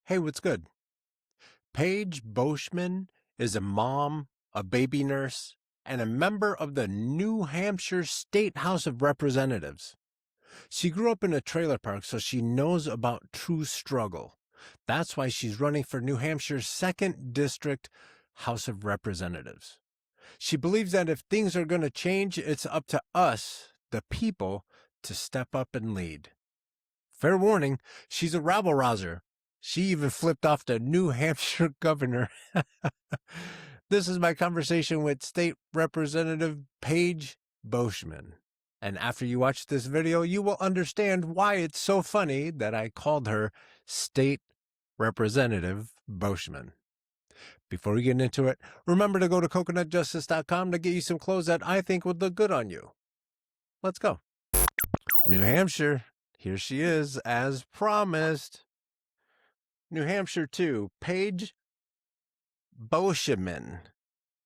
Hey, what's good? Paige Beauchemin is a mom, a baby nurse, and a member of the New Hampshire State House of Representatives. She grew up in a trailer park, so she knows about true struggle. That's why she's running for New Hampshire's 2nd District House of Representatives. She believes that if things are going to change, it's up to us, the people, to step up and lead. Fair warning, she's a rabble-rouser. She even flipped off the New Hampshire governor. This is my conversation with State Representative Paige Beauchemin. And after you watch this video, you will understand why it's so funny that I called her State Representative Beauchemin. Before we get into it, remember to go to coconutjustice.com to get you some clothes that I think would look good on you. Let's go. New Hampshire, here she is, as promised. New Hampshire 2, Paige Beauchemin.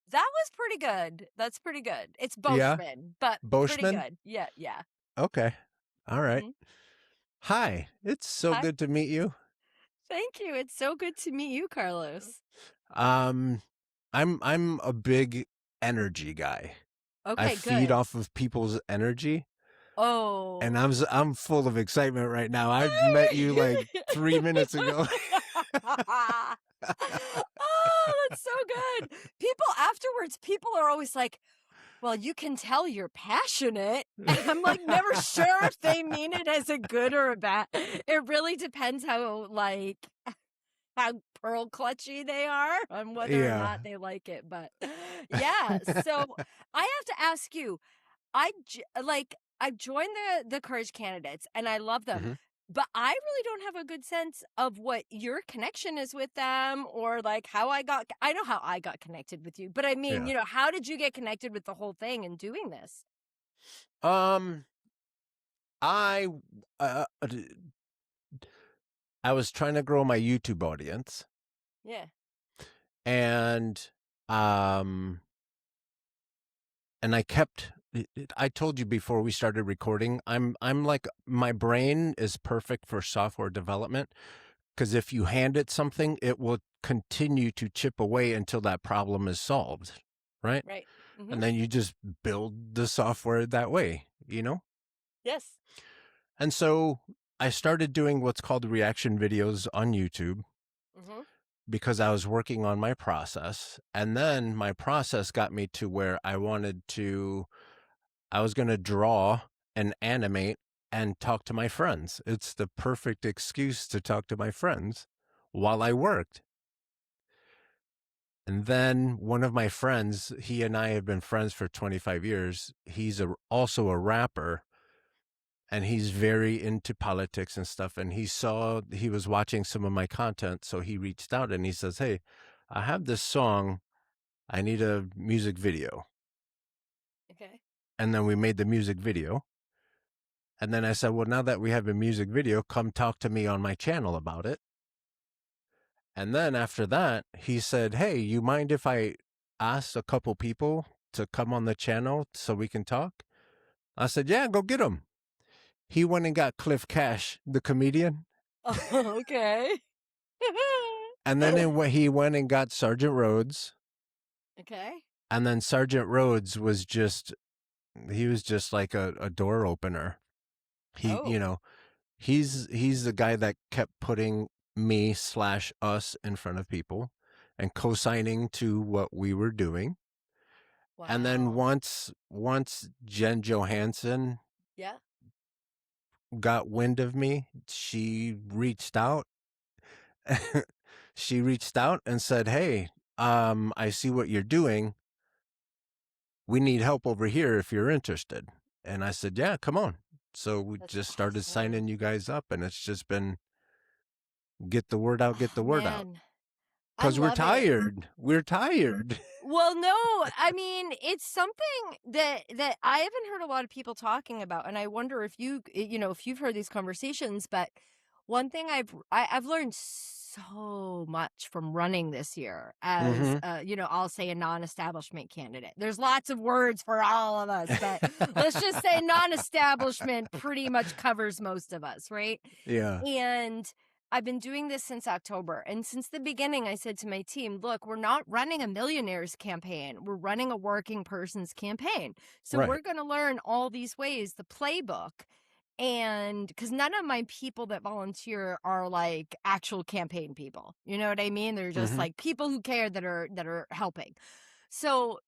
That was pretty good. That's pretty good. It's Beauchemin, Yeah? but Beauchemin? pretty good. Yeah. Okay. All right. Hi. It's so Hi. good to meet you. Thank you. It's so good to meet you, Carlos. I'm a big energy guy. Okay, I feed off of people's energy. Oh. And I'm full of excitement right now. I've met you like 3 minutes ago. Oh, that's so good. People are always like, well, you can tell you're passionate. And I'm like, never sure if they mean it as a good or a bad. It really depends how pearl clutchy they are on whether or not they like it. But yeah, so I have to ask you, I've joined the Courage candidates and I love them. But I really don't have a good sense of what your connection is with them or like I know how I got connected with you, but I mean, how did you get connected with the whole thing and doing this? I was trying to grow my YouTube audience. Yeah. And I told you before we started recording, I'm like, my brain is perfect for software development, because if you hand it something, it will continue to chip away until that problem is solved, right? Right. Mm-hmm. And then you just build the software that way, Yes. And so I started doing what's called reaction videos on YouTube. Because I was working on my process, and then my process got me to where I was going to draw and animate and talk to my friends. It's the perfect excuse to talk to my friends while I worked. And then one of my friends, he and I have been friends for 25 years. He's also a rapper. And he's very into politics and stuff. And he was watching some of my content. So he reached out and he says, hey, I have this song. I need a music video. Okay. And then we made the music video. And then I said, well, now that we have a music video, come talk to me on my channel about it. And then after that, he said, hey, you mind if I ask a couple people to come on the channel so we can talk? I said, yeah, go get them. He went and got Cliff Cash, the comedian. Oh, okay. And then he went and got Sergeant Rhodes. Okay. And then Sergeant Rhodes was just like a door opener. He's the guy that kept putting me/us in front of people and co-signing to what we were doing. Wow. And then once Jen Johansson got wind of me, she reached out. She reached out and said, hey, I see what you're doing. We need help over here if you're interested. And I said, yeah, come on. So we just started signing you guys up, and it's just been get the word out, out. Because we're tired. We're tired. Well, no, I mean, it's something that I haven't heard a lot of people talking about. And I wonder if if you've heard these conversations, but one thing I've learned so much from running this year as, I'll say a non-establishment candidate. There's lots of words for all of us, but let's just say non-establishment pretty much covers most of us, right? Yeah. And I've been doing this since October. And since the beginning, I said to my team, look, we're not running a millionaire's campaign. We're running a working person's campaign. So Right. we're going to learn all these ways, the playbook. And because none of my people that volunteer are like actual campaign people. You know what I mean? They're just like people who care that are helping. So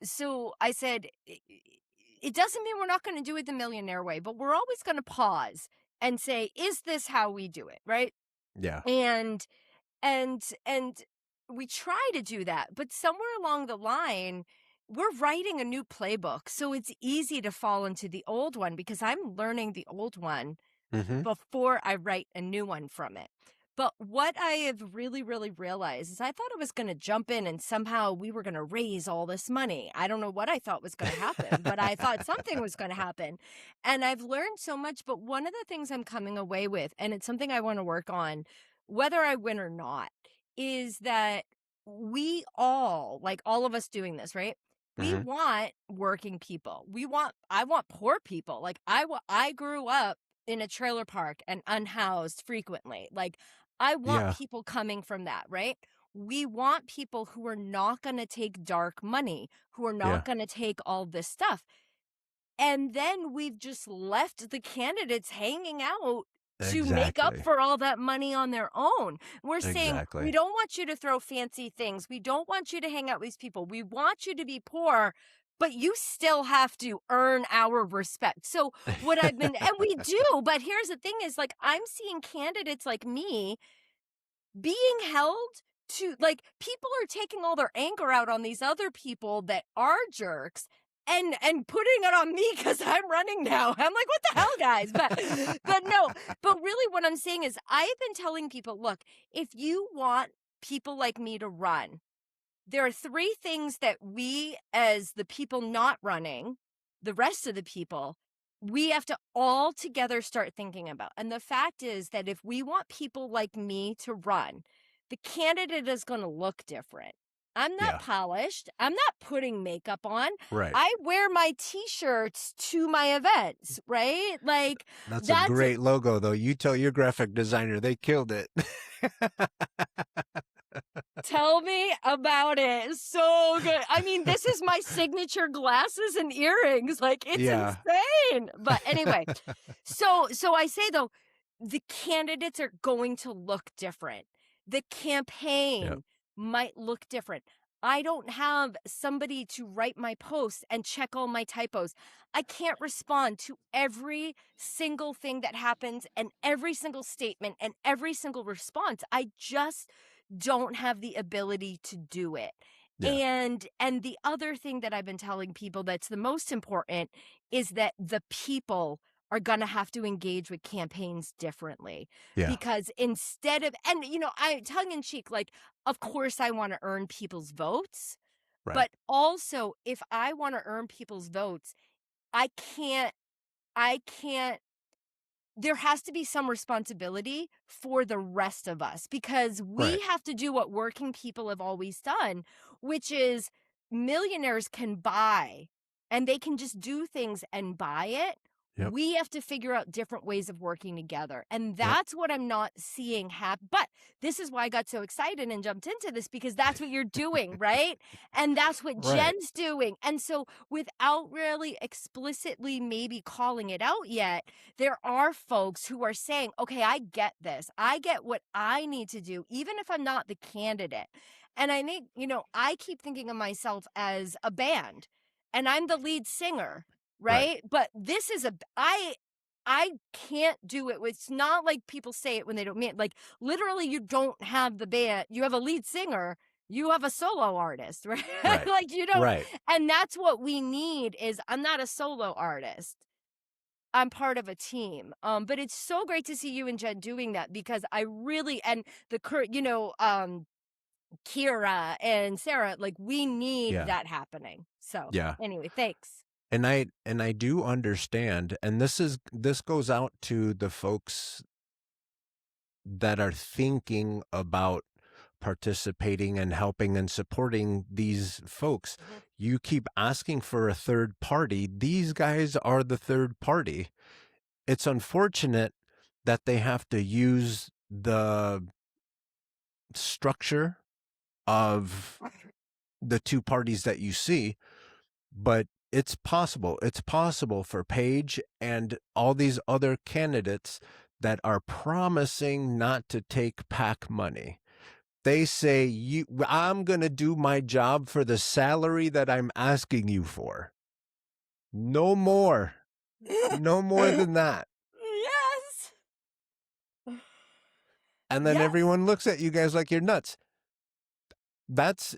I said, it doesn't mean we're not going to do it the millionaire way, but we're always going to pause and say, is this how we do it? Right. Yeah. And we try to do that, but somewhere along the line, we're writing a new playbook. So it's easy to fall into the old one because I'm learning the old one before I write a new one from it. But what I have really, really realized is I thought I was going to jump in and somehow we were going to raise all this money. I don't know what I thought was going to happen, but I thought something was going to happen. And I've learned so much. But one of the things I'm coming away with, and it's something I want to work on, whether I win or not, is that we all, like all of us doing this, right? We want working people. I want poor people. Like I grew up in a trailer park and unhoused frequently. Like I want Yeah. people coming from that, right? We want people who are not going to take dark money, who are Yeah. not going to take all this stuff. And then we've just left the candidates hanging out to make up Exactly. for all that money on their own. We're saying, Exactly. we don't want you to throw fancy things. We don't want you to hang out with these people. We want you to be poor, but you still have to earn our respect. So what I've been, and we do, but here's the thing is like, I'm seeing candidates like me being held to, like, people are taking all their anger out on these other people that are jerks and putting it on me because I'm running now. I'm like, what the hell, guys? But no, but really what I'm saying is I've been telling people, look, if you want people like me to run, there are 3 things that we, as the people not running, the rest of the people, we have to all together start thinking about. And the fact is that if we want people like me to run, the candidate is going to look different. I'm not polished. I'm not putting makeup on. Right. I wear my t-shirts to my events, right? Like That's a great logo, though. You tell your graphic designer they killed it. Tell me about it. So good. I mean, this is my signature glasses and earrings. Like, it's insane. But anyway, so I say, though, the candidates are going to look different. The campaign might look different. I don't have somebody to write my posts and check all my typos. I can't respond to every single thing that happens and every single statement and every single response. I just don't have the ability to do it. And the other thing that I've been telling people that's the most important is that the people are going to have to engage with campaigns differently. Because instead of, and you know, I tongue in cheek, like, of course I want to earn people's votes, but also if I want to earn people's votes, I can't, there has to be some responsibility for the rest of us because we have to do what working people have always done, which is millionaires can buy and they can just do things and buy it. We have to figure out different ways of working together. And that's what I'm not seeing happen. But this is why I got so excited and jumped into this because that's what you're doing, right? And that's what Jen's doing. And so without really explicitly maybe calling it out yet, there are folks who are saying, okay, I get this. I get what I need to do, even if I'm not the candidate. And I think, you know, I keep thinking of myself as a band and I'm the lead singer. Right? But this is I can't do it. It's not like people say it when they don't mean it. Like literally you don't have the band. You have a lead singer. You have a solo artist, right? Like you don't. And that's what we need is I'm not a solo artist. I'm part of a team. But it's so great to see you and Jen doing that because I really, and the current, you know, Kira and Sarah, like we need that happening. So anyway, thanks. And I do understand, and this goes out to the folks that are thinking about participating and helping and supporting these folks. You keep asking for a third party. These guys are the third party. It's unfortunate that they have to use the structure of the two parties that you see, but it's possible. It's possible for Paige and all these other candidates that are promising not to take PAC money. They say, I'm going to do my job for the salary that I'm asking you for. No more. No more than that. Yes. And then Yes. everyone looks at you guys like you're nuts.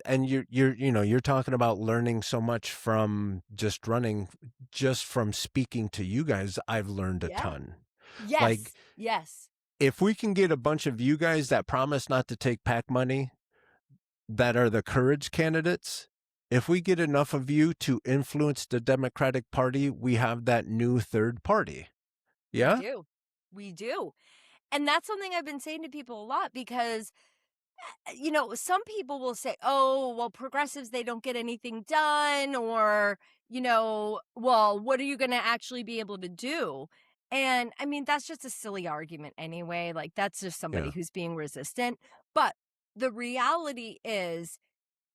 And you're talking about learning so much from just running, just from speaking to you guys. I've learned a ton. Like, Yes. if we can get a bunch of you guys that promise not to take PAC money, that are the courage candidates, if we get enough of you to influence the Democratic Party, we have that new third party. Yeah? We do. And that's something I've been saying to people a lot because, some people will say, oh, well, progressives, they don't get anything done, or, well, what are you going to actually be able to do? And I mean, that's just a silly argument anyway. Like, that's just somebody Yeah. who's being resistant. But the reality is,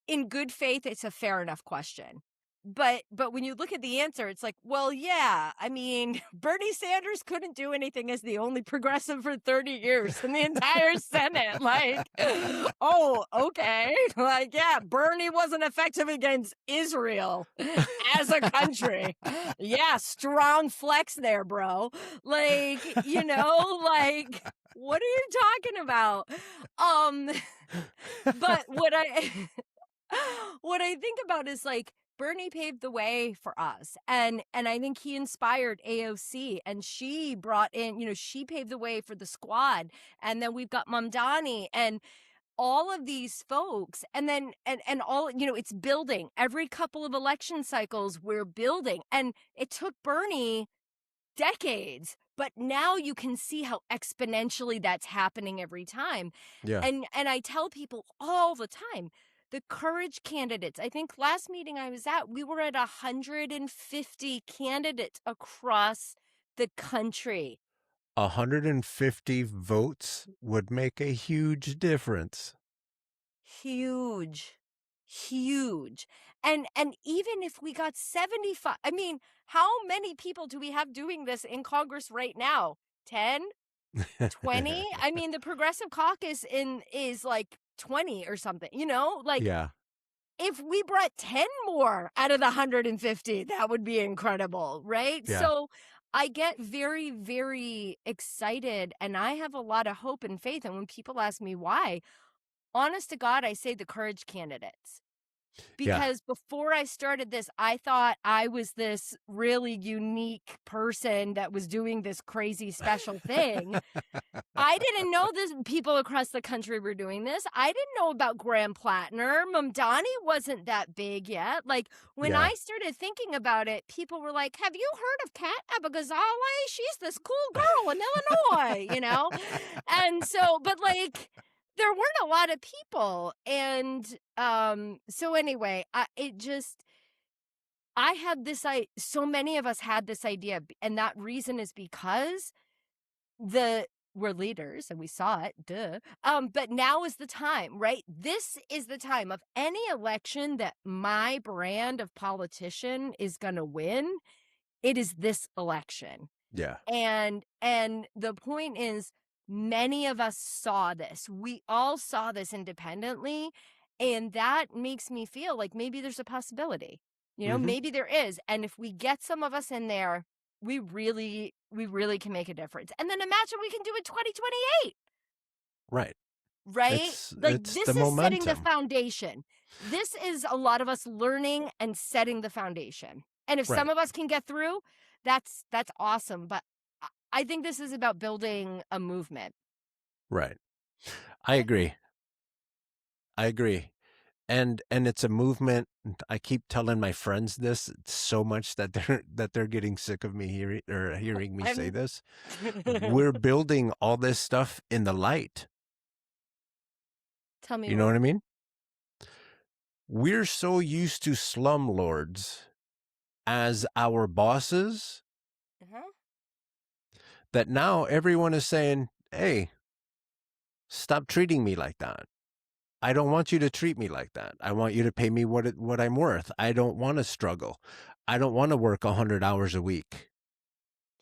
in good faith, it's a fair enough question. But when you look at the answer, it's like, well, yeah, I mean, Bernie Sanders couldn't do anything as the only progressive for 30 years in the entire Senate. Like, oh, okay. Like, yeah, Bernie wasn't effective against Israel as a country. Yeah, strong flex there, bro. Like, like, what are you talking about? But what I think about is, like, Bernie paved the way for us, and I think he inspired AOC, and she brought in, she paved the way for the squad, and then we've got Mamdani and all of these folks, and then and all, it's building. Every couple of election cycles, we're building, and it took Bernie decades, but now you can see how exponentially that's happening every time. Yeah. And I tell people all the time, the courage candidates, I think last meeting I was at, we were at 150 candidates across the country. 150 votes would make a huge difference. Huge. And even if we got 75, I mean, how many people do we have doing this in Congress right now? 10? 20? I mean, the Progressive Caucus is like 20 or something, like, Yeah. if we brought 10 more out of the 150, that would be incredible, right? Yeah. So I get very, very excited, and I have a lot of hope and faith. And when people ask me why, honest to God, I say the courage candidates. Yeah. Because before I started this, I thought I was this really unique person that was doing this crazy special thing. I didn't know this. People across the country were doing this. I didn't know about Graham Plattner. Mamdani wasn't that big yet. Like, when Yeah. I started thinking about it, people were like, have you heard of Kat Abagazale? She's this cool girl in Illinois, And so, but like, there weren't a lot of people. And so anyway, so many of us had this idea, and that reason is because we're leaders and we saw it, duh. But now is the time, right? This is the time of any election that my brand of politician is going to win. It is this election. Yeah. And the point is, many of us saw this. We all saw this independently, and that makes me feel like maybe there's a possibility. Maybe there is. And if we get some of us in there, we really can make a difference. And then imagine we can do it 2028. Right. Right? Like, It's this the is setting the momentum. foundation. This is a lot of us learning and setting the foundation. And if some Right. of us can get through, that's awesome. But I think this is about building a movement. Right. I agree. And it's a movement. I keep telling my friends this so much that they're getting sick of me hearing me say this. We're building all this stuff in the light. Tell me You know what I mean? We're so used to slumlords as our bosses that now everyone is saying, hey, Stop treating me like that. I don't want you to treat me like that. I want you to pay me what I'm worth. I don't want to struggle. I don't want to work 100 hours a week.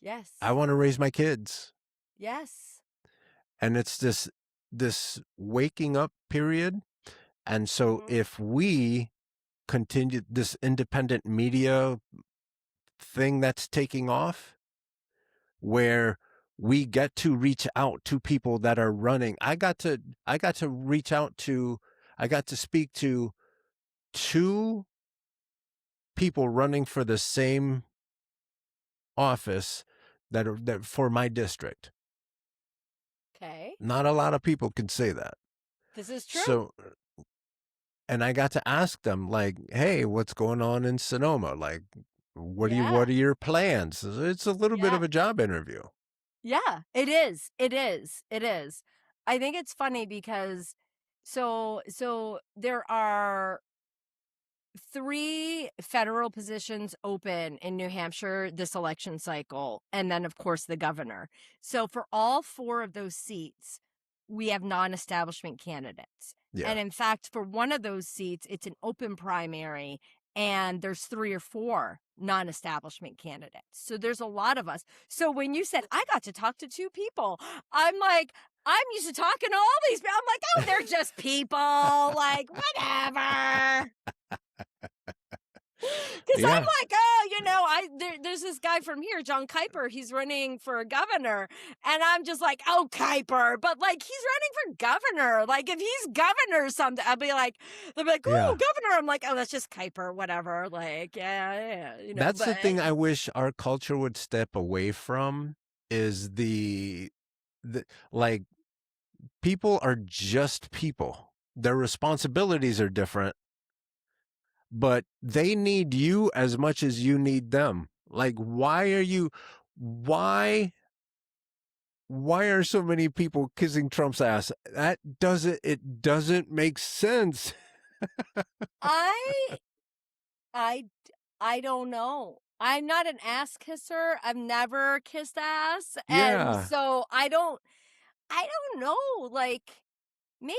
Yes. I want to raise my kids. Yes. And it's this waking up period. And so if we continue this independent media thing that's taking off, where we get to reach out to people that are running. I got to speak to 2 people running for the same office that for my district. Okay. Not a lot of people can say that. This is true. So, and I got to ask them, like, hey, what's going on in Sonoma? Like, what are your plans? It's a little bit of a job interview. Yeah, it is. It is. It is. I think it's funny because so there are 3 federal positions open in New Hampshire this election cycle, and then of course the governor. So for all 4 of those seats, we have non-establishment candidates. Yeah. And in fact, for one of those seats, it's an open primary and there's 3 or 4 non-establishment candidates. So there's a lot of us. So when you said I got to talk to 2 people, I'm like, I'm used to talking to all these people. I'm like, oh, they're just people. Like, whatever. Because I'm like, oh, there's this guy from here, John Kuiper. He's running for governor, and I'm just like, oh, Kuiper, but like he's running for governor. Like if he's governor or something, they'll be like, oh, governor. I'm like, oh, that's just Kuiper, whatever. Like, yeah. That's the thing I wish our culture would step away from is the like people are just people. Their responsibilities are different, but they need you as much as you need them. Like, why are so many people kissing Trump's ass? It doesn't make sense. I don't know. I'm not an ass kisser. I've never kissed ass. And so I don't know. Like maybe,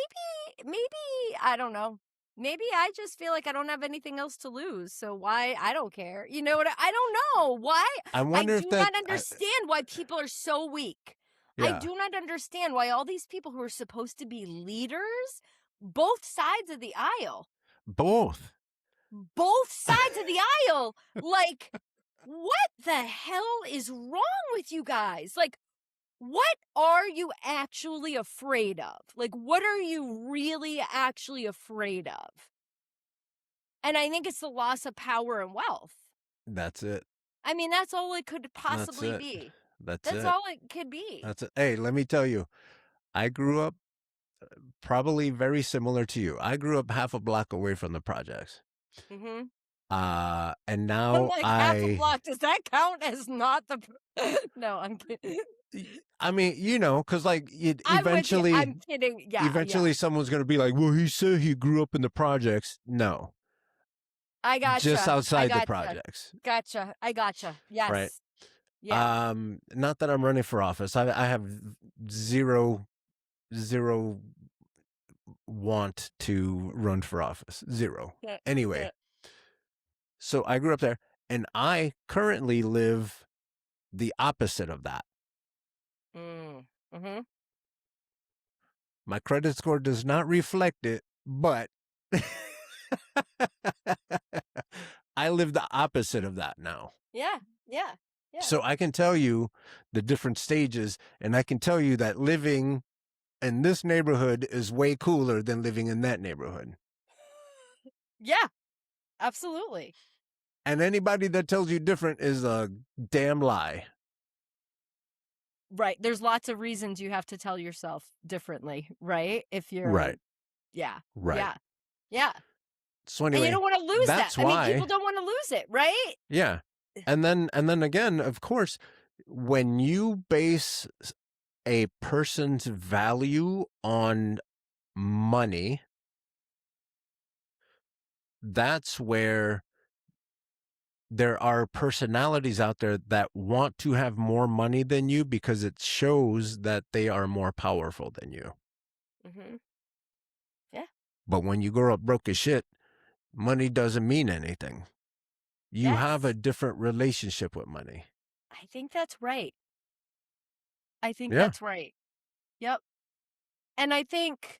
I don't know. Maybe I just feel like I don't have anything else to lose. So why? I don't care. You know what? I don't know why. I wonder do not understand why people are so weak. Yeah. I do not understand why all these people who are supposed to be leaders, both sides of the aisle. Both sides of the aisle. Like, what the hell is wrong with you guys? Like, what are you actually afraid of? Like, what are you really actually afraid of? And I think it's the loss of power and wealth. That's it. I mean, that's all it could possibly be. That's all it could be. That's it. Hey, let me tell you, I grew up probably very similar to you. I grew up half a block away from the projects. Mm-hmm. And now I'm like, half a block, does that count as not the... No, I'm kidding. I mean, because like eventually, I'm kidding. Yeah. Eventually, someone's gonna be like, "Well, he said he grew up in the projects." No, I gotcha. Just outside the projects. Gotcha. I gotcha. Yes. Right. Yeah. Not that I'm running for office. I have zero want to run for office. Zero. Anyway, so I grew up there, and I currently live the opposite of that. Mm-hmm. My credit score does not reflect it, but I live the opposite of that now. Yeah. So I can tell you the different stages, and I can tell you that living in this neighborhood is way cooler than living in that neighborhood. Yeah, absolutely. And anybody that tells you different is a damn lie. Right. There's lots of reasons you have to tell yourself differently, right? If you're right. Yeah. Right. Yeah. So anyway, and you don't want to lose that. Why, I mean, people don't want to lose it, right? Yeah. And then again, of course, when you base a person's value on money, that's where there are personalities out there that want to have more money than you because it shows that they are more powerful than you. Mm-hmm. Yeah. But when you grow up broke as shit, money doesn't mean anything. You have a Yes. different relationship with money. I think that's right. I think Yeah. that's right. Yep. And I think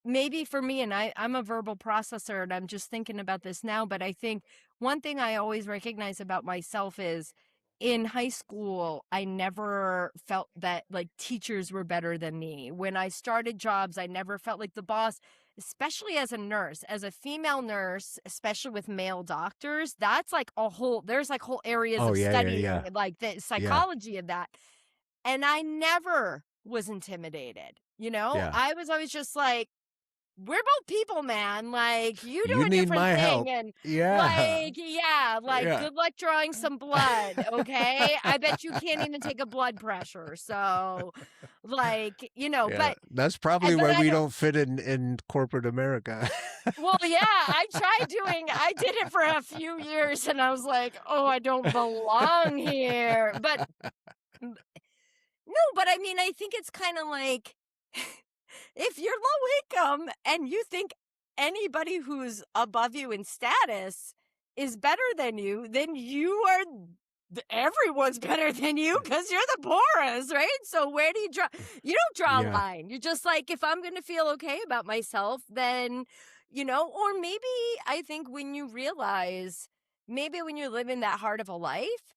maybe for me, and I'm a verbal processor and I'm just thinking about this now, but I think one thing I always recognize about myself is in high school, I never felt that like teachers were better than me. When I started jobs, I never felt like the boss, especially as a nurse, as a female nurse, especially with male doctors. That's like there's like whole areas Oh, of yeah, yeah, studying yeah. like the Yeah. psychology of that. And I never was intimidated. Yeah. I was always just like, we're both people, man. Like, you do You a need different my help. thing. And Yeah. like, yeah, like Yeah. good luck drawing some blood. Okay. I bet you can't even take a blood pressure. So like, Yeah. That's probably but why I we don't, don't fit in corporate America. well, yeah, I did it for a few years and I was like, oh, I don't belong here. But no, but I mean, I think it's kind of like, if you're low income and you think anybody who's above you in status is better than you, then everyone's better than you because you're the poorest, right? So where do you draw? You don't draw a Yeah. line. You're just like, if I'm going to feel okay about myself, then, or maybe I think when you realize, maybe when you're living that hard of a life,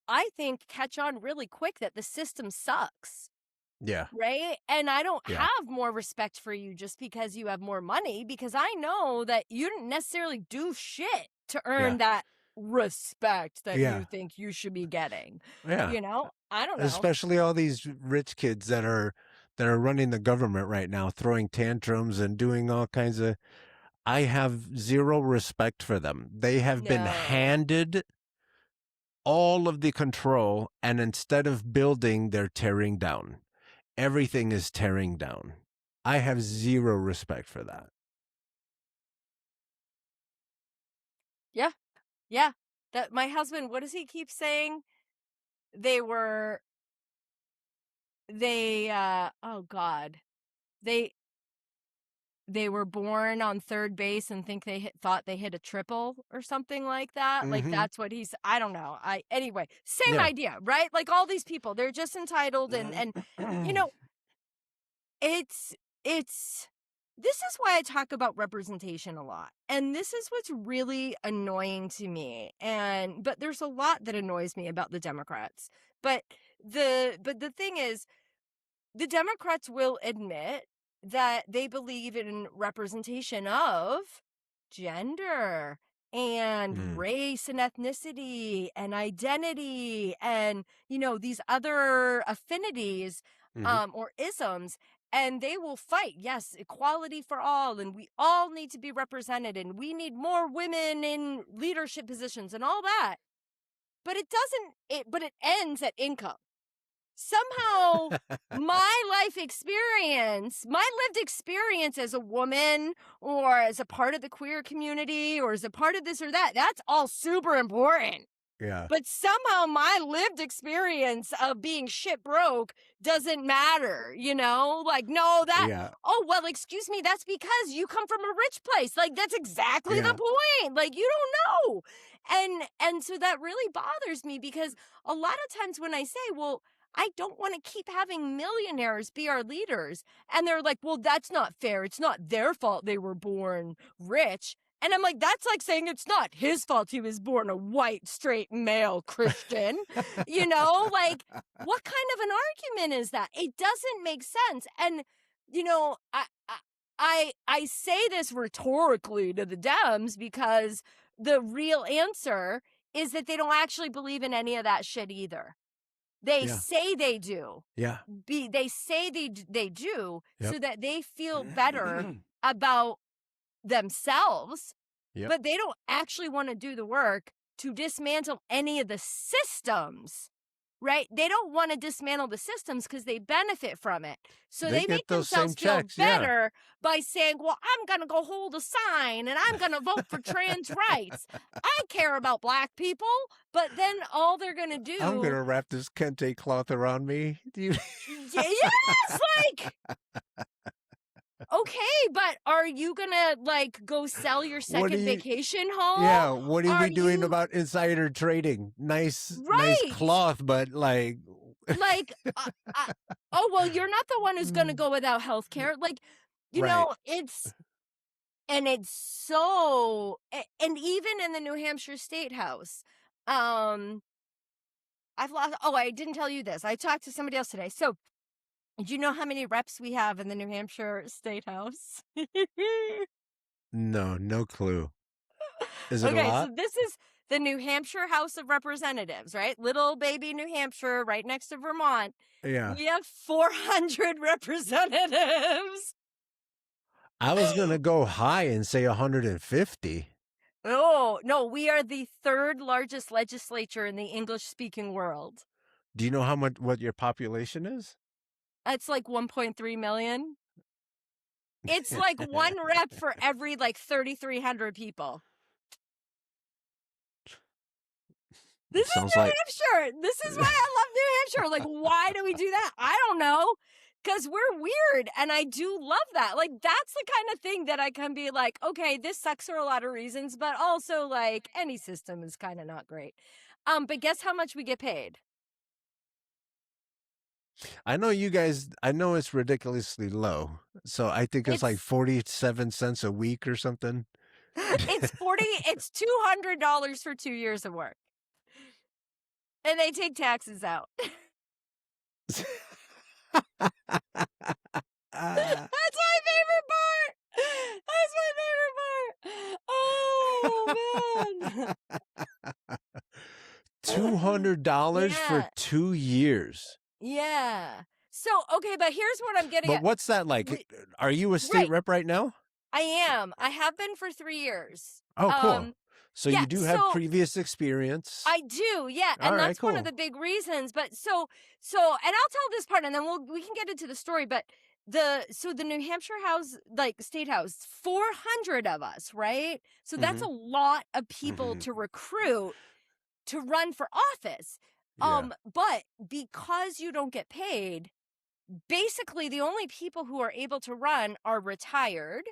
I think, catch on really quick that the system sucks. Yeah. Right? And I don't Yeah. have more respect for you just because you have more money, because I know that you didn't necessarily do shit to Yeah. earn that respect that Yeah. you think you should be getting. Yeah. I don't know. Especially all these rich kids that are running the government right now, throwing tantrums and doing all kinds of. I have zero respect for them. They have been No. handed all of the control, and instead of building, they're tearing down. Everything is tearing down. I have zero respect for that. Yeah. Yeah. That my husband, what does he keep saying? They were oh God. They they were born on third base and think thought they hit a triple or something like that. Like Mm-hmm. that's what I don't know. Anyway, same Yeah. idea, right? Like all these people, they're just entitled and you know, it's it's this is why I talk about representation a lot. And this is what's really annoying to me. But there's a lot that annoys me about the Democrats. But the thing is, the Democrats will admit that they believe in representation of gender and Mm. race and ethnicity and identity and, these other affinities Mm-hmm. or isms. And they will fight, yes, equality for all. And we all need to be represented. And we need more women in leadership positions and all that. But it ends at income. Somehow my lived experience as a woman or as a part of the queer community or as a part of this or that, that's all super important. Yeah. But somehow my lived experience of being shit broke doesn't matter, Like, no, Yeah. oh, well, excuse me, that's because you come from a rich place. Like, that's exactly the Yeah. point. Like, you don't know. And so that really bothers me because a lot of times when I say, well, I don't want to keep having millionaires be our leaders. And they're like, well, that's not fair. It's not their fault they were born rich. And I'm like, that's like saying it's not his fault he was born a white, straight male Christian. Like, what kind of an argument is that? It doesn't make sense. And, I say this rhetorically to the Dems because the real answer is that they don't actually believe in any of that shit either. They Yeah. say they do. Yeah. They say they do Yep. so that they feel better about themselves, Yep. but they don't actually want to do the work to dismantle any of the systems, right? They don't want to dismantle the systems because they benefit from it. So They they get make those same themselves feel checks, yeah. better by saying, well, I'm going to go hold a sign and I'm going to vote for trans rights. I care about black people, but then all they're going to do. I'm going to wrap this kente cloth around me. Yes, like, okay, but are you gonna like go sell your second vacation home? Yeah, what are we doing you... about insider trading? Nice Right. cloth, but like, oh well, you're not the one who's gonna go without health care. Like, you know, it's so, and even in the New Hampshire State House, I've lost. Oh, I didn't tell you this. I talked to somebody else today. So, do you know how many reps we have in the New Hampshire State House? No clue. Is it a lot? So this is the New Hampshire House of Representatives, right? Little baby New Hampshire, right next to Vermont. Yeah. We have 400 representatives. I was going to go high and say 150. Oh, no, we are the third largest legislature in the English-speaking world. Do you know what your population is? It's like 1.3 million. It's like one rep for every like 3,300 people. This is New Hampshire. This is why I love New Hampshire. Like, why do we do that? I don't know. Because we're weird. And I do love that. Like, that's the kind of thing that I can be like, okay, this sucks for a lot of reasons, but also like any system is kind of not great. But guess how much we get paid? I know you guys, I know it's ridiculously low. So I think it's like 47 cents a week or something. It's $200 for 2 years of work. And they take taxes out. That's my favorite part. That's my favorite part. Oh, man. $200 for 2 years. Yeah. So, okay, but here's what I'm getting at. But what's that like? Are you a state rep right now? I am. I have been for 3 years. Oh, cool. So you do have previous experience. I do, yeah, and that's one of the big reasons. But so, and I'll tell this part, and then we can get into the story. But the New Hampshire House, like State House, 400 of us, right? So that's a lot of people to recruit to run for office. Yeah. But because you don't get paid, basically the only people who are able to run are retired,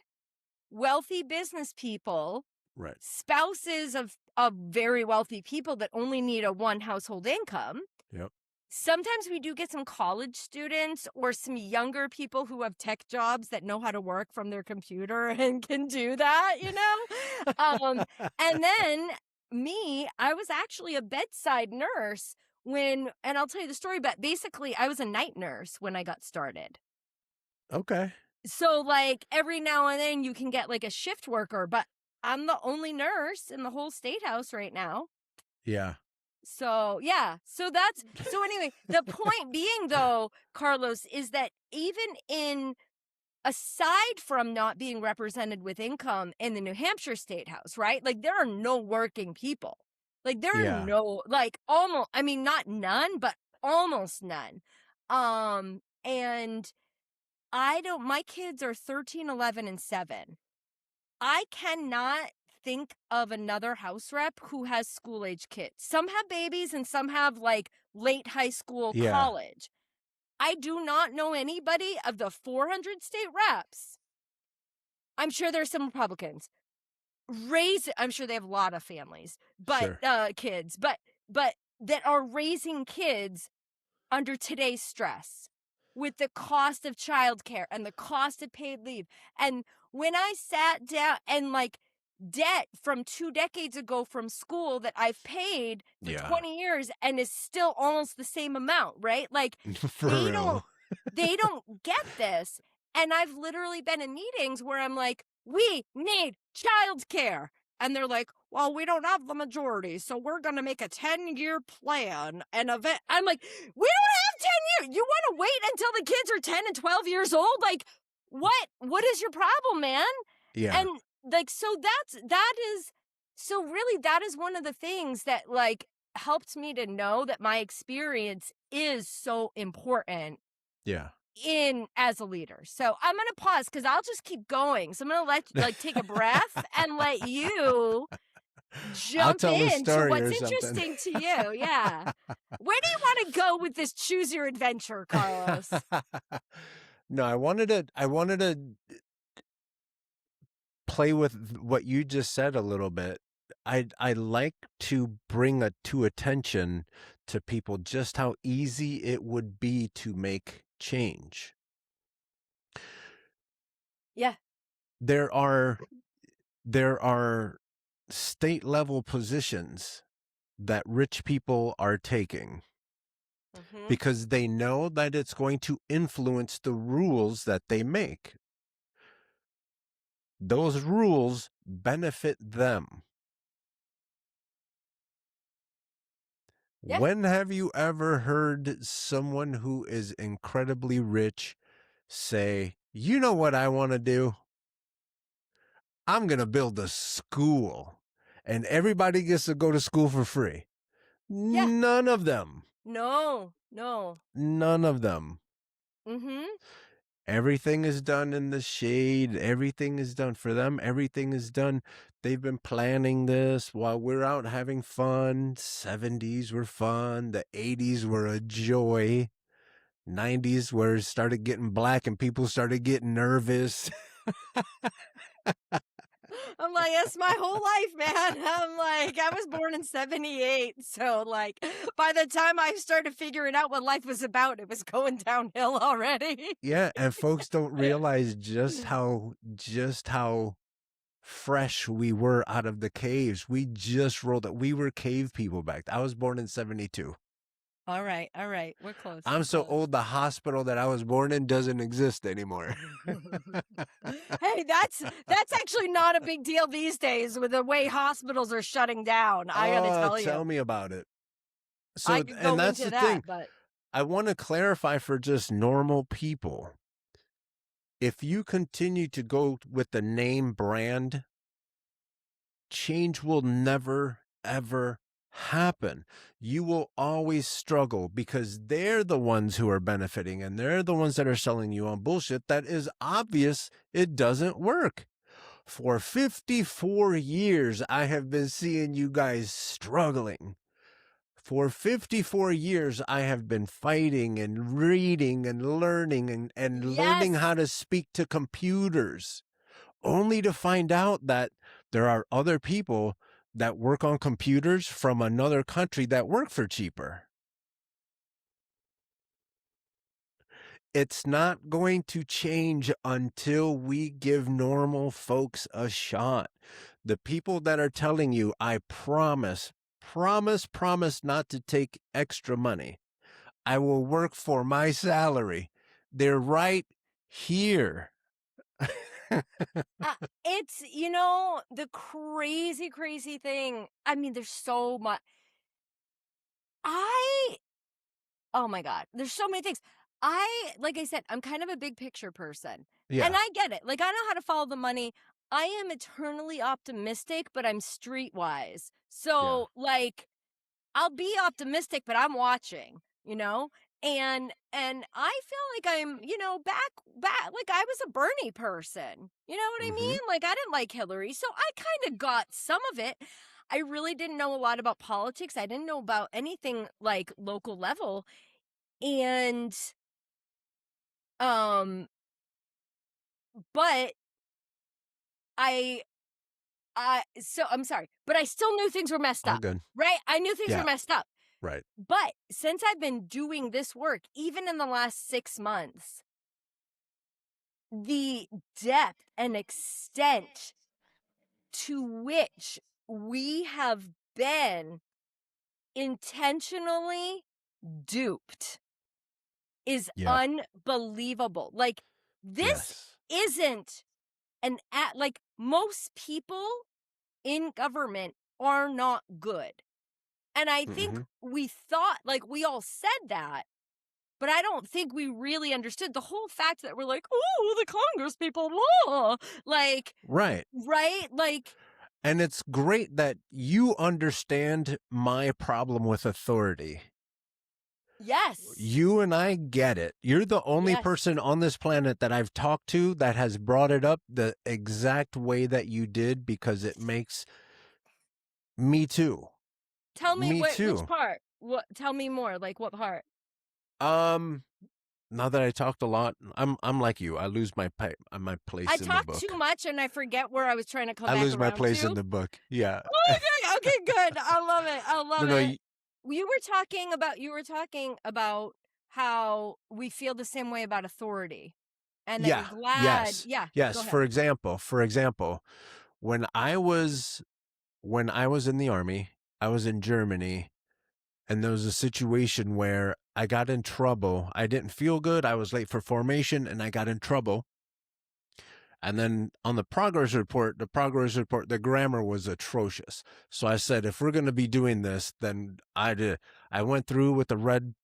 wealthy business people. Right. Spouses of very wealthy people that only need a one household income. Yep. Sometimes we do get some college students or some younger people who have tech jobs that know how to work from their computer and can do that, you know? And then I was actually a bedside nurse and I'll tell you the story, but basically I was a night nurse when I got started. Okay. So like every now and then you can get like a shift worker, but I'm the only nurse in the whole state house right now. Yeah. So, yeah. So anyway, the point being though, Carlos, is that even aside from not being represented with income in the New Hampshire State House, right? Like there are no working people. Like there are no, like almost, I mean, not none, but almost none. And my kids are 13, 11, and 7. I cannot think of another house rep who has school-age kids. Some have babies and some have like late high school, college. I do not know anybody of the 400 state reps. I'm sure there's some Republicans. I'm sure they have a lot of families, but kids, but that are raising kids under today's stress with the cost of childcare and the cost of paid leave. And when I sat down and like debt from 2 decades ago from school that I've paid for 20 years and is still almost the same amount, right? Like they don't get this. And I've literally been in meetings where I'm like, we need childcare. And they're like, well, we don't have the majority, so we're going to make a 10-year plan. And I'm like, we don't have 10 years. You want to wait until the kids are 10 and 12 years old? Like, what is your problem, man? Yeah. And like, so that is one of the things that like helped me to know that my experience is so important Yeah. as a leader. So I'm going to pause because I'll just keep going. So I'm going to take a breath and let you I'll jump tell a into story what's or something. interesting to you. Yeah. Where do you want to go with this choose your adventure, Carlos? No, I wanted to play with what you just said a little bit. I like to bring to attention to people just how easy it would be to make change. Yeah. There are state level positions that rich people are taking Mm-hmm. because they know that it's going to influence the rules that they make. Those rules benefit them. Yeah. When have you ever heard someone who is incredibly rich say, you know what I want to do? I'm going to build a school and everybody gets to go to school for free. Yeah. None of them. No. No. None of them. Mm-hmm. Everything is done in the shade. Everything is done for them. Everything is done. They've been planning this while we're out having fun. 70s were fun. The 80s were a joy. 90s where it started getting black and people started getting nervous. I'm like, that's my whole life, man. I'm like, I was born in 78. So, like, by the time I started figuring out what life was about, it was going downhill already. Yeah, and folks don't realize just how fresh we were out of the caves. We just rolled up. We were cave people back. I was born in 72. All right. We're close. I'm so old, the hospital that I was born in doesn't exist anymore. Hey, that's actually not a big deal these days with the way hospitals are shutting down. I gotta tell you. Tell me about it. So, I could go and that's into the that, thing. but I want to clarify for just normal people. If you continue to go with the name brand, change will never, ever happen. You will always struggle because they're the ones who are benefiting and they're the ones that are selling you on bullshit that is obvious it doesn't work. For 54 years, I have been seeing you guys struggling. For 54 years, I have been fighting and reading and learning and learning how yes. to speak to computers, only to find out that there are other people that work on computers from another country that work for cheaper. It's not going to change until we give normal folks a shot. The people that are telling you, I promise not to take extra money. I will work for my salary. They're right here. It's, the crazy thing. I mean, there's so much. Oh my God, there's so many things. Like I said, I'm kind of a big picture person. And Yeah. I get it. Like, I know how to follow the money. I am eternally optimistic, but I'm streetwise. Yeah. So, like, I'll be optimistic, but I'm watching, and I feel like I'm, back like I was a Bernie person. You know what I Mm-hmm. mean? Like I didn't like Hillary, so I kind of got some of it. I really didn't know a lot about politics. I didn't know about anything like local level. And um but I so I'm sorry, but I still knew things were messed All up. good. Right? I knew things were Yeah. messed up. Right. But since I've been doing this work, even in the last 6 months, the depth and extent to which we have been intentionally duped is Yeah. unbelievable. Like, this Yes. isn't like, most people in government are not good. And I think Mm-hmm. we thought, like, we all said that, but I don't think we really understood the whole fact that we're like, oh, the Congress people, like, Right. right? Like, And it's great that you understand my problem with authority. Yes. You and I get it. You're the only person on this planet that I've talked to that has brought it up the exact way that you did, because it makes me too. Tell me which too. part. Tell me more. Like what part? Now that I talked a lot, I'm like you. I lose my place in the book. I talked too much and I forget where I was trying to come back around to. I lose my place in the book. Yeah. Okay, good. I love it. I love No, it. You were talking about how we feel the same way about authority. And that you're glad. Yes. For example, when I was in the army, I was in Germany, and there was a situation where I got in trouble. I didn't feel good. I was late for formation and I got in trouble. And then on the progress report, the grammar was atrocious. So I said, if we're going to be doing this, then I went through with the red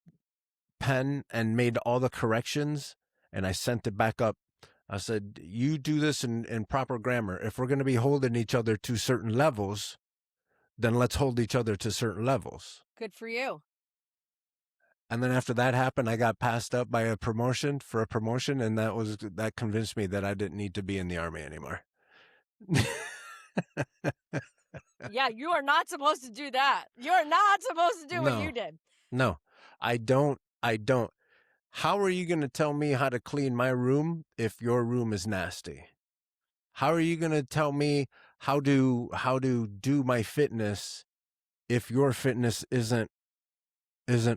pen and made all the corrections, and I sent it back up. I said, you do this in proper grammar. If we're going to be holding each other to certain levels, then let's hold each other to certain levels. Good for you. And then after that happened, I got passed up by a promotion, and that convinced me that I didn't need to be in the army anymore. Yeah, you are not supposed to do that. You're not supposed to do what you did. No, I don't. How are you going to tell me how to clean my room if your room is nasty? How are you going to tell me how to do my fitness if your fitness isn't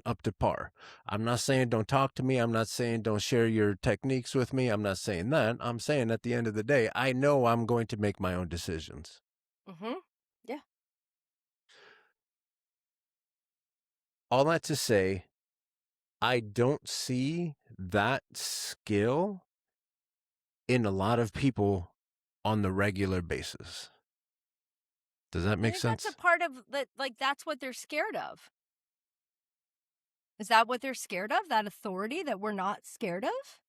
up to par? I'm not saying don't talk to me. I'm not saying don't share your techniques with me. I'm not saying that. I'm saying at the end of the day, I know I'm going to make my own decisions. Mm-hmm. Yeah. All that to say, I don't see that skill in a lot of people on the regular basis. Does that make sense? That's a part of that. Like, that's what they're scared of. Is that what they're scared of? That authority that we're not scared of?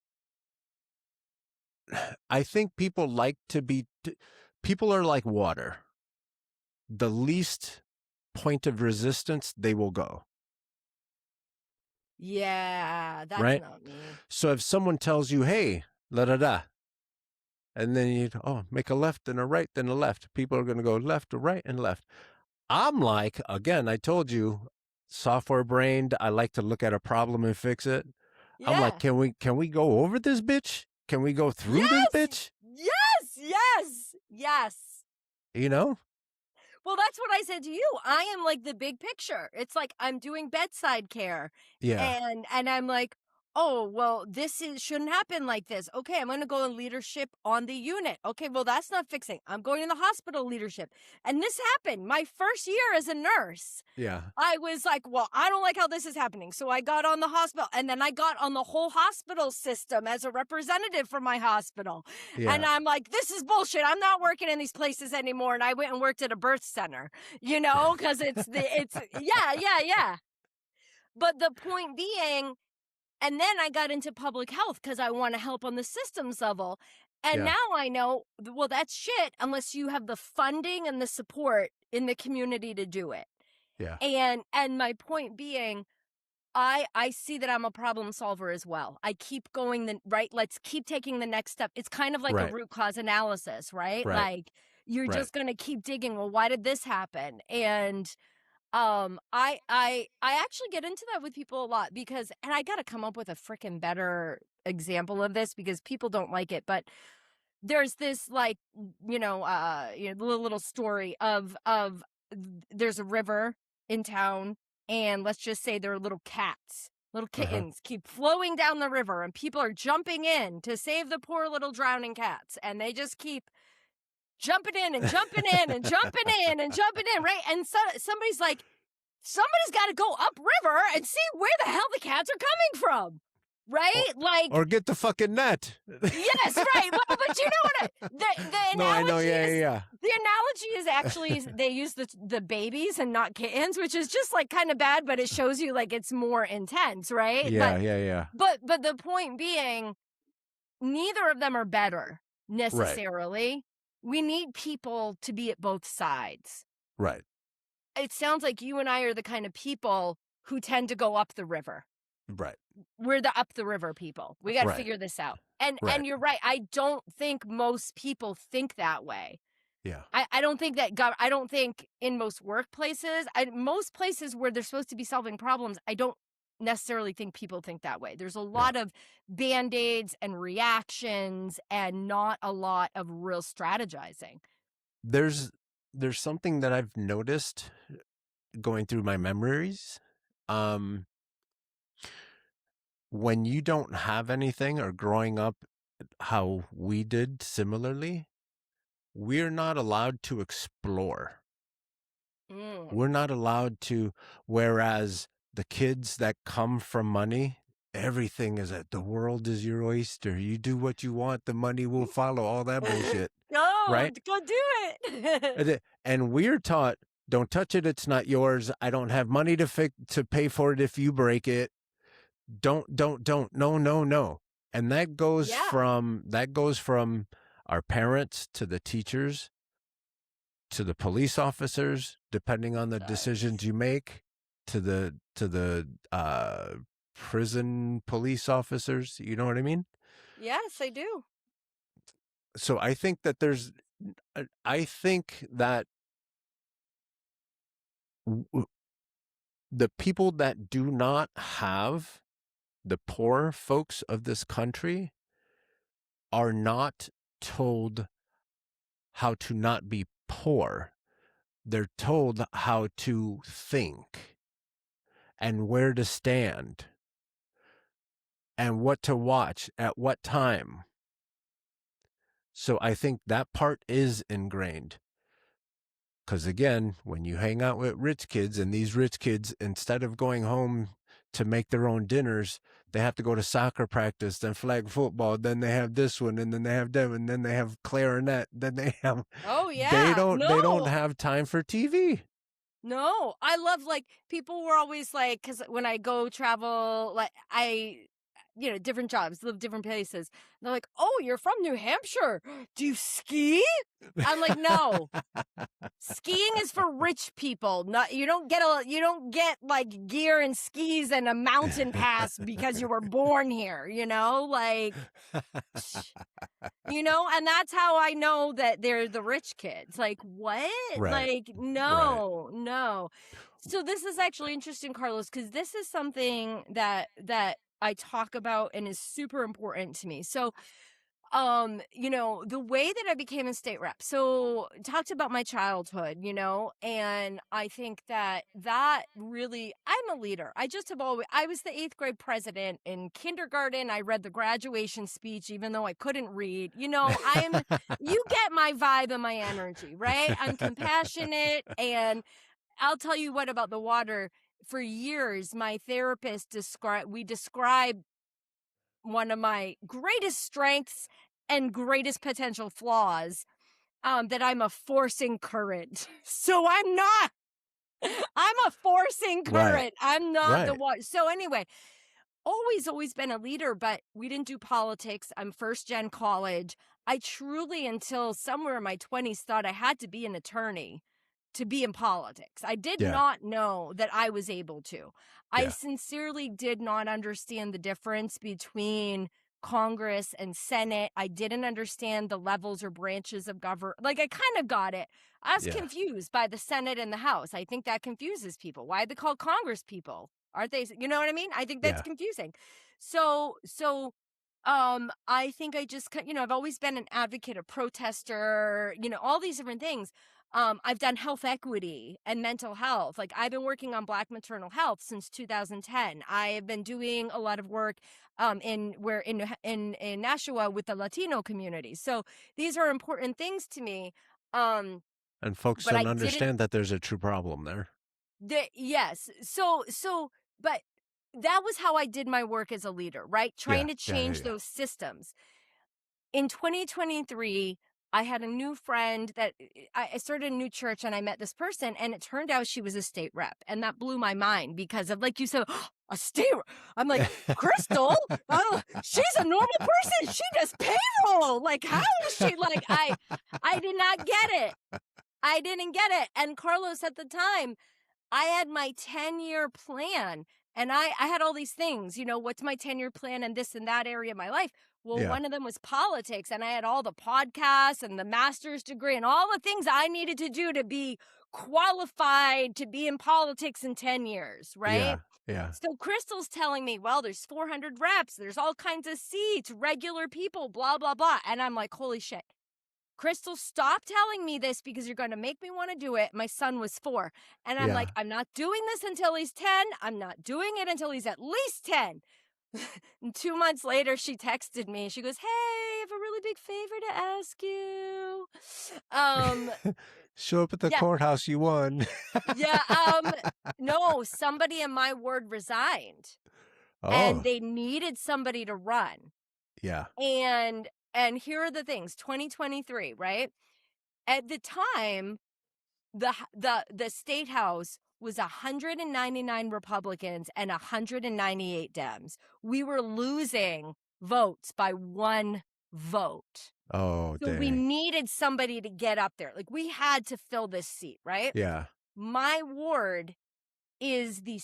I think people people are like water. The least point of resistance, they will go. Yeah, that's right? Not me. So if someone tells you, hey, la-da-da, and then you, make a left and a right, then a left. People are going to go left to right and left. I'm like, again, I told you, software brained. I like to look at a problem and fix it. Yeah. I'm like, can we go over this bitch? Can we go through this bitch? Yes. You know? Well, that's what I said to you. I am like the big picture. It's like I'm doing bedside care. Yeah. And I'm like, oh, well, shouldn't happen like this. Okay, I'm going to go in leadership on the unit. Okay, well, that's not fixing. I'm going in the hospital leadership. And this happened my first year as a nurse. Yeah. I was like, well, I don't like how this is happening. So I got on the hospital, and then I got on the whole hospital system as a representative for my hospital. Yeah. And I'm like, this is bullshit. I'm not working in these places anymore. And I went and worked at a birth center, because yeah. But the point being, and then I got into public health because I want to help on the systems level. And now I know, well, that's shit unless you have the funding and the support in the community to do it. Yeah. And my point being, I see that I'm a problem solver as well. I keep going let's keep taking the next step. It's kind of like a root cause analysis, right? Like you're just going to keep digging. Well, why did this happen? And I actually get into that with people a lot and I got to come up with a freaking better example of this because people don't like it, but there's this little story of there's a river in town, and let's just say there are little kittens keep flowing down the river, and people are jumping in to save the poor little drowning cats, and they just keep jumping in and jumping in and jumping in and jumping in, right? And so somebody's like, somebody's got to go upriver and see where the hell the cats are coming from, right? Or get the fucking net. Yes, right. Well, but you know what? The analogy no, I know, yeah. The analogy is actually they use the babies and not kittens, which is just like kind of bad, but it shows you like it's more intense, right? Yeah. But the point being, neither of them are better necessarily. we need people to be at both sides. Right. It sounds like you and I are the kind of people who tend to go up the river. Right. We're the up the river people. We got to Right. figure this out. And Right. you're right. I don't think most people think that way. Yeah. I don't think that I don't think in most workplaces, most places where they're supposed to be solving problems, I don't necessarily think people think that way. There's a Yeah. lot of band-aids and reactions and not a lot of real strategizing. There's something that I've noticed going through my memories. When you don't have anything, or growing up how we did similarly, we're not allowed to explore. We're not allowed to, whereas the kids that come from money, everything is the world is your oyster. You do what you want, the money will follow, all that bullshit. No, Right? go do it. And we're taught, don't touch it, it's not yours. I don't have money to pay for it if you break it. Don't, no. And that goes Yeah. from our parents to the teachers to the police officers, depending on the decisions you make, to the prison police officers. You know what I mean? Yes, I do. So I think that the people that do not have, the poor folks of this country, are not told how to not be poor. They're told how to think and where to stand and what to watch at what time. So I think that part is ingrained. Because again, when you hang out with rich kids, and these rich kids, instead of going home to make their own dinners, they have to go to soccer practice, then flag football, then they have this one, and then they have that, and then they have clarinet, then they have. Oh yeah. They don't have time for TV. No, I love, like, people were always like, because when I go travel, like, different jobs, live different places. They're like, oh, you're from New Hampshire. Do you ski? I'm like, no. Skiing is for rich people. Not you don't get like gear and skis and a mountain pass because you were born here, like and that's how I know that they're the rich kids. Like, what? Right. Like, no, no. So this is actually interesting, Carlos, because this is something that I talk about and is super important to me. So the way that I became a state rep. So talked about my childhood, and I think that really, I'm a leader. I was the 8th grade president in kindergarten. I read the graduation speech, even though I couldn't read, you get my vibe and my energy, right? I'm compassionate. And I'll tell you what about the water. For years, my therapist described one of my greatest strengths and greatest potential flaws, that I'm a forcing current. So I'm not. I'm a forcing current. Right. I'm not the Right. one. So anyway, always been a leader, but we didn't do politics. I'm first gen college. I truly, until somewhere in my 20s, thought I had to be an attorney to be in politics. I did Yeah. not know that I was able to. I Yeah. sincerely did not understand the difference between Congress and Senate. I didn't understand the levels or branches of government. Like, I kind of got it. I was Yeah. confused by the Senate and the House. I think that confuses people. Why are they called Congress people? Aren't they? You know what I mean? I think that's Yeah. confusing. So, I think I just, I've always been an advocate, a protester, all these different things. I've done health equity and mental health. Like, I've been working on Black maternal health since 2010. I have been doing a lot of work in Nashua with the Latino community. So these are important things to me. And folks But I don't understand that there's a true problem there. Yes. But that was how I did my work as a leader, right? Trying to change those systems. In 2023, I had a new friend that I started a new church, and I met this person, and it turned out she was a state rep. And that blew my mind because of, like you said, a steer. I'm like, Crystal, she's a normal person. She does payroll. Like, how is she? Like, I did not get it. I didn't get it. And Carlos, at the time, I had my 10-year plan, and I had all these things, you know, what's my 10-year plan in this and that area of my life? Well, one of them was politics, and I had all the podcasts and the master's degree and all the things I needed to do to be qualified to be in politics in 10 years, right? Yeah. So Crystal's telling me, well, there's 400 reps, there's all kinds of seats, regular people, blah, blah, blah. And I'm like, holy shit. Crystal, stop telling me this because you're going to make me want to do it. My son was 4. And I'm like, I'm not doing this until he's 10. I'm not doing it until he's at least 10. And 2 months later, she texted me. She goes, hey, I have a really big favor to ask you. Show up at the courthouse, you won. No, somebody in my ward resigned. And they needed somebody to run. Yeah. And here are the things, 2023, right? At the time, the state house was 199 Republicans and 198 Dems. We were losing votes by 1 vote. Oh, so we needed somebody to get up there. Like, we had to fill this seat, right? Yeah. My ward is the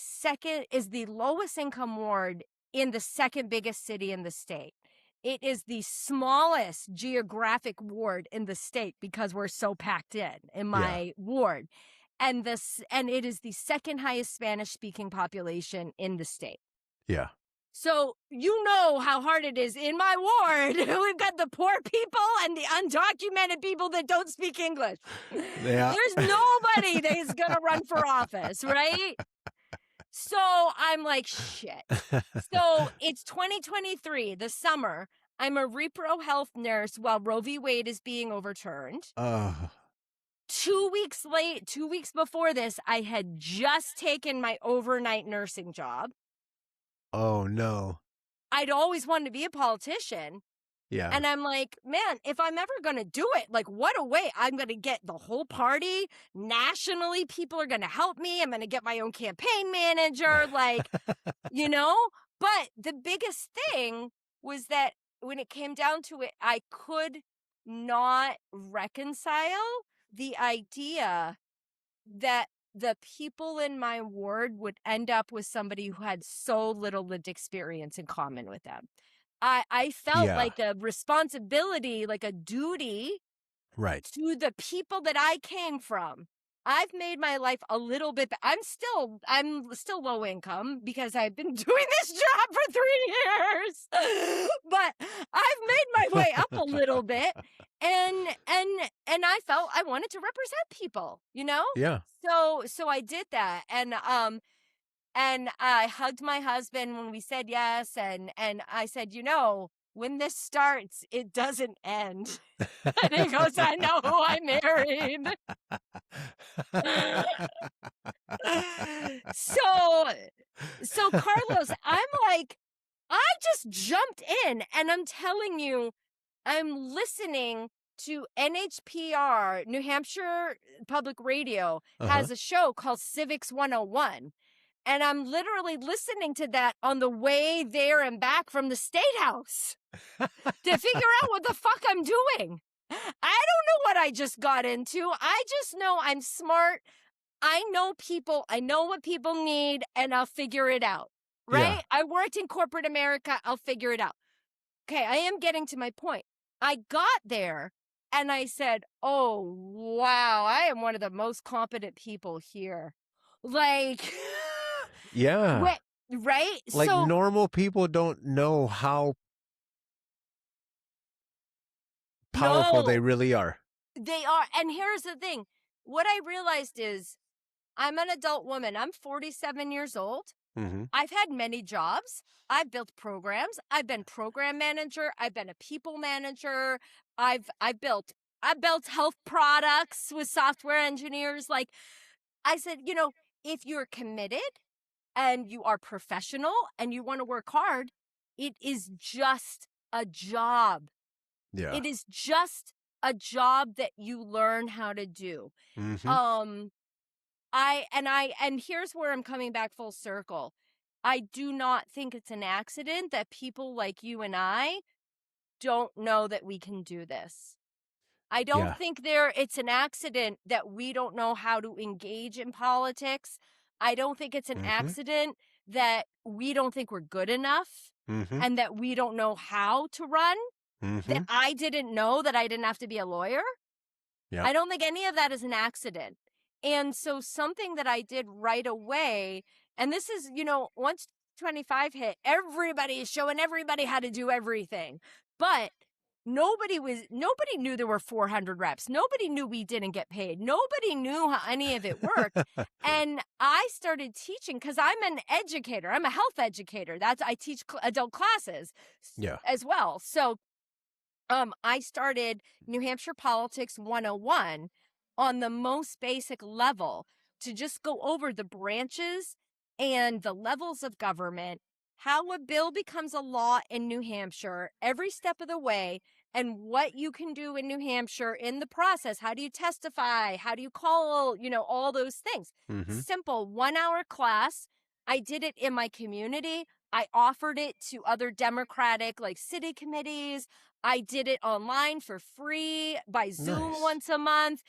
lowest income ward in the second biggest city in the state. It is the smallest geographic ward in the state because we're so packed in my ward. And it is the second highest Spanish speaking population in the state. Yeah. So you know how hard it is in my ward. We've got the poor people and the undocumented people that don't speak English. Yeah. There's nobody that is going to run for office, right? So I'm like, shit. So it's 2023, the summer. I'm a repro health nurse while Roe v. Wade is being overturned. 2 weeks before this, I had just taken my overnight nursing job. Oh, no. I'd always wanted to be a politician. Yeah. And I'm like, man, if I'm ever going to do it, like, what a way. I'm going to get the whole party nationally. People are going to help me. I'm going to get my own campaign manager, like, you know. But the biggest thing was that when it came down to it, I could not reconcile the idea that the people in my ward would end up with somebody who had so little lived experience in common with them. I felt like a responsibility, like a duty to the people that I came from. I've made my life a little bit, I'm still low income because I've been doing this job for 3 years, but I've made my way up a little bit. And I felt I wanted to represent people, you know? Yeah. So I did that. And I hugged my husband when we said yes. And I said, you know, when this starts, it doesn't end. And he goes, I know who I married. So Carlos, I'm like, I just jumped in and I'm telling you, I'm listening to NHPR, New Hampshire Public Radio, has a show called Civics 101. And I'm literally listening to that on the way there and back from the State House to figure out what the fuck I'm doing. I don't know what I just got into. I just know I'm smart. I know people. I know what people need, and I'll figure it out. Right? Yeah. I worked in corporate America. I'll figure it out. Okay, I am getting to my point. I got there, and I said, oh, wow, I am one of the most competent people here. Like... Yeah. Right? Like, so, normal people don't know how powerful they really are. They are. And here's the thing. What I realized is I'm an adult woman. I'm 47 years old. Mm-hmm. I've had many jobs. I've built programs. I've been program manager. I've been a people manager. I've built health products with software engineers. Like, I said, you know, if you're committed and you are professional and you want to work hard, it is just a job. Yeah. It is just a job that you learn how to do. Mm-hmm. And here's where I'm coming back full circle. I do not think it's an accident that people like you and I don't know that we can do this. I don't think it's an accident that we don't know how to engage in politics. I don't think it's an accident that we don't think we're good enough and that we don't know how to run, that I didn't know that I didn't have to be a lawyer. I don't think any of that is an accident. And so something that I did right away, and this is, once 25 hit, everybody is showing everybody how to do everything. But nobody knew there were 400 reps. Nobody knew we didn't get paid. Nobody knew how any of it worked. And I started teaching because I'm an educator. I'm a health educator. I teach adult classes as well. So I started New Hampshire Politics 101 on the most basic level to just go over the branches and the levels of government, how a bill becomes a law in New Hampshire every step of the way, and what you can do in New Hampshire in the process. How do you testify? How do you call, all those things? Simple 1-hour class. I did it in my community. I offered it to other Democratic city committees. I did it online for free by Zoom once a month.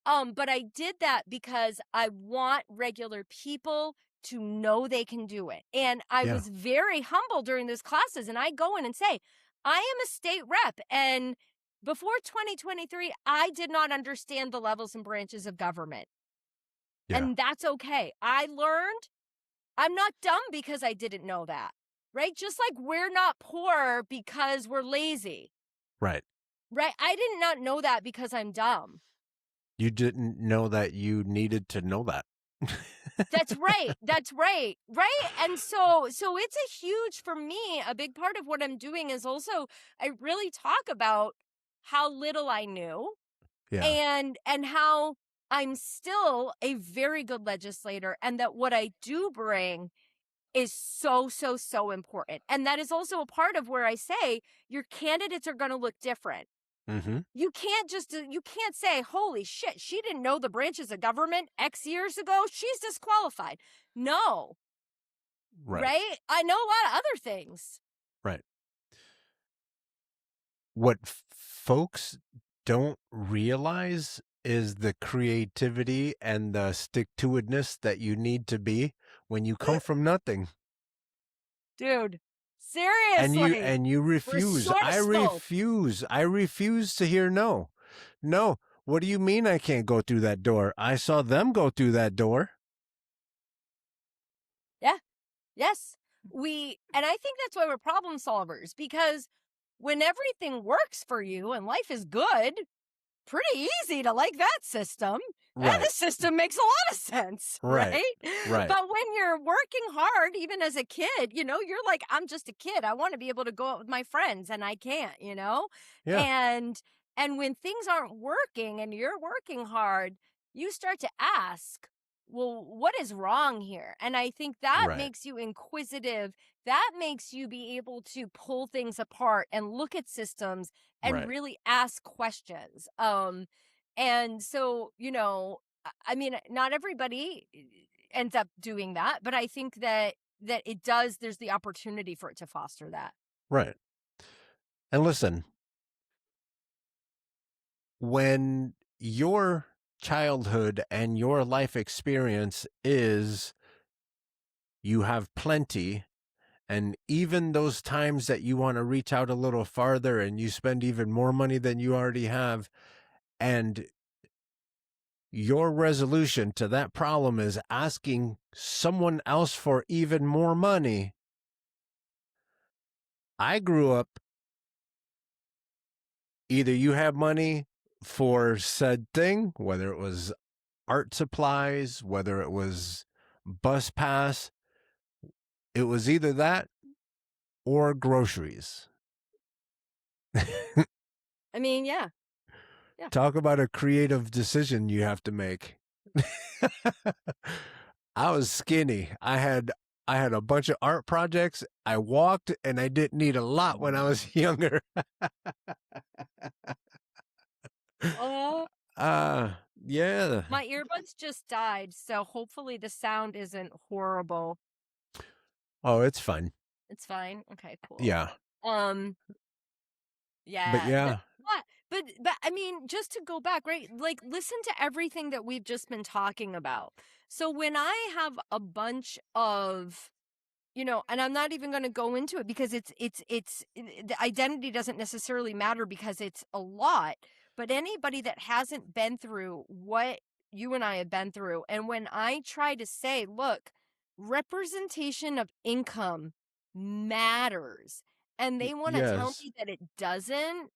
But I did that because I want regular people to know they can do it. And I was very humble during those classes. And I go in and say, I am a state rep. And before 2023, I did not understand the levels and branches of government. And that's okay. I learned. I'm not dumb because I didn't know that, right? Just like we're not poor because we're lazy. Right. Right. I did not know that because I'm dumb. You didn't know that you needed to know that. That's right. That's right. Right. And so it's a huge, for me, a big part of what I'm doing is also, I really talk about how little I knew and how I'm still a very good legislator, and that what I do bring is so, so, so important. And that is also a part of where I say your candidates are going to look different. You can't say, holy shit, she didn't know the branches of government X years ago. She's disqualified. No. Right? I know a lot of other things. Right. What folks don't realize is the creativity and the stick-to-itness that you need to be when you come from nothing. Dude, seriously. And you refuse. I refuse to hear no. No. What do you mean I can't go through that door? I saw them go through that door. Yeah. Yes. And I think that's why we're problem solvers, because when everything works for you and life is good, pretty easy to like that system. And the system makes a lot of sense, right? But when you're working hard, even as a kid, you're like, I'm just a kid. I want to be able to go out with my friends, and I can't, And when things aren't working and you're working hard, you start to ask, well, what is wrong here? And I think that makes you inquisitive. That makes you be able to pull things apart and look at systems and really ask questions. And so, I mean, not everybody ends up doing that, but I think that it does, there's the opportunity for it to foster that. Right. And listen, when your childhood and your life experience is you have plenty, and even those times that you want to reach out a little farther and you spend even more money than you already have, and your resolution to that problem is asking someone else for even more money. I grew up, either you have money for said thing, whether it was art supplies, whether it was bus pass, it was either that or groceries. I mean, yeah. Talk about a creative decision you have to make. I was skinny. I had a bunch of art projects. I walked, and I didn't need a lot when I was younger. Yeah. My earbuds just died, so hopefully the sound isn't horrible. Oh, it's fun. It's fine. Okay, cool. Yeah. Um, But yeah, yeah. but I mean, just to go back, right? Like, listen to everything that we've just been talking about. So when I have a bunch of, and I'm not even going to go into it because the identity doesn't necessarily matter because it's a lot, but anybody that hasn't been through what you and I have been through, and when I try to say, look, representation of income matters, and they want to tell Yes. me that it doesn't,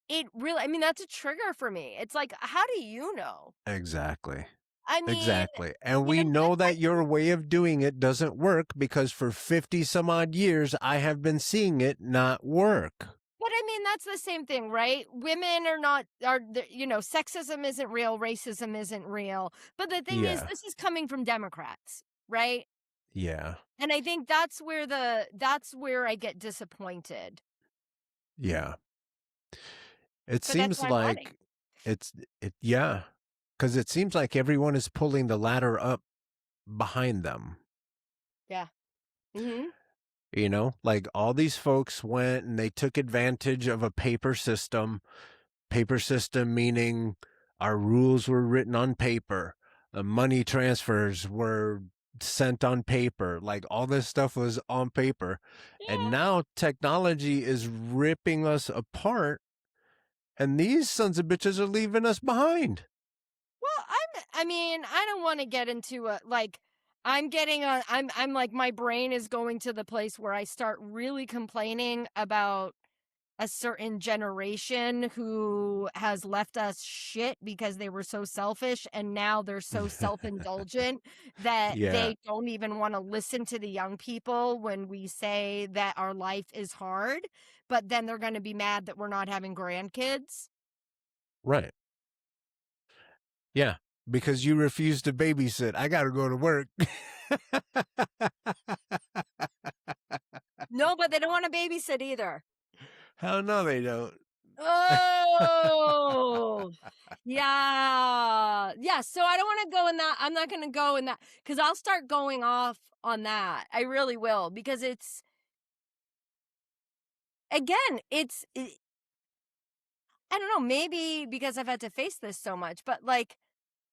it really, I mean, that's a trigger for me. It's like, how do you know? Exactly. I mean, Exactly. And we know that's that like, your way of doing it doesn't work because for 50 some odd years, I have been seeing it not work. but I mean, that's the same thing, right? Women are not, sexism isn't real, racism isn't real. But the thing is, Yeah. this is coming from Democrats, right? Yeah. And I think that's where I get disappointed. Yeah. It But that's seems what I'm wanting. like yeah. Because it seems like everyone is pulling the ladder up behind them. Yeah. Hmm. Like all these folks went and they took advantage of a paper system meaning our rules were written on paper, money transfers were sent on paper, like all this stuff was on paper. And Yeah. now technology is ripping us apart, and these sons of bitches are leaving us behind. Well, I mean, I don't want to get into I'm like, my brain is going to the place where I start really complaining about a certain generation who has left us shit because they were so selfish, and now they're so self-indulgent that Yeah, they don't even want to listen to the young people when we say that our life is hard, but then they're going to be mad that we're not having grandkids. right. Yeah, because you refuse to babysit. I got to go to work. No, but they don't want to babysit either. Hell no, they don't. Oh, yeah. Yeah. So I don't want to go in that. I'm not going to go in that because I'll start going off on that. I really will because again, I don't know, maybe because I've had to face this so much, but like,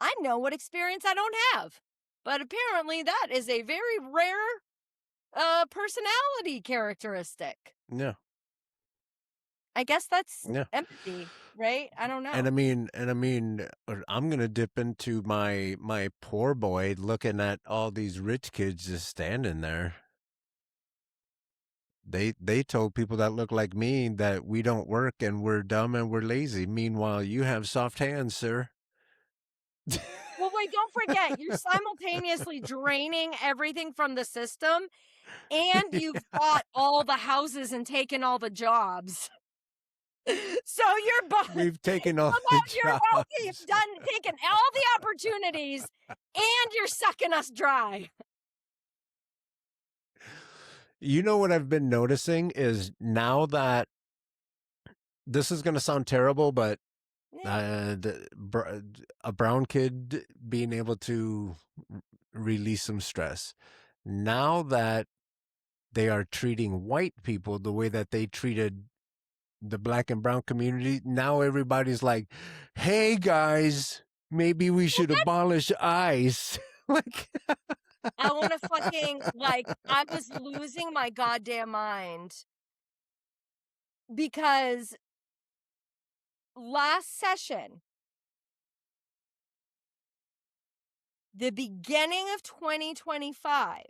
I know what experience I don't have. But apparently that is a very rare personality characteristic. Yeah, I guess that's yeah. empathy, right? I don't And I know. mean, I'm gonna dip into my poor boy looking at all these rich kids just standing there. They told people that look like me that we don't work and we're dumb and we're lazy. Meanwhile, you have soft hands, sir. Well, wait, don't forget, you're simultaneously draining everything from the system and you've bought all the houses and taken all the jobs. So you're both We've taken all the you're okay, jobs. you've taken all the opportunities and you're sucking us dry. You know what I've been noticing is now that this is going to sound terrible, but Yeah. a brown kid being able to release some stress. Now that they are treating white people the way that they treated the black and brown community, now everybody's like, hey guys, maybe we should abolish ICE. Like, I want to I was losing my goddamn mind because last session, the beginning of 2025,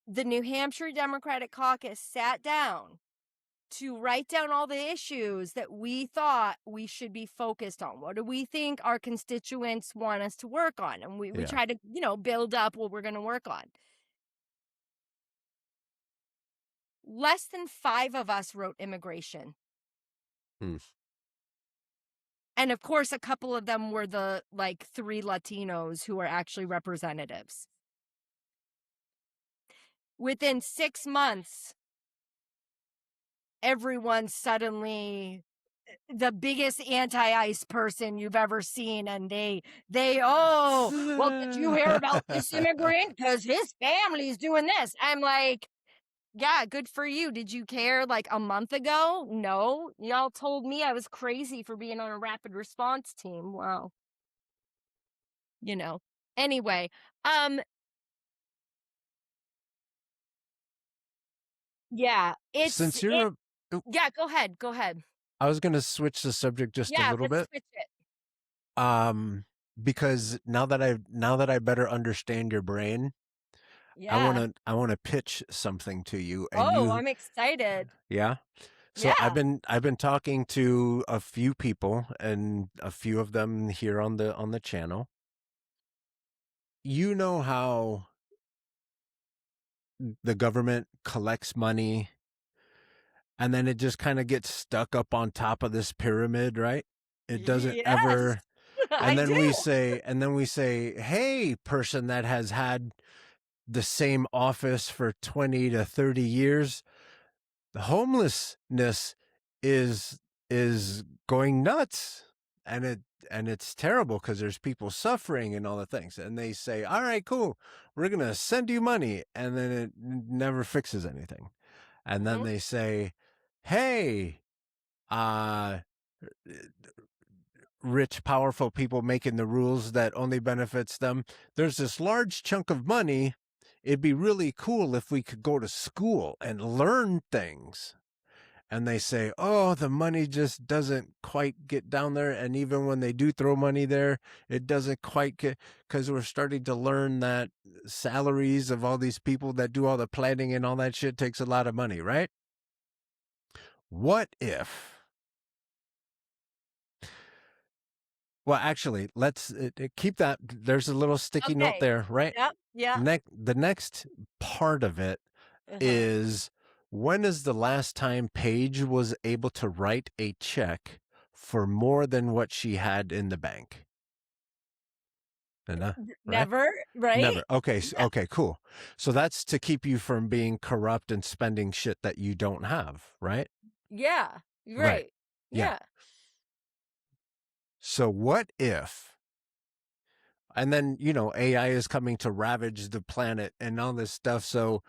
the New Hampshire Democratic Caucus sat down to write down all the issues that we thought we should be focused on. What do we think our constituents want us to work on? And we yeah. try to, build up what we're going to work on. Less than 5 of us wrote immigration. Hmm. And of course, a couple of them were the 3 Latinos who are actually representatives. Within 6 months, everyone suddenly the biggest anti-ICE person you've ever seen, and well, did you hear about this immigrant? Because his family's doing this. I'm like, yeah, good for you. Did you care like a month ago? No. Y'all told me I was crazy for being on a rapid response team. Wow. Anyway, yeah, Since you're yeah, go ahead. I was going to switch the subject just a Yeah, little let's bit. switch it. Because now that I better understand your brain, Yeah. I want to pitch something to you, and Oh, you I'm excited. yeah. So Yeah. I've been talking to a few people, and a few of them here on the channel. You know how the government collects money, and then it just kind of gets stuck up on top of this pyramid, right? It doesn't Yes, ever I do. and then we say, "Hey, person that has had the same office for 20 to 30 years, the homelessness is going nuts, and it's terrible because there's people suffering and all the things." And they say, "All right, cool, we're gonna send you money," and then it never fixes anything. And then Mhm. they say, "Hey, uh rich, powerful people making the rules that only benefits them. There's this large chunk of money. It'd be really cool if we could go to school and learn things." And they say, "Oh, the money just doesn't quite get down there. And even when they do throw money there, it doesn't quite get, because we're starting to learn that salaries of all these people that do all the planning and all that shit takes a lot of money, right? What if Well, actually, let's keep that. There's a little sticky note Okay. there, right? Yep, yep. The next part of it Uh-huh. is, when is the last time Paige was able to write a check for more than what she had in the bank? And, right? Never, right? Never. Okay. Yeah. Okay, cool. So that's to keep you from being corrupt and spending shit that you don't have, right? Yeah. Right. Right. Yeah. Yeah. So what if and then, AI is coming to ravage the planet and all this stuff. So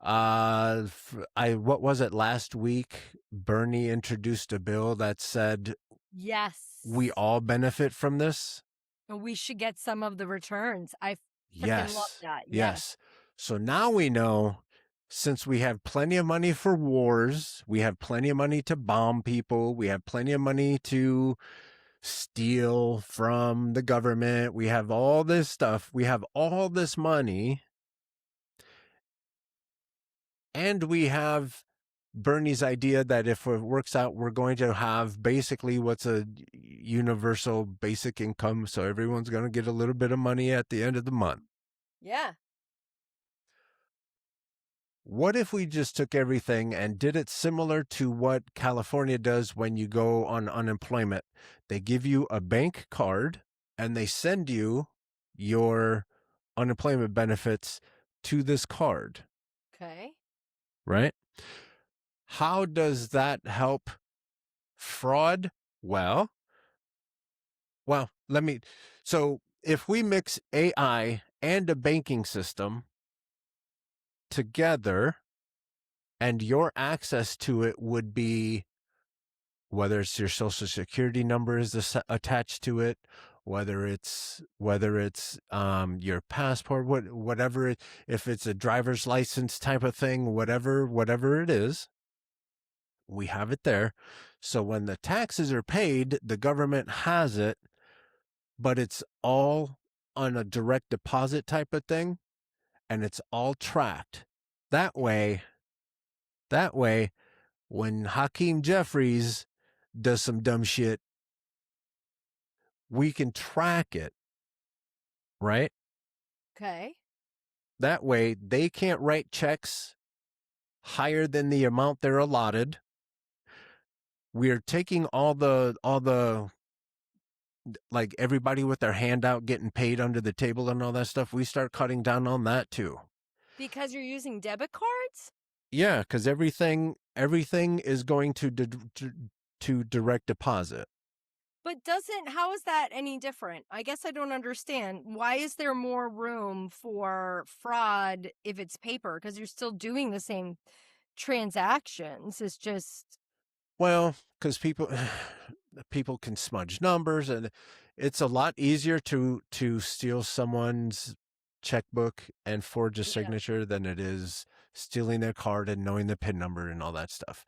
what was it, last week Bernie introduced a bill that said we Yes. all benefit from this. And we should get some of the returns. I freaking love Yes. that. Yes. Yes. So now we know, since we have plenty of money for wars, we have plenty of money to bomb people, we have plenty of money to steal from the government, we have all this stuff, we have all this money, and we have Bernie's idea that if it works out, we're going to have basically what's a universal basic income. So everyone's going to get a little bit of money at the end of the month. Yeah. What if we just took everything and did it similar to what California does when you go on unemployment? They give you a bank card and they send you your unemployment benefits to this card, Okay. right? How does that help fraud? Well, let me. So if we mix AI and a banking system together, and your access to it would be, whether it's your social security number is attached to it, whether it's your passport, whatever it, if it's a driver's license type of thing, whatever it is, we have it there. So when the taxes are paid, the government has it, but it's all on a direct deposit type of thing, and it's all tracked. That way, that way, when Hakeem Jeffries does some dumb shit, we can track it, right? Okay. That way, they can't write checks higher than the amount they're allotted. We're taking all the like everybody with their hand out getting paid under the table and all that stuff. We start cutting down on that too. Because you're using debit cards? Yeah, because everything is going to to direct deposit. But how is that any different? I guess I don't understand. Why is there more room for fraud if it's paper? Because you're still doing the same transactions. It's just, Well, because people can smudge numbers, and it's a lot easier to steal someone's checkbook and forge a yeah. signature than it is stealing their card and knowing the PIN number and all that stuff.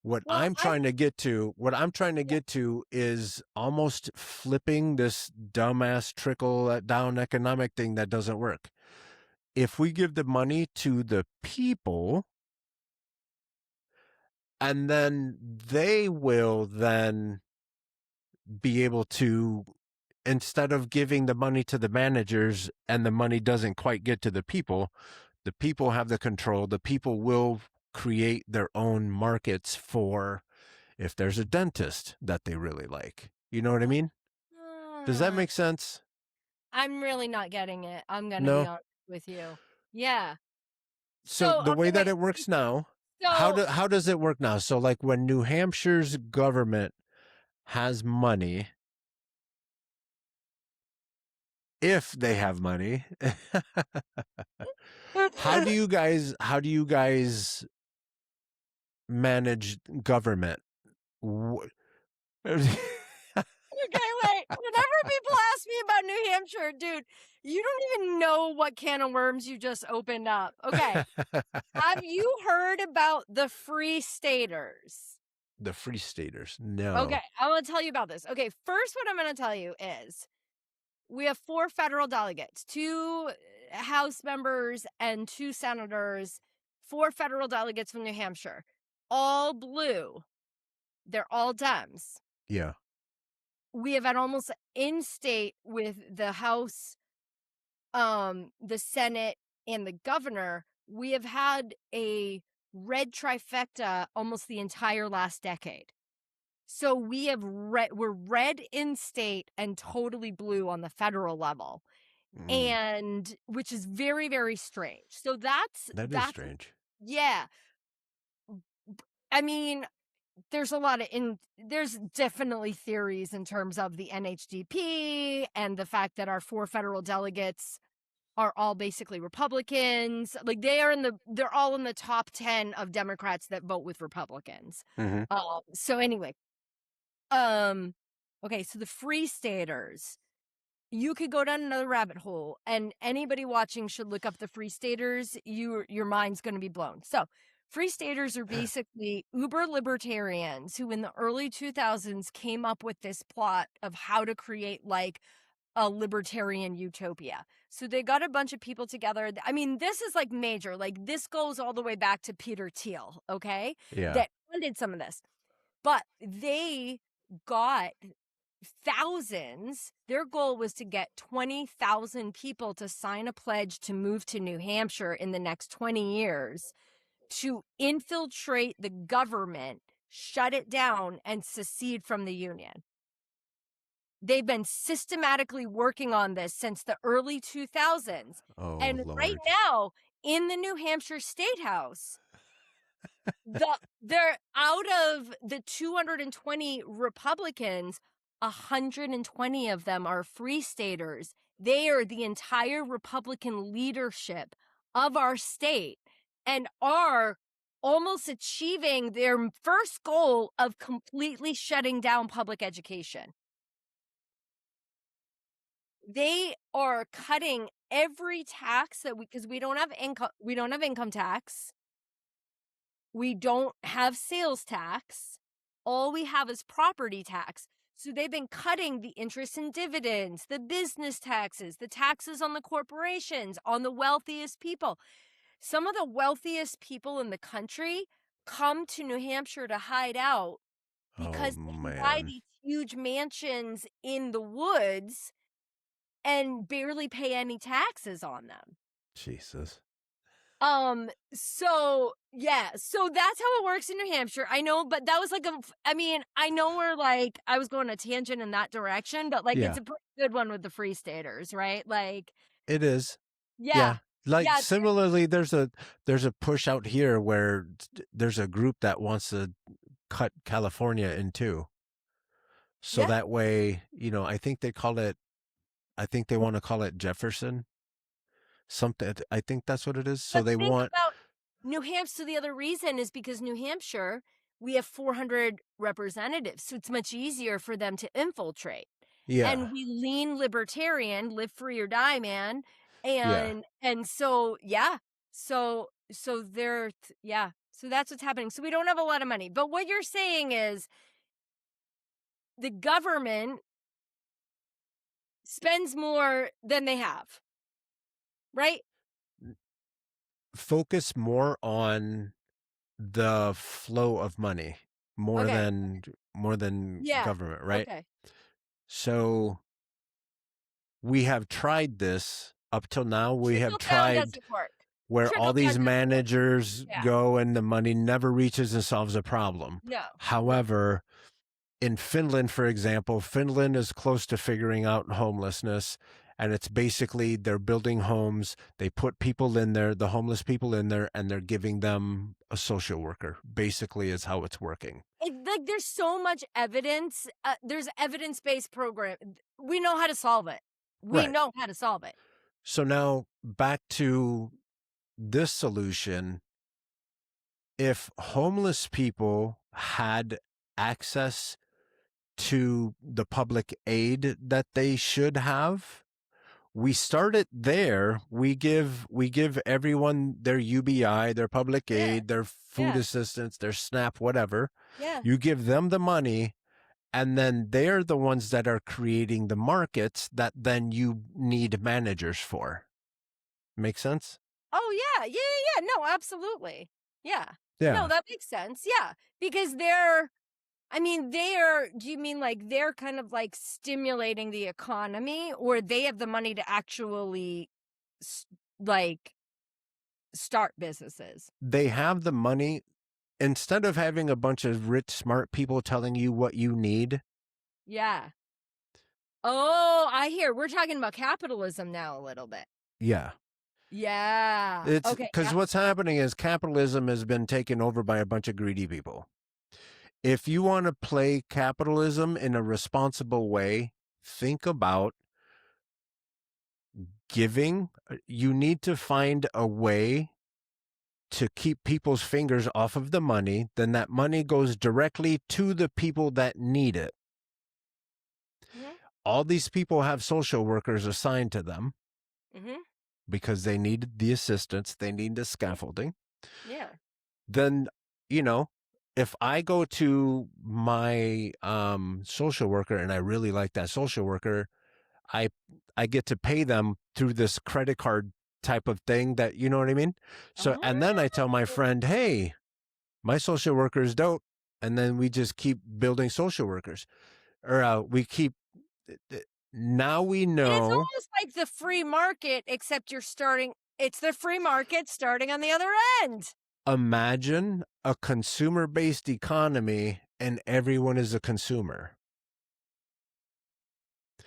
What Well, I'm trying to get to, yeah. is almost flipping this dumbass trickle down economic thing that doesn't work. If we give the money to the people, and then they will then be able to, instead of giving the money to the managers and the money doesn't quite get to the people have the control. The people will create their own markets for, if there's a dentist that they really like. You know what I mean? Does that Uh, make sense? I'm really not getting it. I'm going to be No. honest with you. Yeah. So So, the way okay, that wait. it works now, So, how does it work now? So like when New Hampshire's government has money, if they have money, how do you guys manage government? okay, wait. Whenever people ask me about New Hampshire, dude, you don't even know what can of worms you just opened up. Okay. Have you heard about the Free Staters? The Free Staters? Okay, No. I'm going to tell you about this. Okay, first, what I'm going to tell you is we have 4 federal delegates, 2 House members and 2 senators, 4 federal delegates from New Hampshire, all blue. They're all Dems. Yeah. We have had almost in state with the House, the Senate, and the governor. We have had a red trifecta almost the entire last decade. So we're red in state and totally blue on the federal level. And which is very, very strange. So That is strange. yeah. I mean, there's there's definitely theories in terms of the NHDP and the fact that our 4 federal delegates are all basically Republicans. Like they're all in the top 10 of Democrats that vote with Republicans. Mm-hmm. So anyway, okay, so the Free Staters, you could go down another rabbit hole, and anybody watching should look up the Free Staters. Your mind's going to be blown. So Free Staters are basically uber libertarians who in the early 2000s came up with this plot of how to create like a libertarian utopia. So they got a bunch of people together. I mean, this is like major. Like this goes all the way back to Peter Thiel, okay? Yeah. That funded some of this. But they got thousands. Their goal was to get 20,000 people to sign a pledge to move to New Hampshire in the next 20 years to infiltrate the government, shut it down, and secede from the Union. They've been systematically working on this since the early 2000s. Oh, and Lord. right now, in the New Hampshire State House, they're out of the 220 Republicans, 120 of them are Free Staters. They are the entire Republican leadership of our state and are almost achieving their first goal of completely shutting down public education. They are cutting every tax because we don't have income tax. We don't have sales tax. All we have is property tax. So they've been cutting the interest and dividends, the business taxes, the taxes on the corporations, on the wealthiest people. Some of the wealthiest people in the country come to New Hampshire to hide out because they can buy these huge mansions in the woods and barely pay any taxes on them. Jesus. So that's how it works in New Hampshire. I know, but that was like I know I was going a tangent in that direction, but it's a pretty good one with the Free Staters, right? Like it is. Yeah. Like similarly, there's a push out here where there's a group that wants to cut California in two. So Yeah. that way, I think they want to call it Jefferson. Something, I think that's what it is. So But they think want, about New Hampshire. So the other reason is because New Hampshire, we have 400 representatives, so it's much easier for them to infiltrate. yeah, And we lean libertarian, live free or die, man. yeah. And so yeah, so they're yeah, so that's what's happening. So we don't have a lot of money. But what you're saying is the government spends more than they have, right? Focus more on the flow of money more Okay. than Yeah. government, right? Okay. So we have tried this up till now. We have Trickle down tried doesn't work. where all Trickle down these doesn't work. managers Yeah. go and the money never reaches and solves a problem. No. However, in Finland, for example, Finland is close to figuring out homelessness. And it's basically they're building homes. They put people in there, the homeless people in there, and they're giving them a social worker. Basically, is how it's working. Like there's so much evidence. There's evidence-based program. We know how to solve it. We Right. know how to solve it. So now back to this solution. If homeless people had access to the public aid that they should have, we start it there. We give everyone their UBI, their public aid, their food assistance, their SNAP, whatever. Yeah. You give them the money, and then they're the ones that are creating the markets that then you need managers for. Make sense? Oh yeah. No, absolutely. Yeah. Yeah. No, that makes sense. Yeah, because they're. I mean, do you mean like they're kind of like stimulating the economy, or they have the money to actually like start businesses? They have the money. Instead of having a bunch of rich, smart people telling you what you need. Yeah. Oh, I hear. We're talking about capitalism now a little bit. Yeah. Yeah. It's Okay. because what's happening is capitalism has been taken over by a bunch of greedy people. If you want to play capitalism in a responsible way, think about giving. You need to find a way to keep people's fingers off of the money. Then that money goes directly to the people that need it. Mm-hmm. All these people have social workers assigned to them. Mm-hmm. Because they need the assistance, they need the scaffolding. Yeah. Then, if I go to my social worker and I really like that social worker, I get to pay them through this credit card type of thing that, you know what I mean? So, and then I tell my friend, hey, my social worker is dope. And then we just keep building social workers, or we keep. Now we know. And it's almost like the free market, except it's the free market starting on the other end. Imagine a consumer-based economy and everyone is a consumer.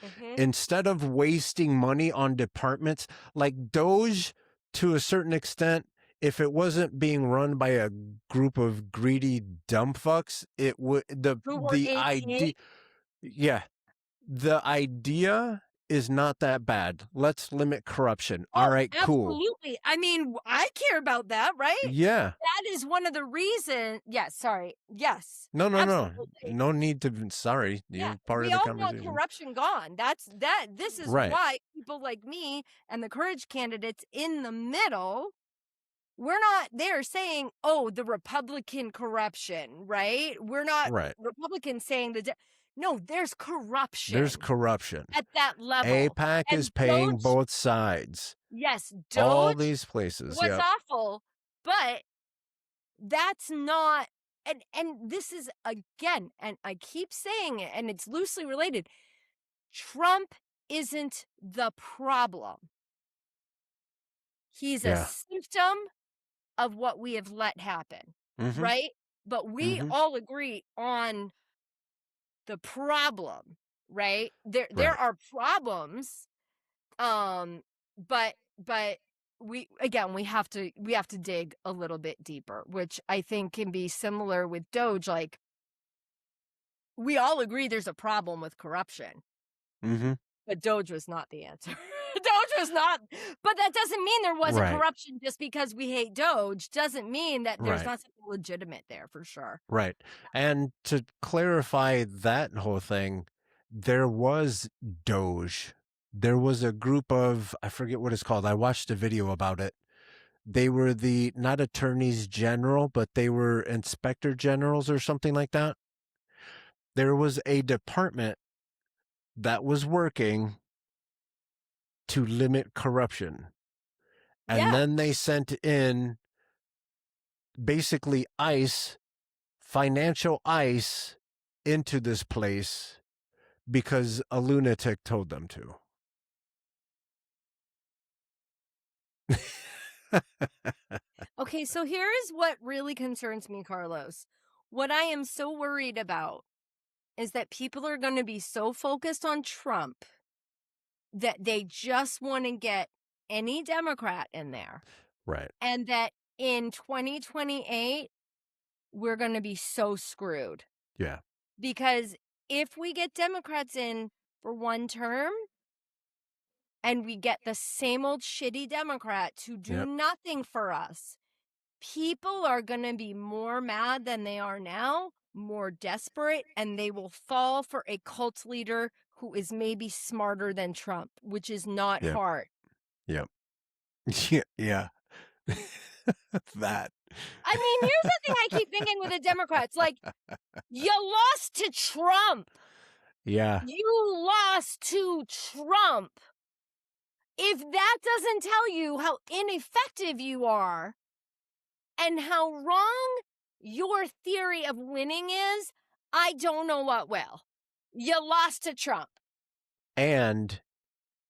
Mm-hmm. Instead of wasting money on departments like Doge, to a certain extent, if it wasn't being run by a group of greedy dumb fucks, it would the idea. Yeah. The idea is not that bad. Let's limit corruption. All right, cool. Absolutely. I mean, I care about that, right? Yeah. That is one of the reasons. Yes. Sorry. Yes. No. No need to be sorry. You're part of the conversation. We all want corruption gone. This is why people like me and the courage candidates in the middle, we're not there saying, oh, the Republican corruption, right? We're not Republicans saying no, there's corruption. There's corruption. At that level. AIPAC is paying both sides. Yes. All these places. Was awful, but that's not, and this is, again, and I keep saying it, and it's loosely related. Trump isn't the problem. He's a symptom of what we have let happen, right? But we all agree on the problem, right? There are problems, but we have to dig a little bit deeper, which I think can be similar with Doge. Like, we all agree there's a problem with corruption. Mm-hmm. But Doge was not the answer. Doge was not. But that doesn't mean there wasn't Right. corruption just because we hate Doge. Doesn't mean that there's Right. not something legitimate there for sure. Right. And to clarify that whole thing, there was Doge. There was a group of, I forget what it's called. I watched a video about it. They were not attorneys general, but they were inspector generals or something like that. There was a department that was working to limit corruption. And Yeah. then they sent in basically financial ice into this place because a lunatic told them to. Okay, so here is what really concerns me, Carlos. What I am so worried about is that people are going to be so focused on Trump that they just want to get any Democrat in there. Right. And that in 2028, we're going to be so screwed. Yeah. Because if we get Democrats in for one term and we get the same old shitty Democrat to do nothing for us, people are going to be more mad than they are now, more desperate, and they will fall for a cult leader who is maybe smarter than Trump, which is not hard. Yep. Yeah. That. I mean, here's the thing I keep thinking with the Democrats. Like, you lost to Trump. Yeah. You lost to Trump. If that doesn't tell you how ineffective you are and how wrong your theory of winning is, I don't know what will. You lost to Trump. And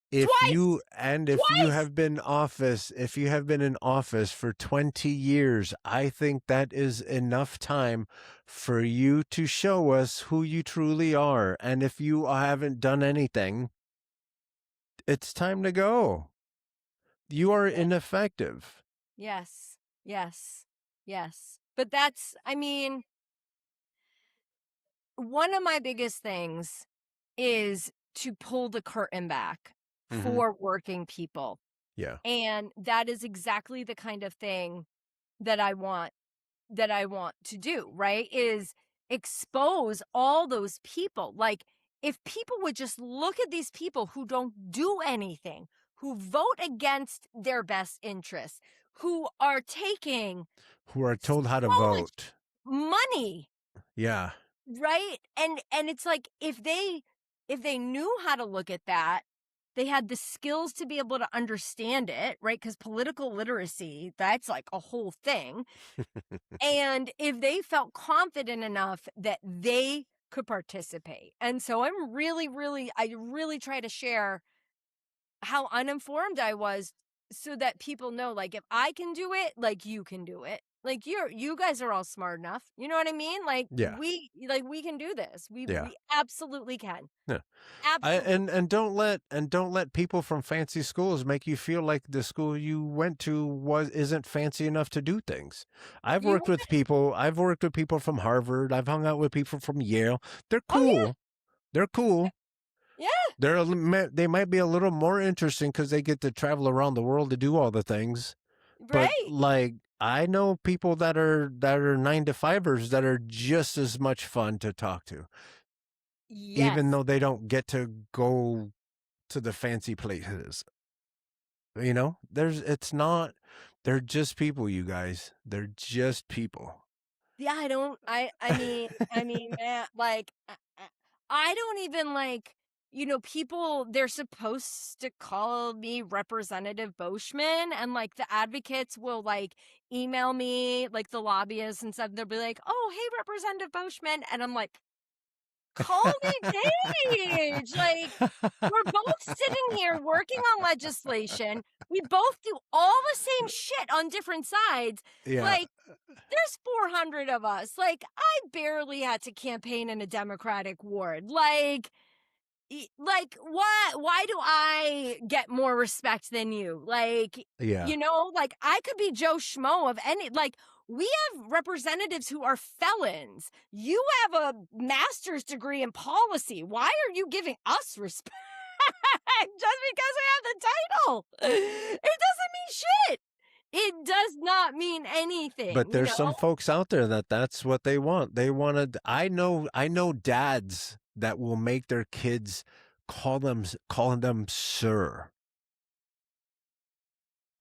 if you have been in office for 20 years, I think that is enough time for you to show us who you truly are. And if you haven't done anything, it's time to go. You are ineffective. Yes. But that's, I mean, one of my biggest things is to pull the curtain back for working people. Yeah. And that is exactly the kind of thing that I want to do, right? Is expose all those people. Like, if people would just look at these people who don't do anything, who vote against their best interests, who are told how to vote. Money. Yeah. Right? And it's like, if they knew how to look at that, they had the skills to be able to understand it, right? Because political literacy, that's like a whole thing. And if they felt confident enough that they could participate. And so I really try to share how uninformed I was so that people know, like, if I can do it, like, you can do it. Like, you guys are all smart enough. You know what I mean? Like, we can do this. We absolutely can. Yeah. Absolutely. And don't let people from fancy schools make you feel like the school you went to isn't fancy enough to do things. I've worked with people from Harvard. I've hung out with people from Yale. They're cool. Oh, yeah. They're cool. Yeah. They might be a little more interesting because they get to travel around the world to do all the things. Right. But like, I know people that are 9-to-5ers that are just as much fun to talk to. Yes. Even though they don't get to go to the fancy places. You know, they're just people, you guys. They're just people. Yeah, I mean, man, like, I don't even, like, people, they're supposed to call me Representative Beauchemin, and, like, the advocates will, like, email me, like, the lobbyists and stuff. They'll be like, "Oh, hey, Representative Beauchemin," and I'm like, call me Paige. Like, we're both sitting here working on legislation. We both do all the same shit on different sides. Yeah. Like, there's 400 of us. Like, I barely had to campaign in a Democratic ward. Like, why do I get more respect than you? Like, Yeah. like, I could be Joe Schmo of any, like, We have representatives who are felons. You have a master's degree in policy. Why are you giving us respect? Just because we have the title. It doesn't mean shit. It does not mean anything. But there's some folks out there that's what they want. They want to. I know dads that will make their kids calling them sir.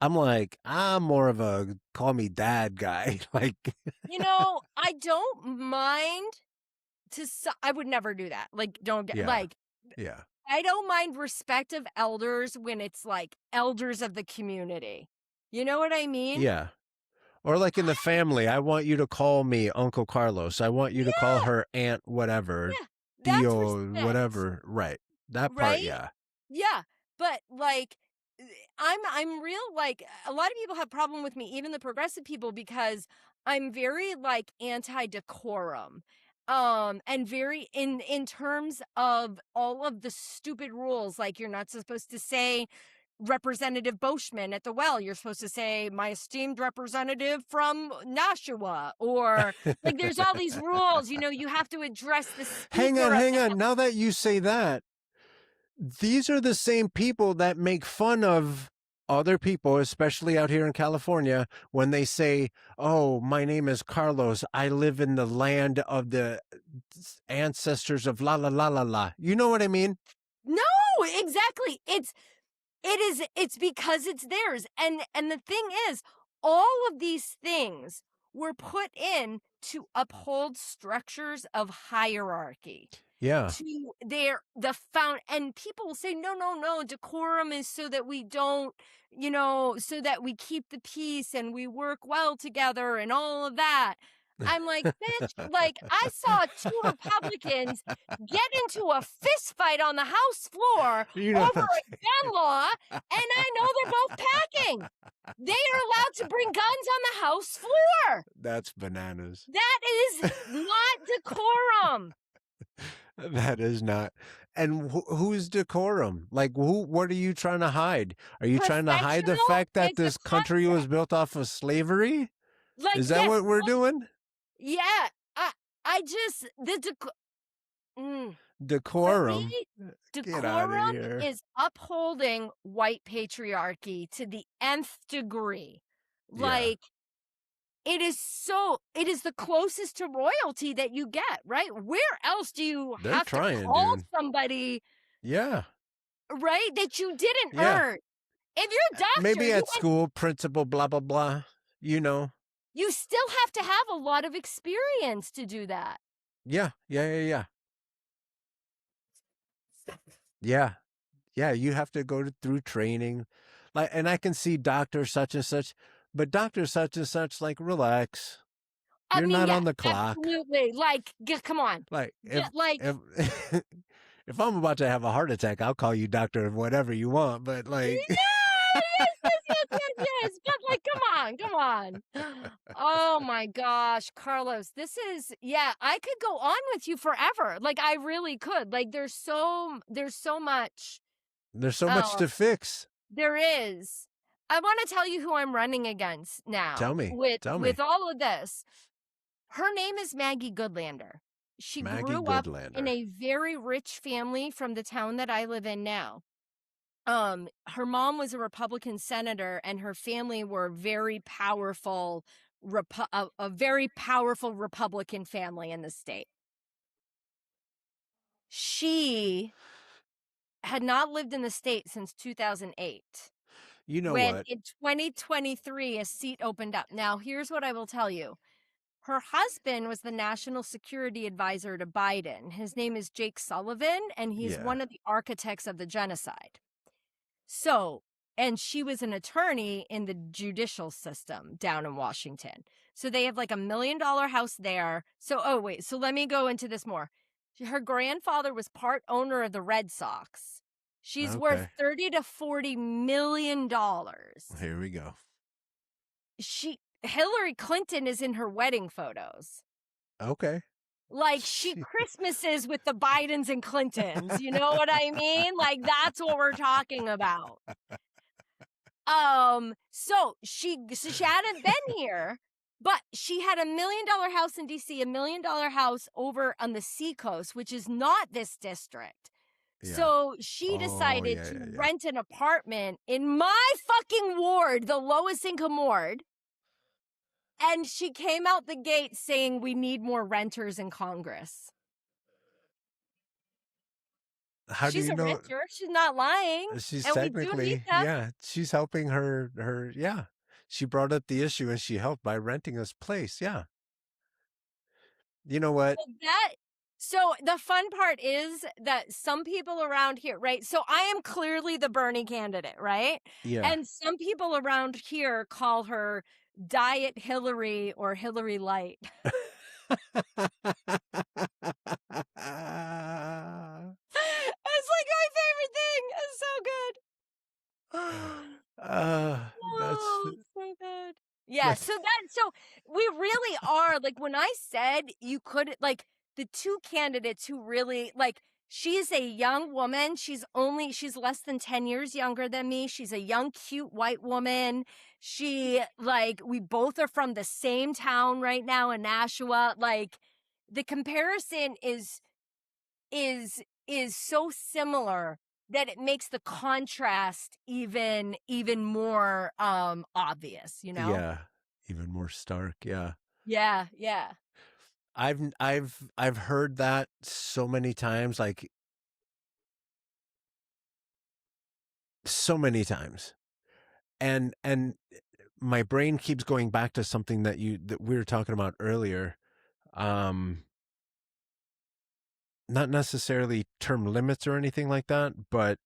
I'm like, I'm more of a call me dad guy. Like, I don't mind I would never do that. Like, don't get yeah. I don't mind respect of elders when it's like elders of the community. You know what I mean? Yeah. Or like in the family, I want you to call me Uncle Carlos. I want you to call her Aunt whatever, Dio, whatever. Right. That part, yeah. Yeah. But like, I'm real, like, a lot of people have problem with me, even the progressive people, because I'm very like anti-decorum. And very in terms of all of the stupid rules, like you're not supposed to say Representative Beauchemin at the well. You're supposed to say my esteemed representative from Nashua, or like there's all these rules, you have to address the speaker. Hang on. Now that you say that, these are the same people that make fun of other people, especially out here in California, when they say, oh, my name is Carlos. I live in the land of the ancestors of la la la la la. You know what I mean? No, exactly. It's because it's theirs. And the thing is, all of these things were put in to uphold structures of hierarchy. Yeah. And people will say, no, decorum is so that we don't, so that we keep the peace and we work well together and all of that. I'm like, bitch, like I saw two Republicans get into a fist fight on the House floor over a gun law, and I know they're both packing. They are allowed to bring guns on the House floor. That's bananas. That is not decorum. That is not. And who's decorum? Like, what are you trying to hide? Are you trying to hide the fact that this country was built off of slavery? Like, is that what we're doing? Yeah. Decorum. Decorum is upholding white patriarchy to the nth degree. Like, it is the closest to royalty that you get, right? Where else do you have to call somebody? Yeah. Right? That you didn't earn. If you're a doctor, maybe at school, principal, blah, blah, blah, you still have to have a lot of experience to do that. Yeah. Yeah, you have to go through training. Like, and I can see Dr. such and such, but Dr. such and such, like, relax. You're not on the clock. Absolutely. Like, come on. Like, if I'm about to have a heart attack, I'll call you doctor of whatever you want, but like... Yes. But like, come on. Oh my gosh, Carlos, this is, I could go on with you forever. Like, I really could. Like, there's so much. There's so much to fix. There is. I want to tell you who I'm running against now. Tell me. With all of this. Her name is Maggie Goodlander. She grew up in a very rich family from the town that I live in now. Her mom was a Republican senator, and her family were very powerful, a very powerful Republican family in the state. She had not lived in the state since 2008. You know when what? In 2023, a seat opened up. Now, here's what I will tell you. Her husband was the national security advisor to Biden. His name is Jake Sullivan, and he's one of the architects of the genocide. So, and she was an attorney in the judicial system down in Washington. So they have like $1 million house there. So let me go into this more. Her grandfather was part owner of the Red Sox. She's worth $30 to $40 million. Here we go. Hillary Clinton is in her wedding photos. Okay. Like, she Christmases with the Bidens and Clintons. You know what I mean? Like, that's what we're talking about. So she hadn't been here But she had $1 million house in DC, $1 million house over on the seacoast, which is not this district. Yeah. So she Oh, decided yeah, to yeah, yeah. rent an apartment in my fucking ward, the lowest income ward. And she came out the gate saying we need more renters in Congress. How do She's you a know? renter. She's not lying. She's And we do need technically, them. yeah, she's helping her, yeah. She brought up the issue and she helped by renting this place. Yeah. You know what? So the fun part is that some people around here, right? So I am clearly the Bernie candidate, right? Yeah. And some people around here call her Diet Hillary or Hillary Light. It's like my favorite thing. It's so good. That's Oh, so good. Yeah, that's so we really are like when I said you could like the two candidates who really like she's a young woman. She's less than 10 years younger than me. She's a young cute white woman. She like we both are from the same town right now in Nashua. Like the comparison is so similar that it makes the contrast even more obvious, you know? yeah, even more stark. Yeah. Yeah, yeah. I've heard that so many times, like so many times. And my brain keeps going back to something that we were talking about earlier. Um Not necessarily term limits or anything like that, but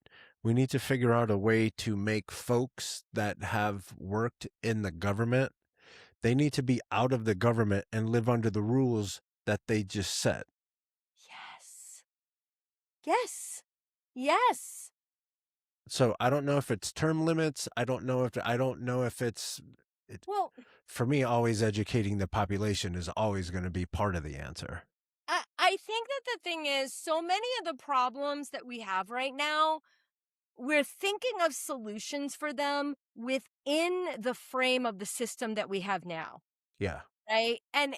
we need to figure out a way to make folks that have worked in the government, they need to be out of the government and live under the rules that they just set. Yes. Yes. Yes. So I don't know if it's term limits. I don't know if it's it, Well, for me, always educating the population is always going to be part of the answer. I think that the thing is so many of the problems that we have right now, we're thinking of solutions for them within the frame of the system that we have now. Yeah. Right? And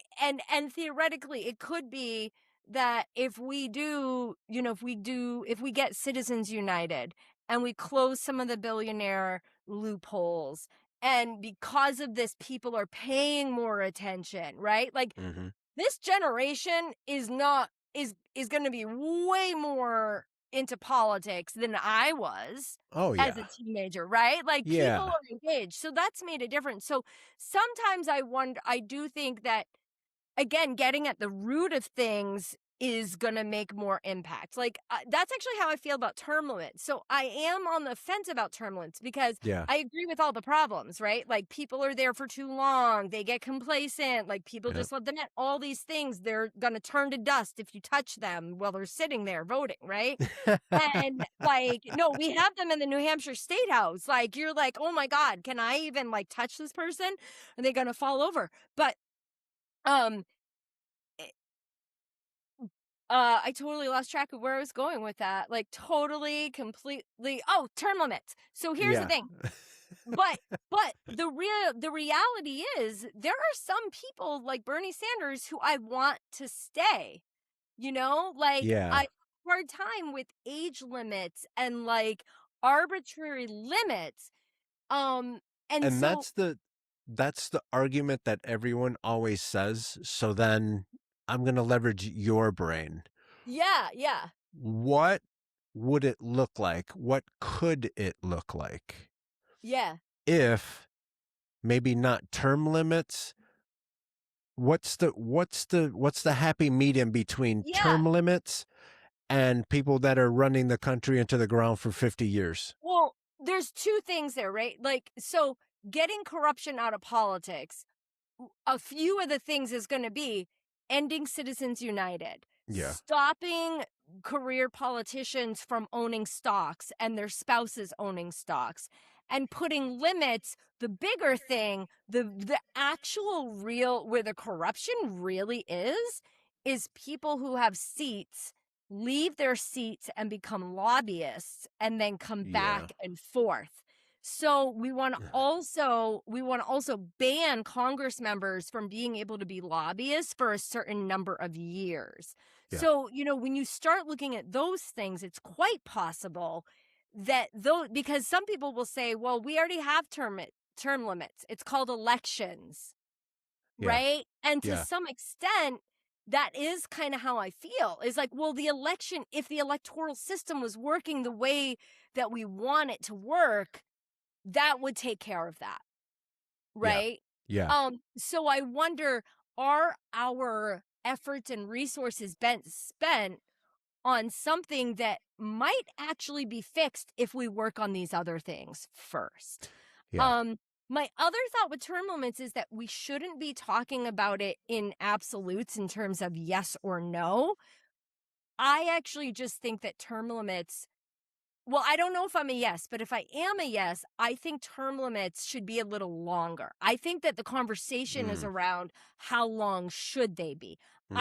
theoretically, it could be that if we do, if we get Citizens United and we close some of the billionaire loopholes, and because of this, people are paying more attention, right? Like Hmm. this generation is going to be way more into politics than I was Oh as yeah. a teenager, right? Like people Yeah. are engaged. So that's made a difference. So sometimes I do think that again, getting at the root of things is going to make more impact. Like that's actually how I feel about term limits. So I am on the fence about term limits because Yeah. I agree with all the problems, right? Like people are there for too long, they get complacent, like people Yeah. just let them in. All these things, they're going to turn to dust if you touch them while they're sitting there voting, right? And like, no, we have them in the New Hampshire State House. Like, you're like, oh my God, can I even like touch this person? Are they going to fall over? But, um, I totally lost track of where I was going with that. Like totally, completely. Oh, term limits. So here's the Yeah. thing. But the reality is there are some people like Bernie Sanders who I want to stay. You know, like I Yeah. have a hard time with age limits and like arbitrary limits. Um, and And so that's the argument that everyone always says. So then I'm going to leverage your brain. yeah, yeah, What would it look like? What could it look like yeah, if maybe not term limits? What's the happy medium between yeah. term limits and people that are running the country into the ground for 50 years? Well, there's two things there, right? Like, so getting corruption out of politics, a few of the things is going to be ending Citizens United, Yeah. stopping career politicians from owning stocks and their spouses owning stocks, and putting limits. The bigger thing, the actual real where the corruption really is people who have seats leave their seats and become lobbyists and then come Yeah. back and forth. So we want to also ban Congress members from being able to be lobbyists for a certain number of years. Yeah. So, when you start looking at those things, it's quite possible that because some people will say, well, we already have term limits. It's called elections, Yeah. right? And to Yeah. some extent, that is kind of how I feel. Is like, well, if the electoral system was working the way that we want it to work, that would take care of that, Yeah. right? Yeah. So I wonder, are our efforts and resources spent on something that might actually be fixed if we work on these other things first? Yeah. My other thought with term limits is that we shouldn't be talking about it in absolutes in terms of yes or no. I actually just think that term limits, well, I don't know if I'm a yes, but if I am a yes, I think term limits should be a little longer. I think that the conversation is Mm. around how long should they be. Mm-hmm.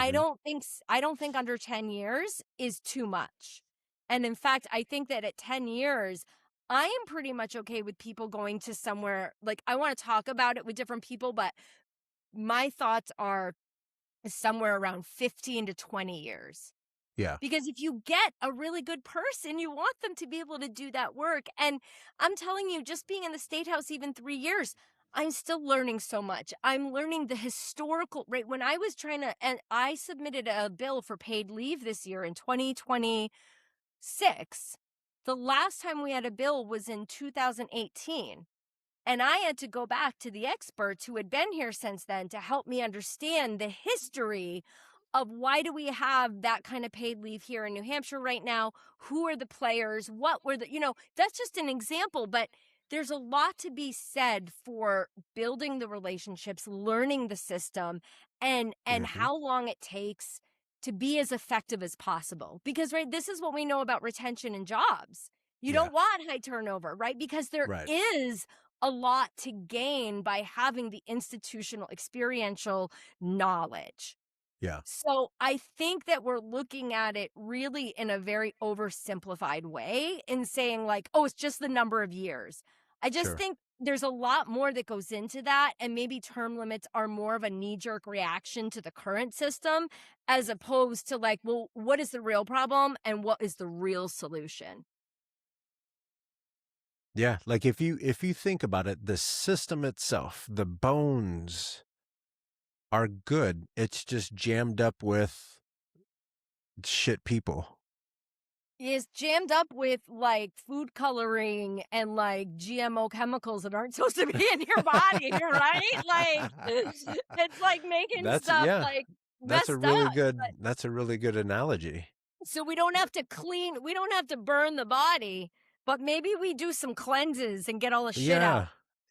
I don't think under 10 years is too much. And in fact, I think that at 10 years, I am pretty much okay with people going to somewhere, like, I want to talk about it with different people, but my thoughts are somewhere around 15 to 20 years. Yeah. Because if you get a really good person, you want them to be able to do that work. And I'm telling you, just being in the State House even 3 years, I'm still learning so much. I'm learning the historical, right? When I was and I submitted a bill for paid leave this year in 2026. The last time we had a bill was in 2018. And I had to go back to the experts who had been here since then to help me understand the history of why do we have that kind of paid leave here in New Hampshire right now? Who are the players? What were that's just an example, but there's a lot to be said for building the relationships, learning the system, and Mm-hmm. how long it takes to be as effective as possible. Because, right, this is what we know about retention in jobs. You Yeah. don't want high turnover, right? Because there Right. is a lot to gain by having the institutional experiential knowledge. Yeah. So I think that we're looking at it really in a very oversimplified way in saying like, oh, it's just the number of years. I just Sure. think there's a lot more that goes into that. And maybe term limits are more of a knee-jerk reaction to the current system as opposed to like, well, what is the real problem and what is the real solution? Yeah. Like if you think about it, the system itself, the bones are good. It's just jammed up with shit people. Is jammed up with like food coloring and like GMO chemicals that aren't supposed to be in your body, right? Like it's like making That's stuff yeah. like That's a messed up. really good analogy. So we don't have to we don't have to burn the body, but maybe we do some cleanses and get all the shit out Yeah.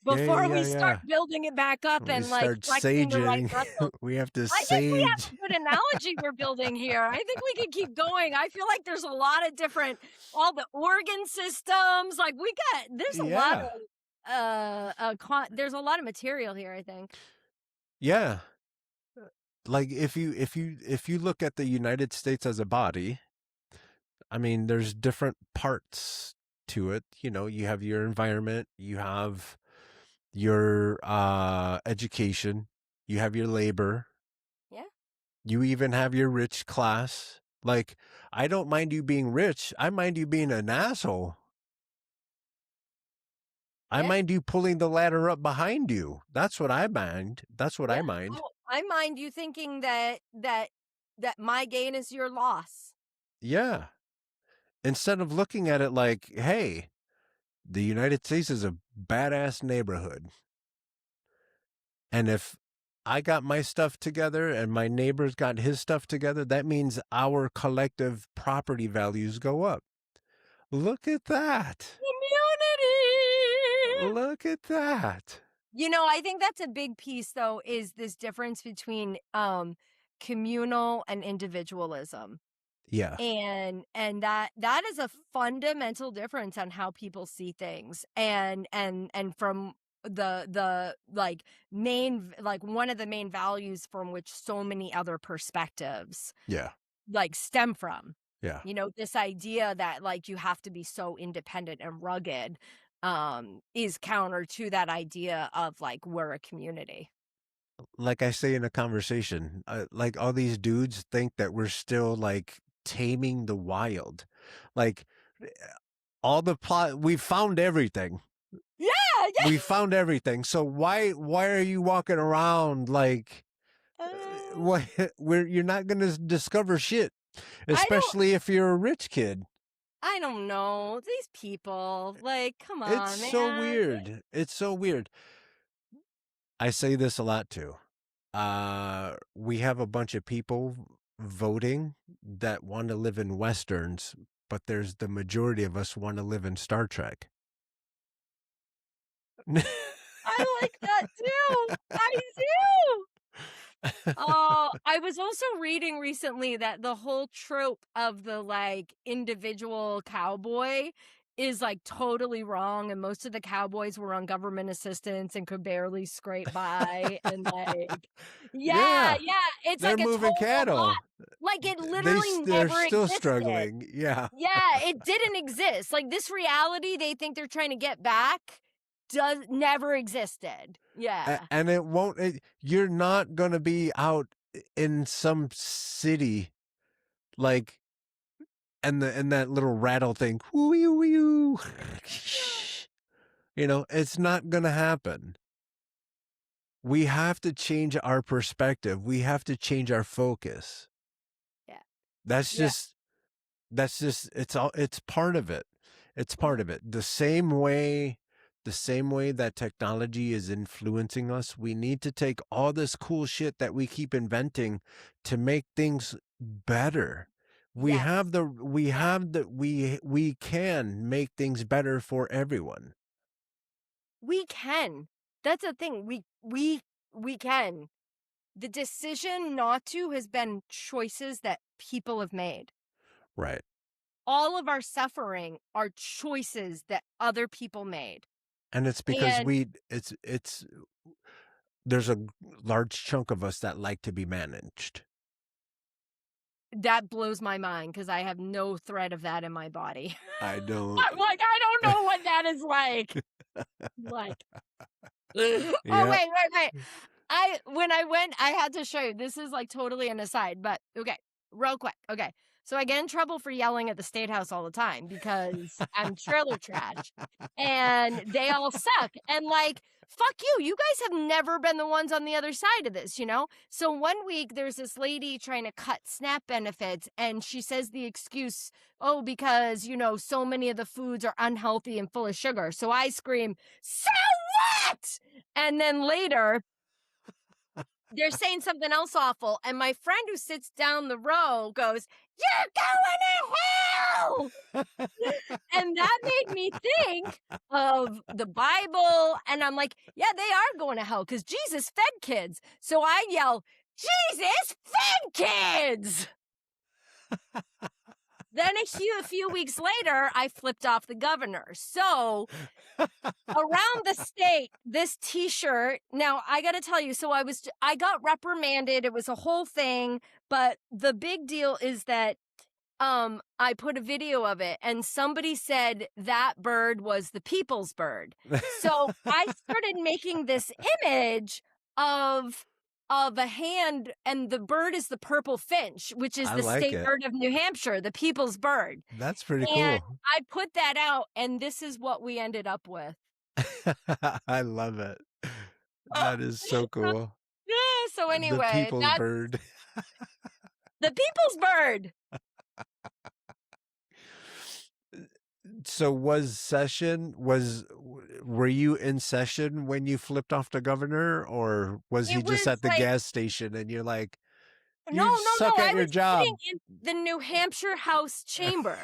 Yeah, yeah, before we yeah, start yeah. building it back up We and like start flexing the right saging. muscles. We have to I think we have sage. a good analogy we're building here. I think we can keep going. I feel like there's a lot of different, all the organ systems. Like there's a lot Yeah. of, there's a lot of material here, I think. Yeah. Like if you look at the United States as a body, I mean, there's different parts to it. You have your environment, you have your education, you have your labor, Yeah. you even have your rich class. Like, I don't mind you being rich. I mind you being an asshole. I Yeah. mind you pulling the ladder up behind you. That's what I mind. That's what Yeah. I mind. Oh, I mind you thinking that my gain is your loss. Yeah. Instead of looking at it like, hey, the United States is a badass neighborhood. And if I got my stuff together and my neighbor's got his stuff together, that means our collective property values go up. Look at that. Community. Look at that. I think that's a big piece though, is this difference between communal and individualism. Yeah. And that is a fundamental difference on how people see things. And from the like main, like one of the main values from which so many other perspectives Yeah. like stem from. Yeah. This idea that like you have to be so independent and rugged. is counter to that idea of like we're a community. Like I say in a conversation, like all these dudes think that we're still like taming the wild. Like all the plot, we found everything. Yeah, yeah. We found everything. So why are you walking around like what where you're not going to discover shit, I don't especially if you're a rich kid. I don't know. These people, like, come It's on, so man. weird. It's so weird. I say this a lot too. We have a bunch of people voting that want to live in westerns, but there's the majority of us want to live in Star Trek. I like that too. I do. Oh, I was also reading recently that the whole trope of the like individual cowboy is like totally wrong, and most of the cowboys were on government assistance and could barely scrape by, and like, yeah, Yeah, it's they're like a moving total lie. cattle. Like it They literally they're never still existed. struggling. Yeah. Yeah, it didn't exist. Like this reality they think they're trying to get back does never existed. Yeah. And it won't you're not going to be out in some city like and that little rattle thing. Woo. You know, it's not going to happen. We have to change our perspective. We have to change our focus. Yeah. That's Yeah. just it's part of it. It's part of it. The same way that technology is influencing us, we need to take all this cool shit that we keep inventing to make things better. We Yes. have the we can make things better for everyone. We can. That's the thing. We can. The decision not to has been choices that people have made. Right. All of our suffering are choices that other people made. And it's because And it's there's a large chunk of us that like to be managed. that blows my mind because I have no thread of that in my body. I don't. I'm like, I don't know what that is like. Like, oh, Yeah. wait. When I went, I had to show you. This is like totally an aside, but okay, real quick. Okay. So I get in trouble for yelling at the State House all the time because I'm trailer trash and they all suck. And like, fuck you. You guys have never been the ones on the other side of this, you know? So one week there's this lady trying to cut SNAP benefits and she says the excuse, oh, because, you know, so many of the foods are unhealthy and full of sugar. So I scream, so what? And then later, they're saying something else awful, and my friend who sits down the row goes, "You're going to hell!" And that made me think of the Bible, and I'm like, yeah, they are going to hell because Jesus fed kids. So I yell, Jesus fed kids! Then a few weeks later, I flipped off the governor. So around the state, this T-shirt. Now I got to tell you. So I got reprimanded. It was a whole thing. But the big deal is that I put a video of it, and somebody said that bird was the people's bird. So I started making this image of a hand, and the bird is the purple finch, which is I the like state it. bird of New Hampshire, the people's bird. That's pretty And cool. I put that out, and this is what we ended up with. I love it. That is so cool. Yeah, so The anyway, people's that's bird. the people's bird. So were you in session when you flipped off the governor, or was he It just was at the like, gas station and you're like, no, you suck at I your was sitting job? in the New Hampshire House chamber.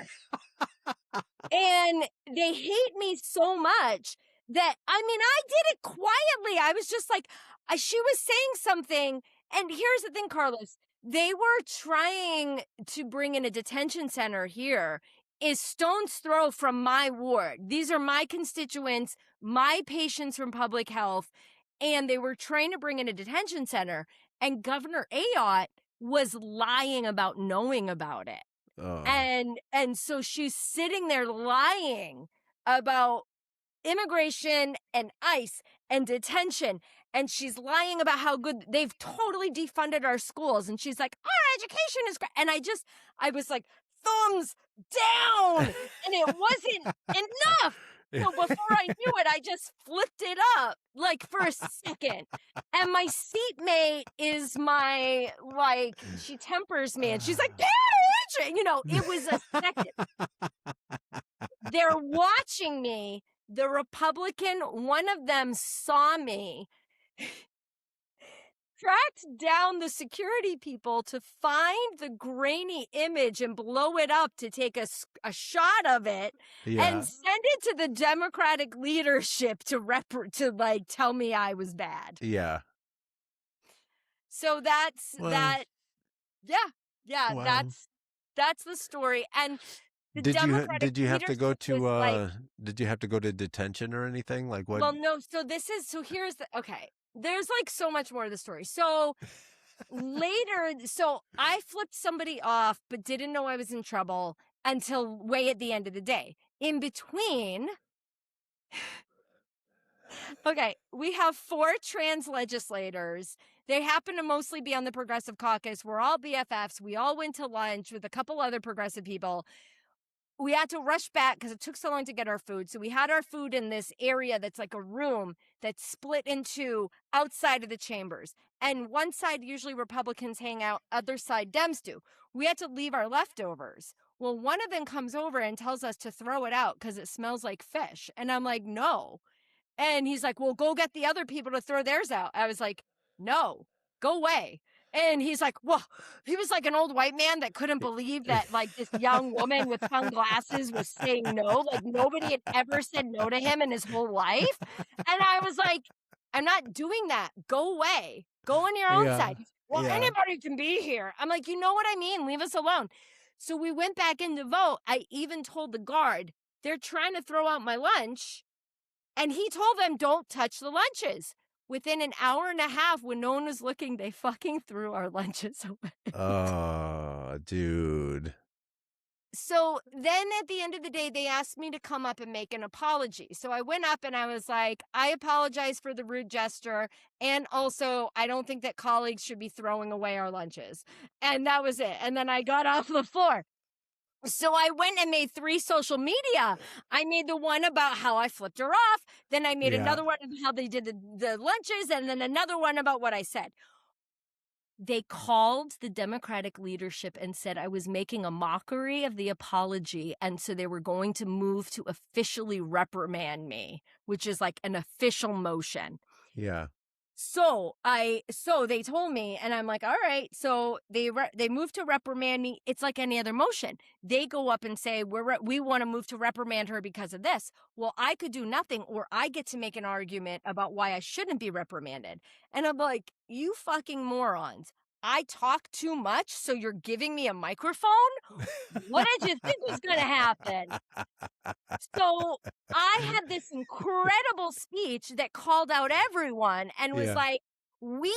And they hate me so much that, I mean, I did it quietly. I was just like, she was saying something. And here's the thing, Carlos, they were trying to bring in a detention center here, is stone's throw from my ward. These are my constituents, my patients from public health. And they were trying to bring in a detention center. And Governor Ayotte was lying about knowing about it. Oh. And so she's sitting there lying about immigration and ICE and detention. And she's lying about how good they've totally defunded our schools. And she's like, our education is great. And I was like, thumbs down. And it wasn't enough. So before I knew it, I just flipped it up like for a second. And my seatmate is she tempers me and she's like, Paige! It was a second. They're watching me. The Republican, one of them saw me, tracked down the security people to find the grainy image and blow it up to take a shot of it and send it to the Democratic leadership to tell me I was bad. Yeah. So that's that. Yeah. Well, that's the story. And did you have to go to detention or anything? Like what? Well, no. So here's okay. There's so much more to the story. So later, I flipped somebody off, but didn't know I was in trouble until way at the end of the day. In between, okay, we have 4 trans legislators. They happen to mostly be on the Progressive Caucus. We're all BFFs. We all went to lunch with a couple other progressive people. We had to rush back because it took so long to get our food. So we had our food in this area that's like a room that's split into outside of the chambers. And one side, usually Republicans hang out, other side Dems do. We had to leave our leftovers. Well, one of them comes over and tells us to throw it out because it smells like fish. And I'm like, no. And he's like, well, go get the other people to throw theirs out. I was like, no, go away. And he's like, well, he was like an old white man that couldn't believe that this young woman with sunglasses was saying no. Like nobody had ever said no to him in his whole life. And I was like, I'm not doing that. Go away. Go on your own side. Well, anybody can be here. I'm like, you know what I mean? Leave us alone. So we went back in to vote. I even told the guard, they're trying to throw out my lunch. And he told them, don't touch the lunches. Within an hour and a half, when no one was looking, they fucking threw our lunches away. Oh, dude. So then at the end of the day, they asked me to come up and make an apology. So I went up and I was like, I apologize for the rude gesture. And also, I don't think that colleagues should be throwing away our lunches. And that was it. And then I got off the floor. So I went and made 3 social media. I made the one about how I flipped her off. Then I made another one of how they did the lunches. And then another one about what I said. They called the Democratic leadership and said I was making a mockery of the apology. And so they were going to move to officially reprimand me, which is like an official motion. Yeah. So they told me, and I'm like, all right. So they moved to reprimand me. It's like any other motion. They go up and say, we want to move to reprimand her because of this. Well, I could do nothing, or I get to make an argument about why I shouldn't be reprimanded. And I'm like, you fucking morons. I talk too much, so you're giving me a microphone? What did you think was going to happen? So I had this incredible speech that called out everyone and was like, we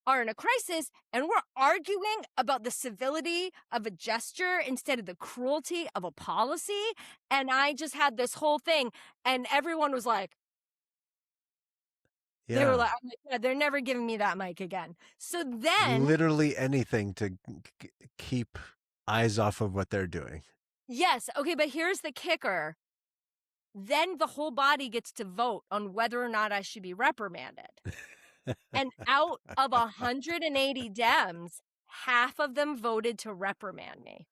are in a crisis and we're arguing about the civility of a gesture instead of the cruelty of a policy. And I just had this whole thing and everyone was like, they were like, oh my God, they're never giving me that mic again. So then literally anything to keep eyes off of what they're doing. Yes. Okay. But here's the kicker. Then the whole body gets to vote on whether or not I should be reprimanded. And out of 180 Dems, half of them voted to reprimand me.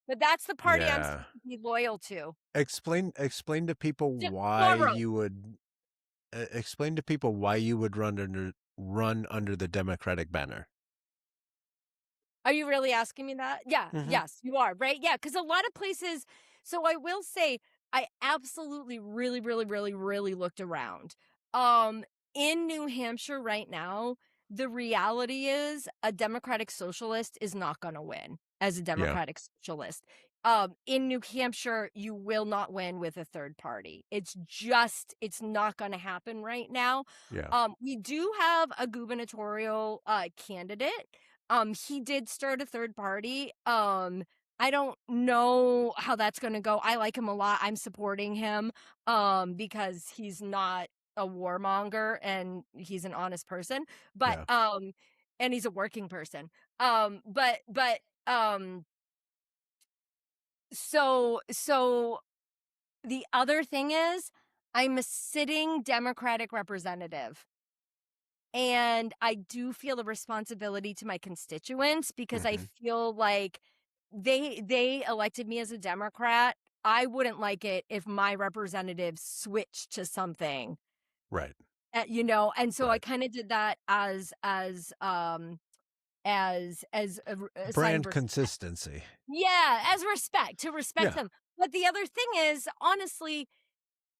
But that's the party I'm supposed to be loyal to. Explain to people why you would run under the Democratic banner. Are you really asking me that? Yeah. Mm-hmm. Yes, you are, right? Yeah, because a lot of places. So I will say, I absolutely really, really, really, really looked around. In New Hampshire right now, the reality is a Democratic socialist is not going to win as a Democratic socialist. In New Hampshire, you will not win with a third party. It's not going to happen right now. Yeah. We do have a gubernatorial candidate. He did start a third party. I don't know how that's gonna go. I like him a lot. I'm supporting him, because he's not a warmonger and he's an honest person, but, Yeah. and he's a working person. But, so the other thing is I'm a sitting Democratic representative. And I do feel a responsibility to my constituents because I Hmm. feel like they elected me as a Democrat. I wouldn't like it if my representatives switched to something, Right. and so I Right. kind of did that as a sign of Brand respect. consistency. Yeah, as respect to respect Yeah. them. But the other thing is, honestly,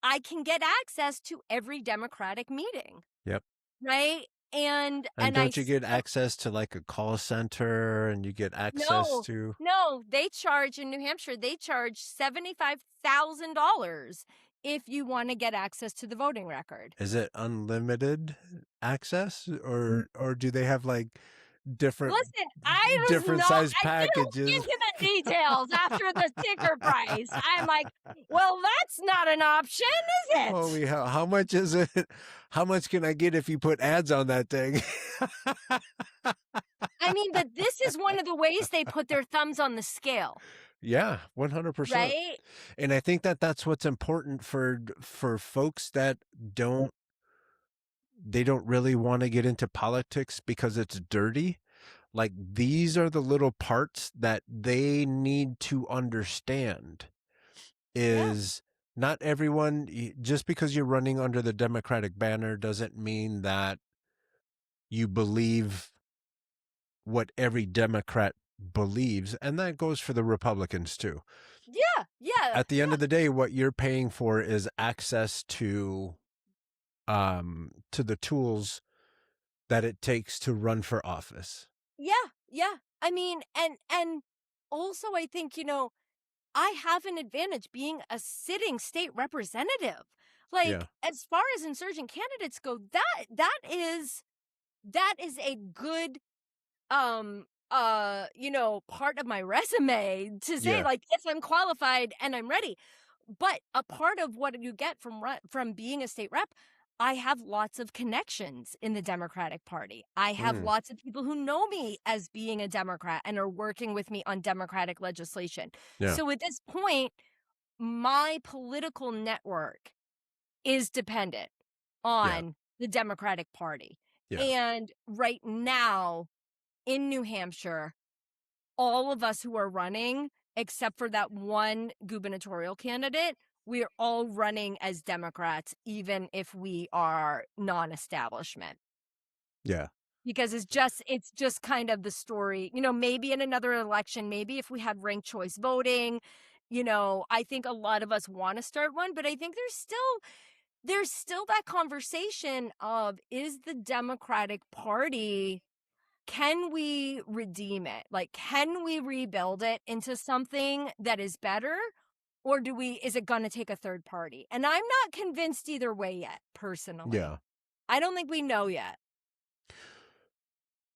I can get access to every Democratic meeting, Yep. right? And And I don't you get still access to like a call center and you get access no, to, no, they charge in New Hampshire, they charge $75,000 if you wanna get access to the voting record. is it unlimited access or do they have like different Listen, I didn't look packages? into the details after the ticker price. I'm like, "Well, that's not an option, is it?" Holy hell, how much is it? How much can I get if you put ads on that thing? I mean, but this is one of the ways they put their thumbs on the scale, Yeah, 100%. right? And I think that that's what's important for folks that don't they don't really want to get into politics because it's dirty. Like these are the little parts that they need to understand Yeah, is not everyone just because you're running under the Democratic banner doesn't mean that you believe what every Democrat believes, and that goes for the Republicans too. yeah, yeah, At the end yeah. of the day, what you're paying for is access to the tools that it takes to run for office. Yeah, yeah. I mean, and also I think, I have an advantage being a sitting state representative. Yeah. Like, as far as insurgent candidates go, that is a good part of my resume to say Yeah. like, yes, I'm qualified and I'm ready. But a part of what you get from being a state rep, I have lots of connections in the Democratic Party. I have Mm, lots of people who know me as being a Democrat and are working with me on Democratic legislation. yeah. So at this point, my political network is dependent Yeah. on the Democratic Party. Yeah. And right now in New Hampshire, all of us who are running, except for that one gubernatorial candidate, we're all running as Democrats, even if we are non-establishment. Yeah. Because it's just kind of the story. Maybe in another election, maybe if we had ranked choice voting, I think a lot of us want to start one, but I think there's still that conversation of, is the Democratic Party, can we redeem it? Like, can we rebuild it into something that is better? Or is it going to take a third party? And I'm not convinced either way yet, personally. Yeah. I don't think we know yet.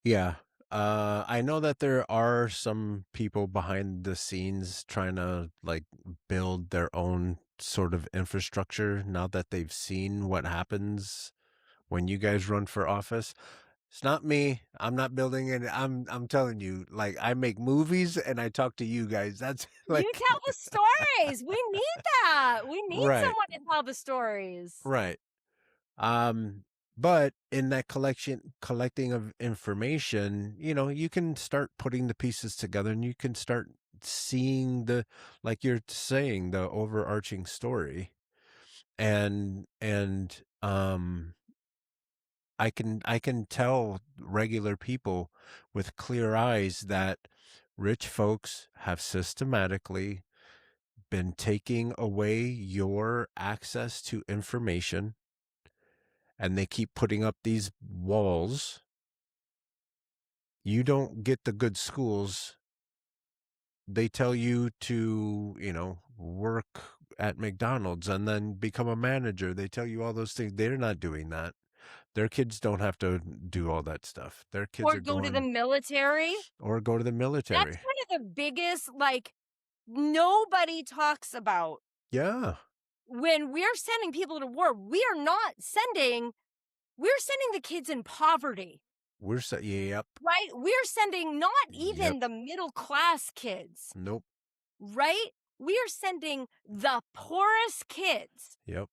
Yeah. I know that there are some people behind the scenes trying to like build their own sort of infrastructure now that they've seen what happens when you guys run for office. It's not me. I'm not building it. I'm telling you, like I make movies and I talk to you guys. That's You like tell the stories. We need that. We need right. someone to tell the stories. Right. Um, but in that collecting of information, you can start putting the pieces together and you can start seeing like you're saying, the overarching story. And I can tell regular people with clear eyes that rich folks have systematically been taking away your access to information and they keep putting up these walls. You don't get the good schools. They tell you to, work at McDonald's and then become a manager. They tell you all those things. They're not doing that. Their kids don't have to do all that stuff. Their kids or are go to the going military. or go to the That's military. one of the biggest, like, nobody talks about Yeah. when we're sending people to war. We're sending the kids in poverty, Yep. right? We're sending not Yep. even the middle class kids, Nope. right? We are sending the poorest kids. Yep.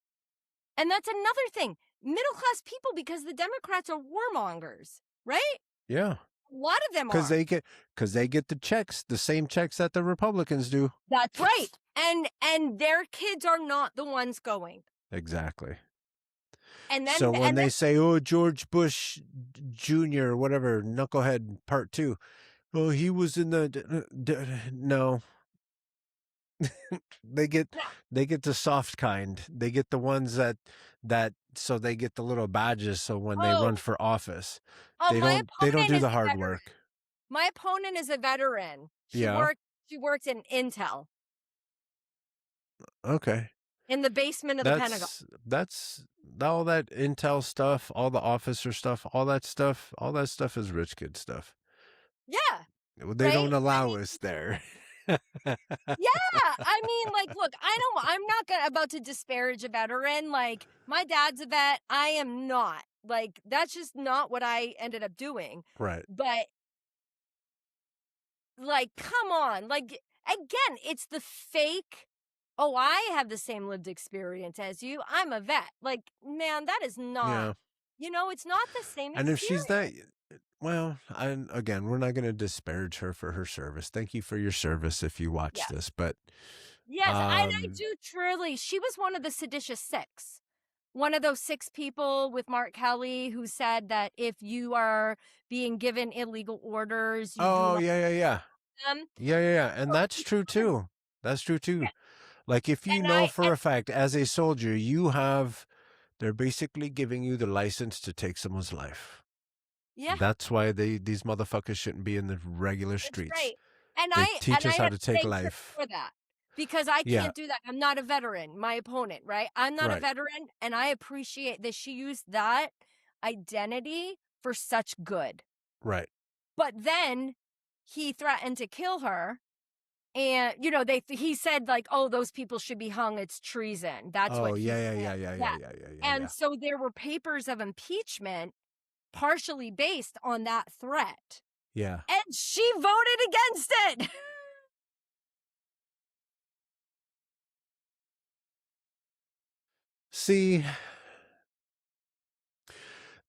And that's another thing. Middle class people, because the Democrats are warmongers, right? Yeah. A lot of them Because are. they get the checks, the same checks that the Republicans do. That's right. And their kids are not the ones going. Exactly. And then So when they say, "Oh, George Bush Jr. whatever, knucklehead part 2," oh, he was in the no. they get the soft kind. They get the ones that so they get the little badges. So when they run for office, they my don't opponent do is the a hard veteran. work. My opponent is a veteran. She Yeah. worked in Intel Okay. in the basement of the Pentagon. That's all that intel stuff, all the officer stuff, all that stuff is rich kid stuff. Yeah. They don't allow us there. Yeah, I mean, like, look, I'm not about to disparage a veteran. Like, my dad's a vet. I am not. Like, that's just not what I ended up doing. Right. But, like, come on. Like, again, it's the fake, oh, I have the same lived experience as you. I'm a vet. Like, man, that is not, it's not the same And experience. if she's that, well, again, we're not going to disparage her for her service. Thank you for your service if you watch this. But yes, I do truly. She was one of the seditious six. One of those 6 people with Mark Kelly who said that if you are being given illegal orders, you do not them. Yeah. And that's true too. That's true too. Yeah. Like if you know for a fact as a soldier, they're basically giving you the license to take someone's life. Yeah. That's why these motherfuckers shouldn't be in the regular streets. That's right. And they teach us how to take thank her life. for that. Because I can't do that. I'm not a veteran, my opponent, right? I'm not a veteran, and I appreciate that she used that identity for such good. Right. But then he threatened to kill her. And, he said, like, oh, those people should be hung. It's treason. That's what he said. Yeah. And so there were papers of impeachment partially based on that threat. Yeah. And she voted against it. See,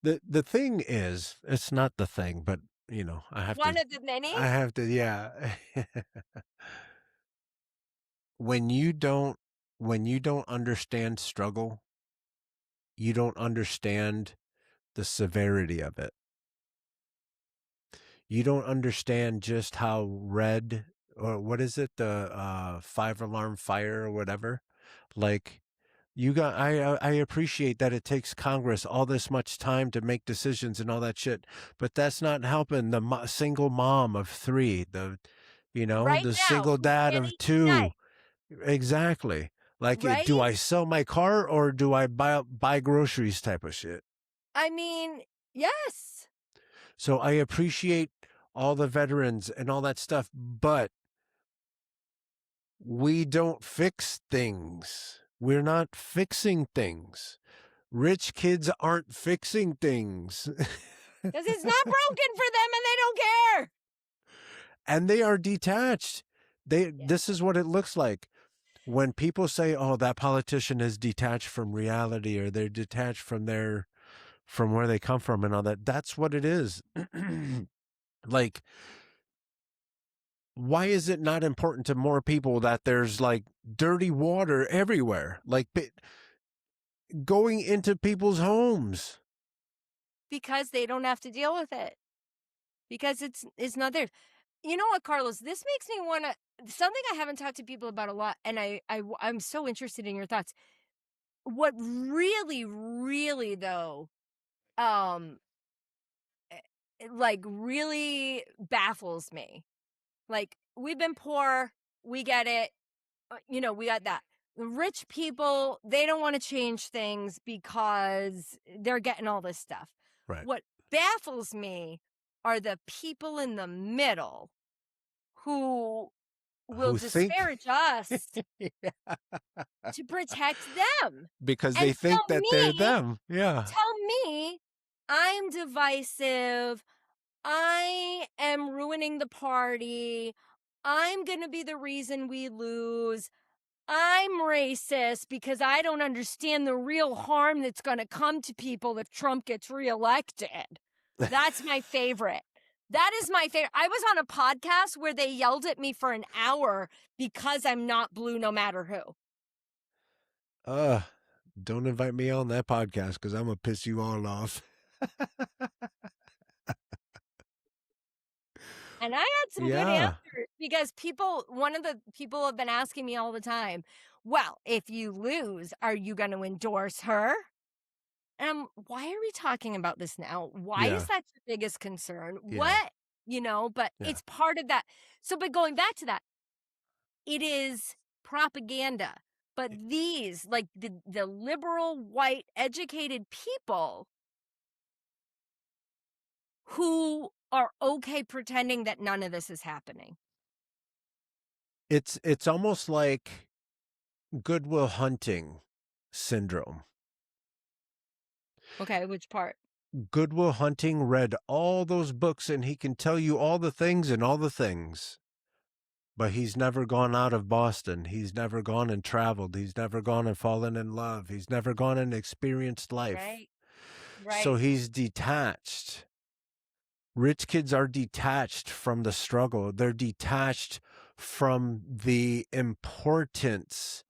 the thing is, it's not the thing, but I have One of the many. I have to, yeah. when you don't understand struggle, you don't understand the severity of it. You don't understand just how red, or what is it, the 5-alarm fire or whatever. Like, I appreciate that it takes Congress all this much time to make decisions and all that shit, but that's not helping the single mom of 3, the single dad of 2. Exactly. Like, do I sell my car or do I buy groceries type of shit? I mean, yes. So I appreciate all the veterans and all that stuff, but we don't fix things. We're not fixing things. Rich kids aren't fixing things. Because it's not broken for them and they don't care. And they are detached. This is what it looks like. When people say, oh, that politician is detached from reality, or they're detached from where they come from and all that, that's what it is. Like, why is it not important to more people that there's like dirty water everywhere, like going into people's homes? Because they don't have to deal with it. Because it's not there. You know what, Carlos? This makes me want to, something I haven't talked to people about a lot, and I'm so interested in your thoughts. What really, really, though, like, really baffles me. Like, we've been poor, we get it, we got that. rich people, they don't want to change things because they're getting all this stuff. Right. What baffles me are the people in the middle who will Who think disparage us to protect them. because they And think that they're them. Yeah. tell me I'm divisive. I am ruining the party. I'm going to be the reason we lose. I'm racist because I don't understand the real harm that's going to come to people if Trump gets reelected. That's my favorite. That is my favorite. I was on a podcast where they yelled at me for an hour because I'm not blue no matter who. Don't invite me on that podcast because I'm going to piss you all off. And I had some good answers because one of the people have been asking me all the time, well, if you lose, are you going to endorse her? And why are we talking about this now? Why is that your biggest concern? What? But it's part of that. So, but going back to that, it is propaganda. But these, like the liberal, white, educated people who are okay pretending that none of this is happening. It's almost like Good Will Hunting syndrome. Okay, which part? Good Will Hunting read all those books and he can tell you all the things and all the things. But he's never gone out of Boston. He's never gone and traveled. He's never gone and fallen in love. He's never gone and experienced life. Right. So he's detached. Rich kids are detached from the struggle. They're detached from the importance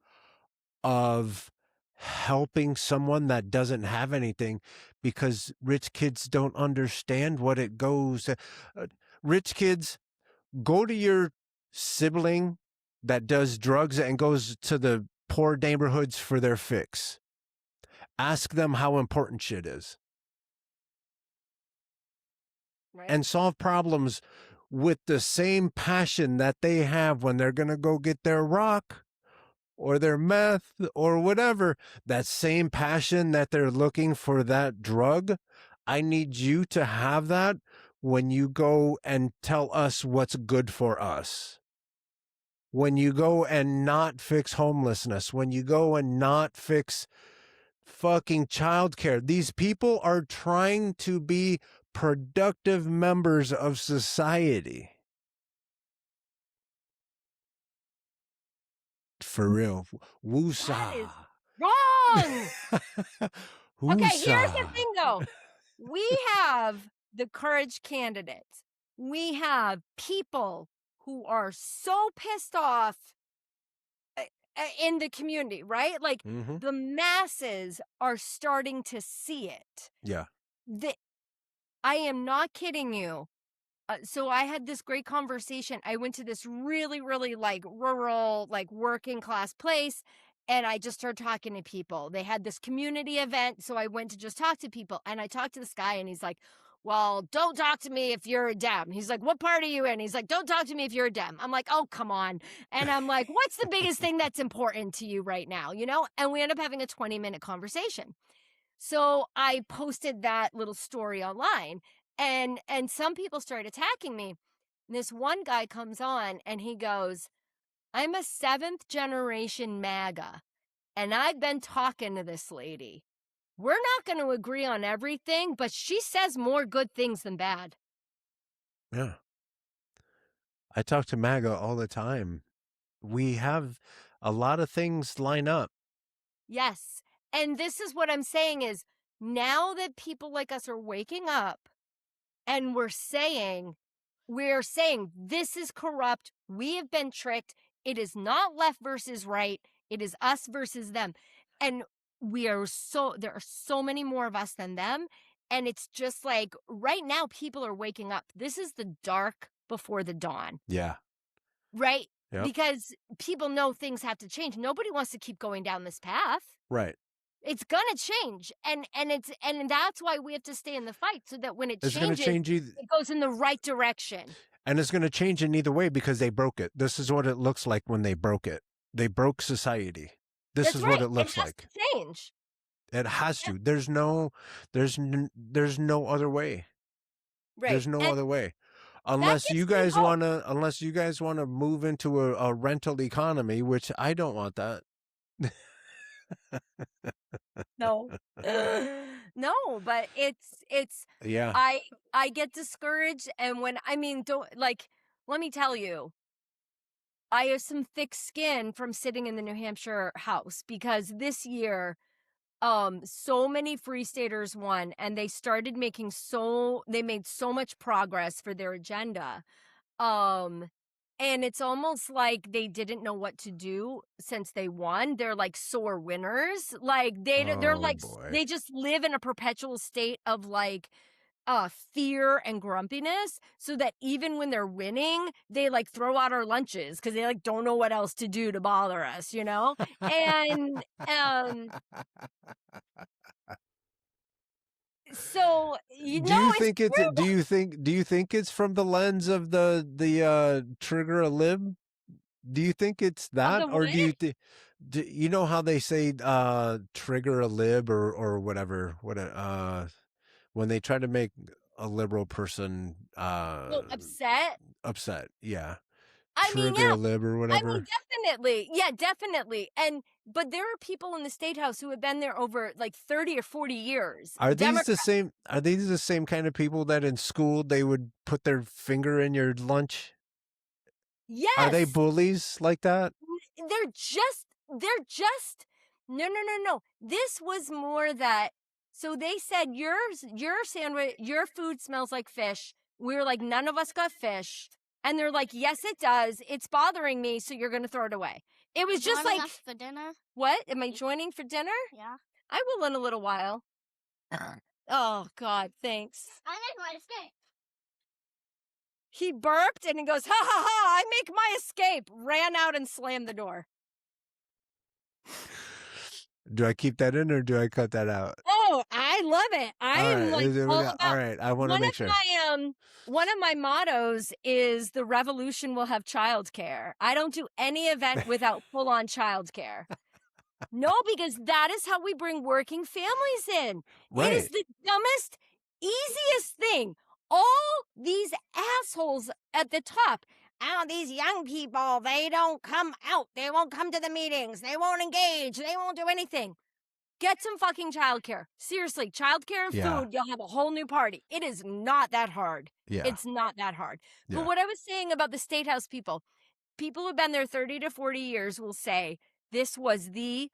of helping someone that doesn't have anything because rich kids don't understand what it goes. Rich kids, go to your sibling that does drugs and goes to the poor neighborhoods for their fix. Ask them how important shit is. Right. And solve problems with the same passion that they have when they're going to go get their rock or their meth or whatever. That same passion that they're looking for that drug. I need you to have that when you go and tell us what's good for us. When you go and not fix homelessness, when you go and not fix fucking childcare. These people are trying to be productive members of society. For real. Woosah. That is wrong. Okay, here's the thing though. We have the courage candidates. We have people who are so pissed off in the community, right? Like the masses are starting to see it. Yeah. I am not kidding you. So I had this great conversation. I went to this really, really like rural, like working class place. And I just started talking to people. They had this community event. So I went to just talk to people. And I talked to this guy and he's like, well, don't talk to me if you're a Dem. He's like, what part are you in? He's like, don't talk to me if you're a Dem. I'm like, oh, come on. And I'm like, what's the biggest thing that's important to you right now? And we end up having a 20-minute conversation. So I posted that little story online and some people started attacking me. And this one guy comes on and he goes, I'm a 7th generation MAGA and I've been talking to this lady. We're not going to agree on everything, but she says more good things than bad. Yeah. I talk to MAGA all the time. We have a lot of things line up. Yes. And this is what I'm saying is now that people like us are waking up and we're saying this is corrupt. We have been tricked. It is not left versus right. It is us versus them. And there are so many more of us than them. And it's just like right now people are waking up. This is the dark before the dawn. Yeah. Right? Yep. Because people know things have to change. Nobody wants to keep going down this path. Right. It's gonna change, and that's why we have to stay in the fight so that when it changes, it goes in the right direction. And it's going to change in either way because they broke it. This is what it looks like when they broke it. They broke society. This That's is what right. it It looks has like. to change. It has Yeah. to. There's no other way. Right. There's no And other way. that Unless gives you me guys hope. want to move into a rental economy, which I don't want that. No. No, but it's Yeah. I get discouraged, and when I mean, don't like, let me tell you, I have some thick skin from sitting in the New Hampshire House because this year, so many free staters won, and they made so much progress for their agenda. Um, and it's almost like they didn't know what to do since they won. They're like sore winners. Like they're Oh like boy. they just live in a perpetual state of like fear and grumpiness, so that even when they're winning, they like throw out our lunches because they like don't know what else to do to bother us, you know? And so you Do know you it's think it's true. do you think it's from the lens of the trigger a lib? Do you think it's Of that, the or what? do you know how they say trigger a lib or whatever, when they try to make a liberal person So upset. upset? Yeah. I mean, Trigger yeah. a lib or I mean, whatever. definitely. Yeah, definitely. But there are people in the state house who have been there over like 30 or 40 years. Democrat. Are these the same kind of people that in school they would put their finger in your lunch? Are they Yes. bullies like that? They're just no, no, no, no. This was more that, so they said your sandwich, your food smells like fish. We were like, none of us got fish. And they're like, yes, it does. It's bothering me, so you're gonna throw it away. It was just like, us for dinner? what? Am I joining for dinner? Yeah. I will in a little while. Oh God, thanks. I made my escape. He burped and he goes, ha ha ha, I make my escape. Ran out and slammed the door. Do I keep that in or do I cut that out? Oh, I love it. I'm like all about, all right. I want to make sure. One of my mottos is the revolution will have childcare. I don't do any event without full on childcare. No, because that is how we bring working families in. It is Right. the dumbest, easiest thing. All these assholes at the top. Oh, these young people, they don't come out. They won't come to the meetings. They won't engage. They won't do anything. Get some fucking childcare. Seriously, childcare and Yeah. food, you'll have a whole new party. It is not that hard. Yeah. It's not that hard. Yeah. But what I was saying about the State House people who've been there 30 to 40 years will say this was the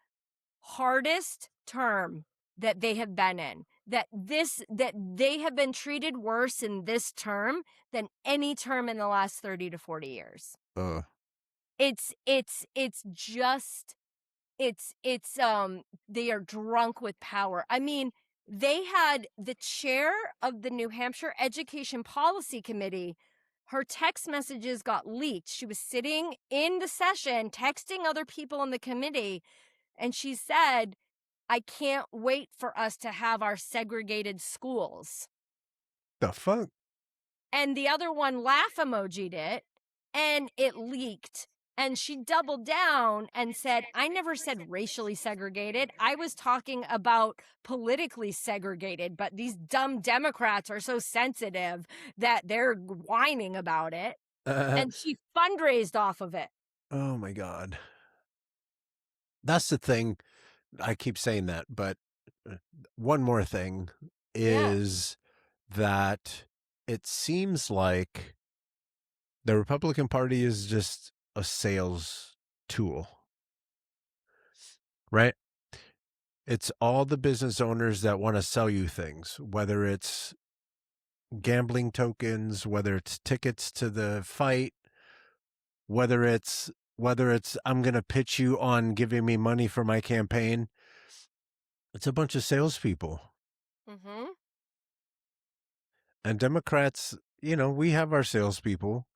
hardest term that they have been in. That they have been treated worse in this term than any term in the last 30 to 40 years. It's just they are drunk with power. I mean, they had the chair of the New Hampshire Education Policy Committee. Her text messages got leaked. She was sitting in the session texting other people in the committee, and she said, I can't wait for us to have our segregated schools. The fuck? And the other one laugh emojied it, and it leaked. And she doubled down and said, I never said racially segregated. I was talking about politically segregated, but these dumb Democrats are so sensitive that they're whining about it. And she fundraised off of it. Oh my God. That's the thing. I keep saying that, but one more thing is that it seems like the Republican Party is just a sales tool, right? It's all the business owners that want to sell you things, whether it's gambling tokens, whether it's tickets to the fight, whether it's I'm going to pitch you on giving me money for my campaign. It's a bunch of salespeople. Mm-hmm. And Democrats, we have our salespeople,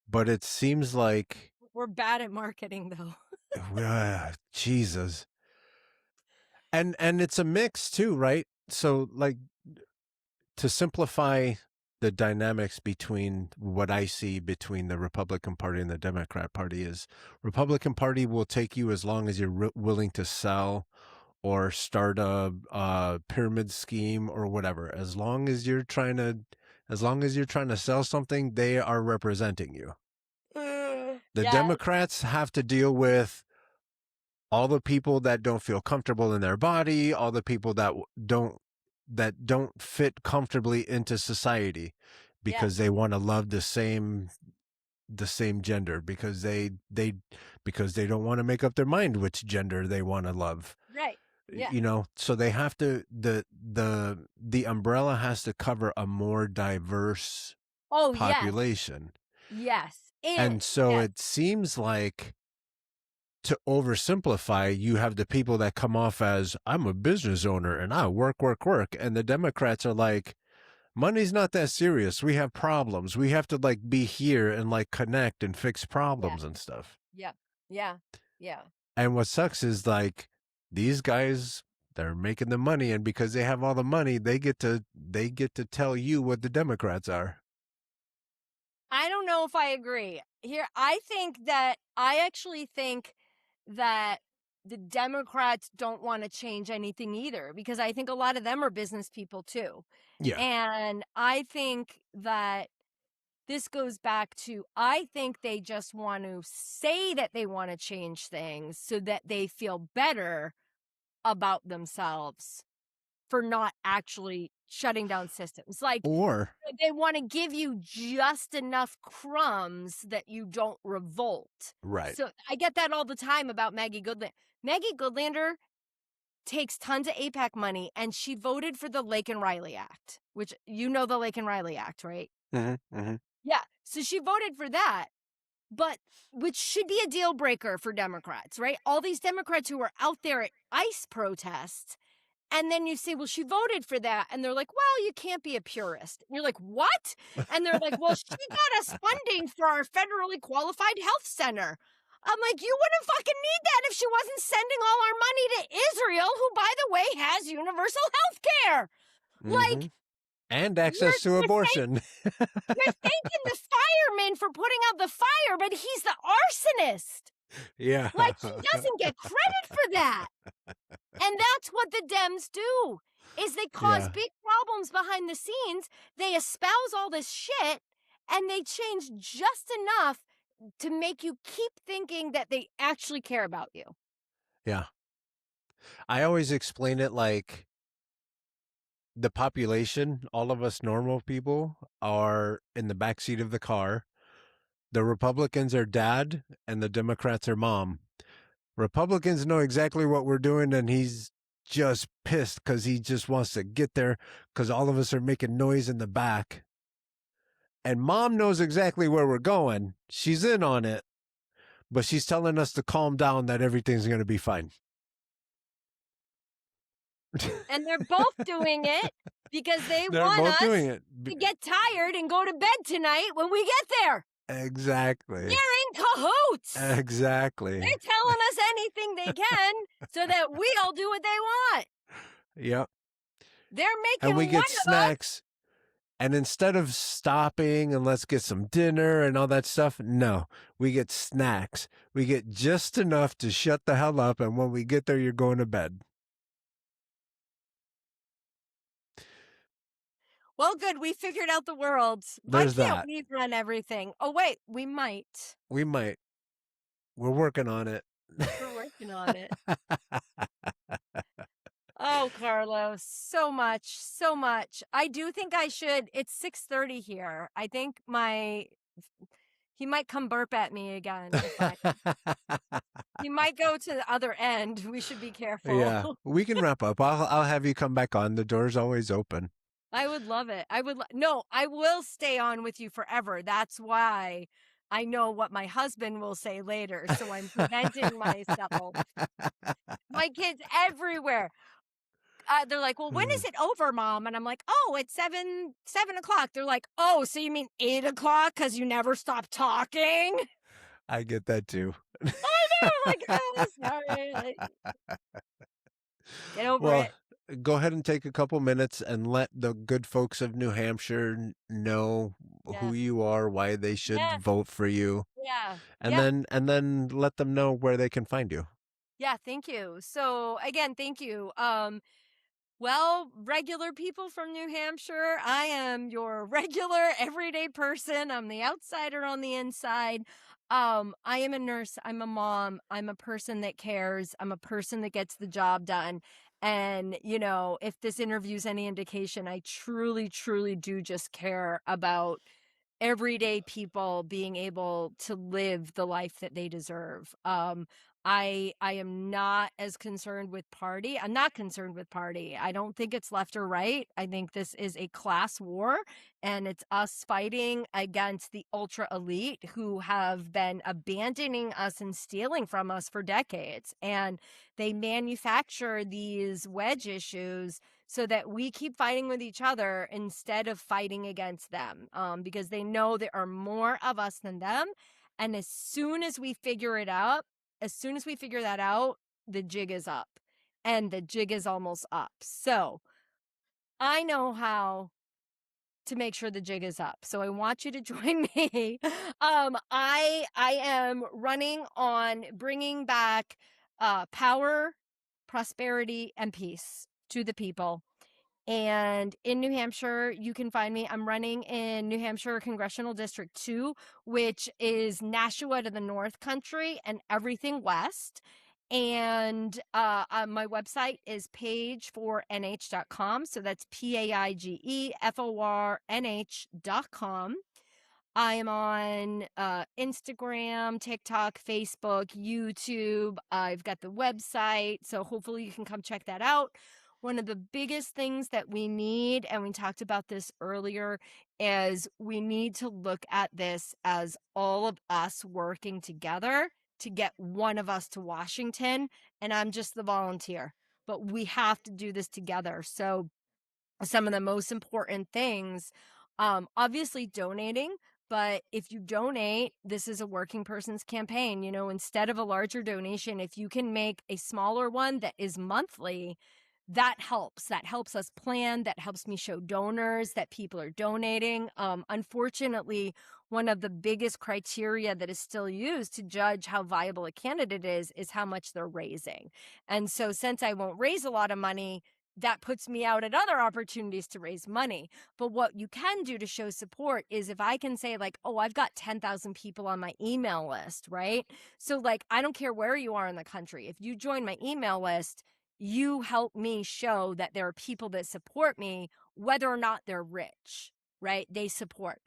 but it seems like we're bad at marketing, though. Jesus. And it's a mix too, right? So, like, to simplify the dynamics between what I see between the Republican Party and the Democrat Party is Republican Party will take you as long as you're willing to sell or start a pyramid scheme or whatever. As long as you're trying to sell something, they are representing you. The Democrats have to deal with all the people that don't feel comfortable in their body, all the people that don't fit comfortably into society because they want to love the same gender, because they don't want to make up their mind which gender they want to love. Right. Yeah. You know, so they have to the umbrella has to cover a more diverse population. Yes. And so it seems like, to oversimplify, you have the people that come off as, I'm a business owner and I work. And the Democrats are like, money's not that serious. We have problems. We have to like be here and like connect and fix problems and stuff. Yeah. Yeah. Yeah. And what sucks is like these guys, they're making the money, and because they have all the money, they get to tell you what the Democrats are. I don't know if I agree. Here, I actually think that the Democrats don't want to change anything either, because I think a lot of them are business people too. Yeah. And I think that this goes back to, I think they just want to say that they want to change things so that they feel better about themselves for not actually shutting down systems. Like, or they want to give you just enough crumbs that you don't revolt. Right. So I get that all the time about Maggie Goodlander. Maggie Goodlander takes tons of AIPAC money, and she voted for the Lake and Riley Act, which, you know, the Lake and Riley Act, right? Mm-hmm. Yeah. So she voted for that, but which should be a deal breaker for Democrats, right? All these Democrats who are out there at ICE protests. And then you say, well, she voted for that. And they're like, well, you can't be a purist. And you're like, what? And they're like, well, she got us funding for our federally qualified health center. I'm like, you wouldn't fucking need that if she wasn't sending all our money to Israel, who, by the way, has universal health care. Mm-hmm. Like, and access to abortion. You're thanking the fireman for putting out the fire, but he's the arsonist. Yeah. Like, he doesn't get credit for that. And that's what the Dems do, is they cause big problems behind the scenes. They espouse all this shit, and they change just enough to make you keep thinking that they actually care about you. Yeah. I always explain it like the population, all of us normal people, are in the backseat of the car. The Republicans are dad and the Democrats are mom. Republicans know exactly what we're doing, and he's just pissed because he just wants to get there because all of us are making noise in the back. And mom knows exactly where we're going. She's in on it, but she's telling us to calm down, that everything's going to be fine. And they're both doing it because they want us to get tired and go to bed tonight when we get there. Exactly. They're in cahoots. Exactly. They're telling us anything they can so that we all do what they want. Yep. They're making and we get snacks. And instead of stopping and let's get some dinner and all that stuff, no, we get snacks. We get just enough to shut the hell up. And when we get there, you're going to bed. Well, good. We figured out the world. Why can't we run everything? Oh, wait, we might. We might. We're working on it. We're working on it. Oh, Carlos, so much, so much. I do think I should. It's 6:30 here. I think he might come burp at me again. He might go to the other end. We should be careful. Yeah, we can wrap up. I'll have you come back on. The door's always open. I would love it. No, I will stay on with you forever. That's why I know what my husband will say later. So I'm preventing myself. My kids everywhere. They're like, well, when is it over, Mom? And I'm like, oh, it's 7 o'clock. They're like, oh, so you mean 8 o'clock because you never stop talking? I get that too. I know. Like, oh, sorry. Get over it. go ahead and take a couple minutes and let the good folks of New Hampshire know who Yeah. you are, why they should Yeah. vote for you, Yeah. and Yeah. then let them know where they can find you. Yeah. Thank you. So again, thank you. Well, regular people from New Hampshire, I am your regular everyday person. I'm the outsider on the inside. I am a nurse. I'm a mom. I'm a person that cares. I'm a person that gets the job done. And, if this interview's any indication, I truly, truly do just care about everyday people being able to live the life that they deserve. I am not as concerned with party. I'm not concerned with party. I don't think it's left or right. I think this is a class war, and it's us fighting against the ultra elite who have been abandoning us and stealing from us for decades. And they manufacture these wedge issues so that we keep fighting with each other instead of fighting against them, because they know there are more of us than them. And as soon as we figure it out, as soon as we figure that out, the jig is up, and the jig is almost up. So I know how to make sure the jig is up. So I want you to join me. I am running on bringing back power, prosperity, and peace to the people. And in New Hampshire, you can find me. I'm running in New Hampshire Congressional District 2, which is Nashua to the North Country and everything west. And my website is paigefornh.com. So that's PAIGEFORNH.com. I am on Instagram, TikTok, Facebook, YouTube. I've got the website. So hopefully you can come check that out. One of the biggest things that we need, and we talked about this earlier, is we need to look at this as all of us working together to get one of us to Washington. And I'm just the volunteer, but we have to do this together. So some of the most important things, obviously donating. But if you donate, this is a working person's campaign. Instead of a larger donation, if you can make a smaller one that is monthly, that helps. That helps us plan. That helps me show donors that people are donating. Unfortunately, one of the biggest criteria that is still used to judge how viable a candidate is how much they're raising. And so since I won't raise a lot of money, that puts me out at other opportunities to raise money. But what you can do to show support is if I can say like, oh, I've got 10,000 people on my email list, right? So like, I don't care where you are in the country. If you join my email list, you help me show that there are people that support me, whether or not they're rich, right? They support.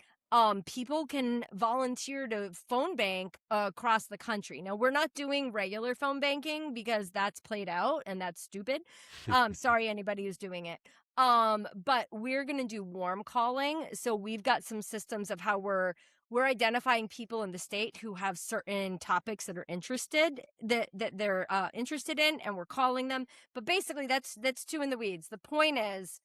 People can volunteer to phone bank across the country. Now, we're not doing regular phone banking because that's played out and that's stupid. Sorry, anybody who's doing it. But we're going to do warm calling. So we've got some systems of how we're identifying people in the state who have certain topics that are interested that they're interested in, and we're calling them. But basically, that's too in the weeds. The point is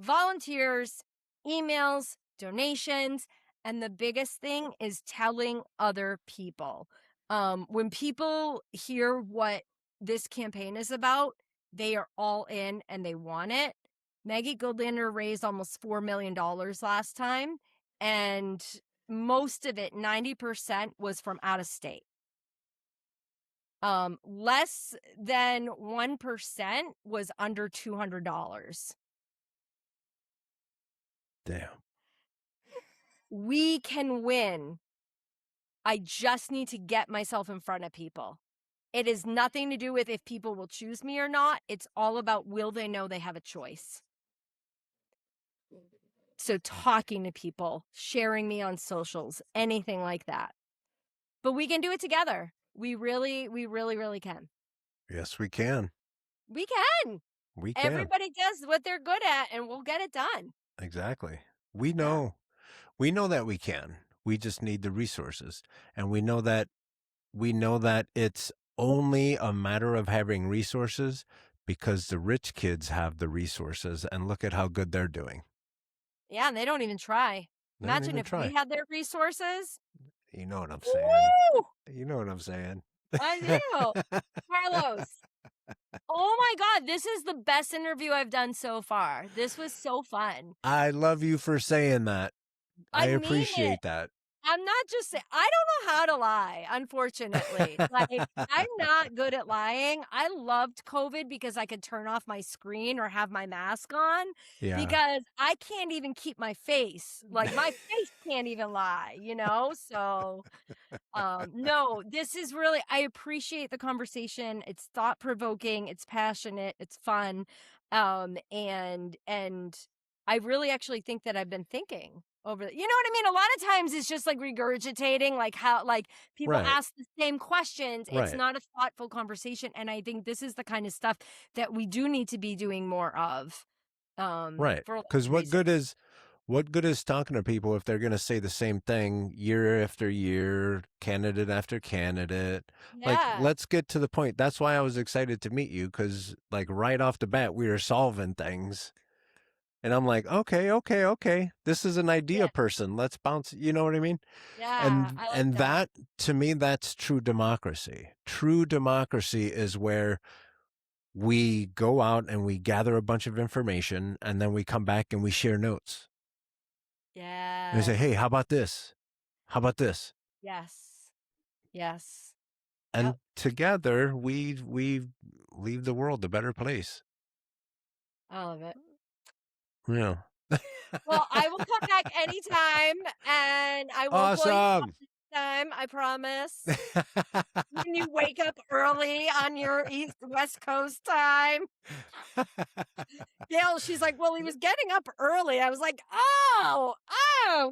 volunteers, emails, donations, and the biggest thing is telling other people. When people hear what this campaign is about, they are all in and they want it. Maggie Goldlander raised almost $4 million last time, and most of it, 90%, was from out of state. Less than 1% was under $200. Damn. We can win. I just need to get myself in front of people. It is nothing to do with if people will choose me or not. It's all about, will they know they have a choice? So talking to people, sharing me on socials, anything like that. But we can do it together. We really, really can. Yes, we can. We can. We can. Everybody does what they're good at, and we'll get it done. Exactly. We know. We know that we can. We just need the resources. And we know that it's only a matter of having resources because the rich kids have the resources, and look at how good they're doing. Yeah, and they don't even try. Imagine if we had their resources. You know what I'm saying. Woo! You know what I'm saying. I do. Carlos, Oh my God, this is the best interview I've done so far. This was so fun. I love you for saying that. I mean it. appreciate that. I'm not just saying, I don't know how to lie, unfortunately. Like, I'm not good at lying. I loved COVID because I could turn off my screen or have my mask on because I can't even keep my face. Like, my face can't even lie, you know? So, no, this is really, I appreciate the conversation. It's thought provoking, it's passionate, it's fun. And I really actually think that I've been thinking over you know what I mean? A lot of times it's just like regurgitating, like how like people ask the same questions. It's not a thoughtful conversation. And I think this is the kind of stuff that we do need to be doing more of. Because what good is talking to people if they're going to say the same thing year after year, candidate after candidate? Like, let's get to the point. That's why I was excited to meet you, because like right off the bat, we were solving things. And I'm like, okay. This is an idea person. Let's bounce. You know what I mean? Yeah. And that, to me, that's true democracy. True democracy is where we go out and we gather a bunch of information, and then we come back and we share notes. Yeah. And we say, hey, how about this? How about this? Yes. And together we leave the world a better place. I love it. Yeah. Well, I will come back anytime, and I will blow you up this time, I promise. When you wake up early on your West Coast time. Gail, she's like, well, he was getting up early. I was like, oh,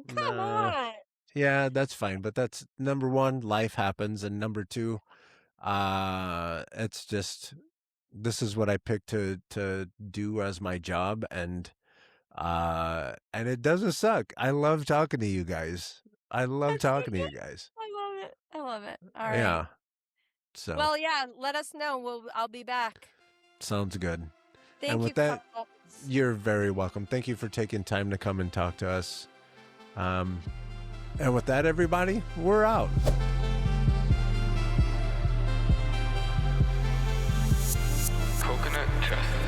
come on. Yeah, that's fine. But that's number one, life happens. And number two, it's just, this is what I picked to do as my job. And it doesn't suck. I love talking to you guys. I love talking to you guys. I love it. All right. Yeah. So. Well, yeah, let us know. I'll be back. Sounds good. Thank and you. with that, you're very welcome. Thank you for taking time to come and talk to us. And with that, everybody, we're out. Coconut Chest.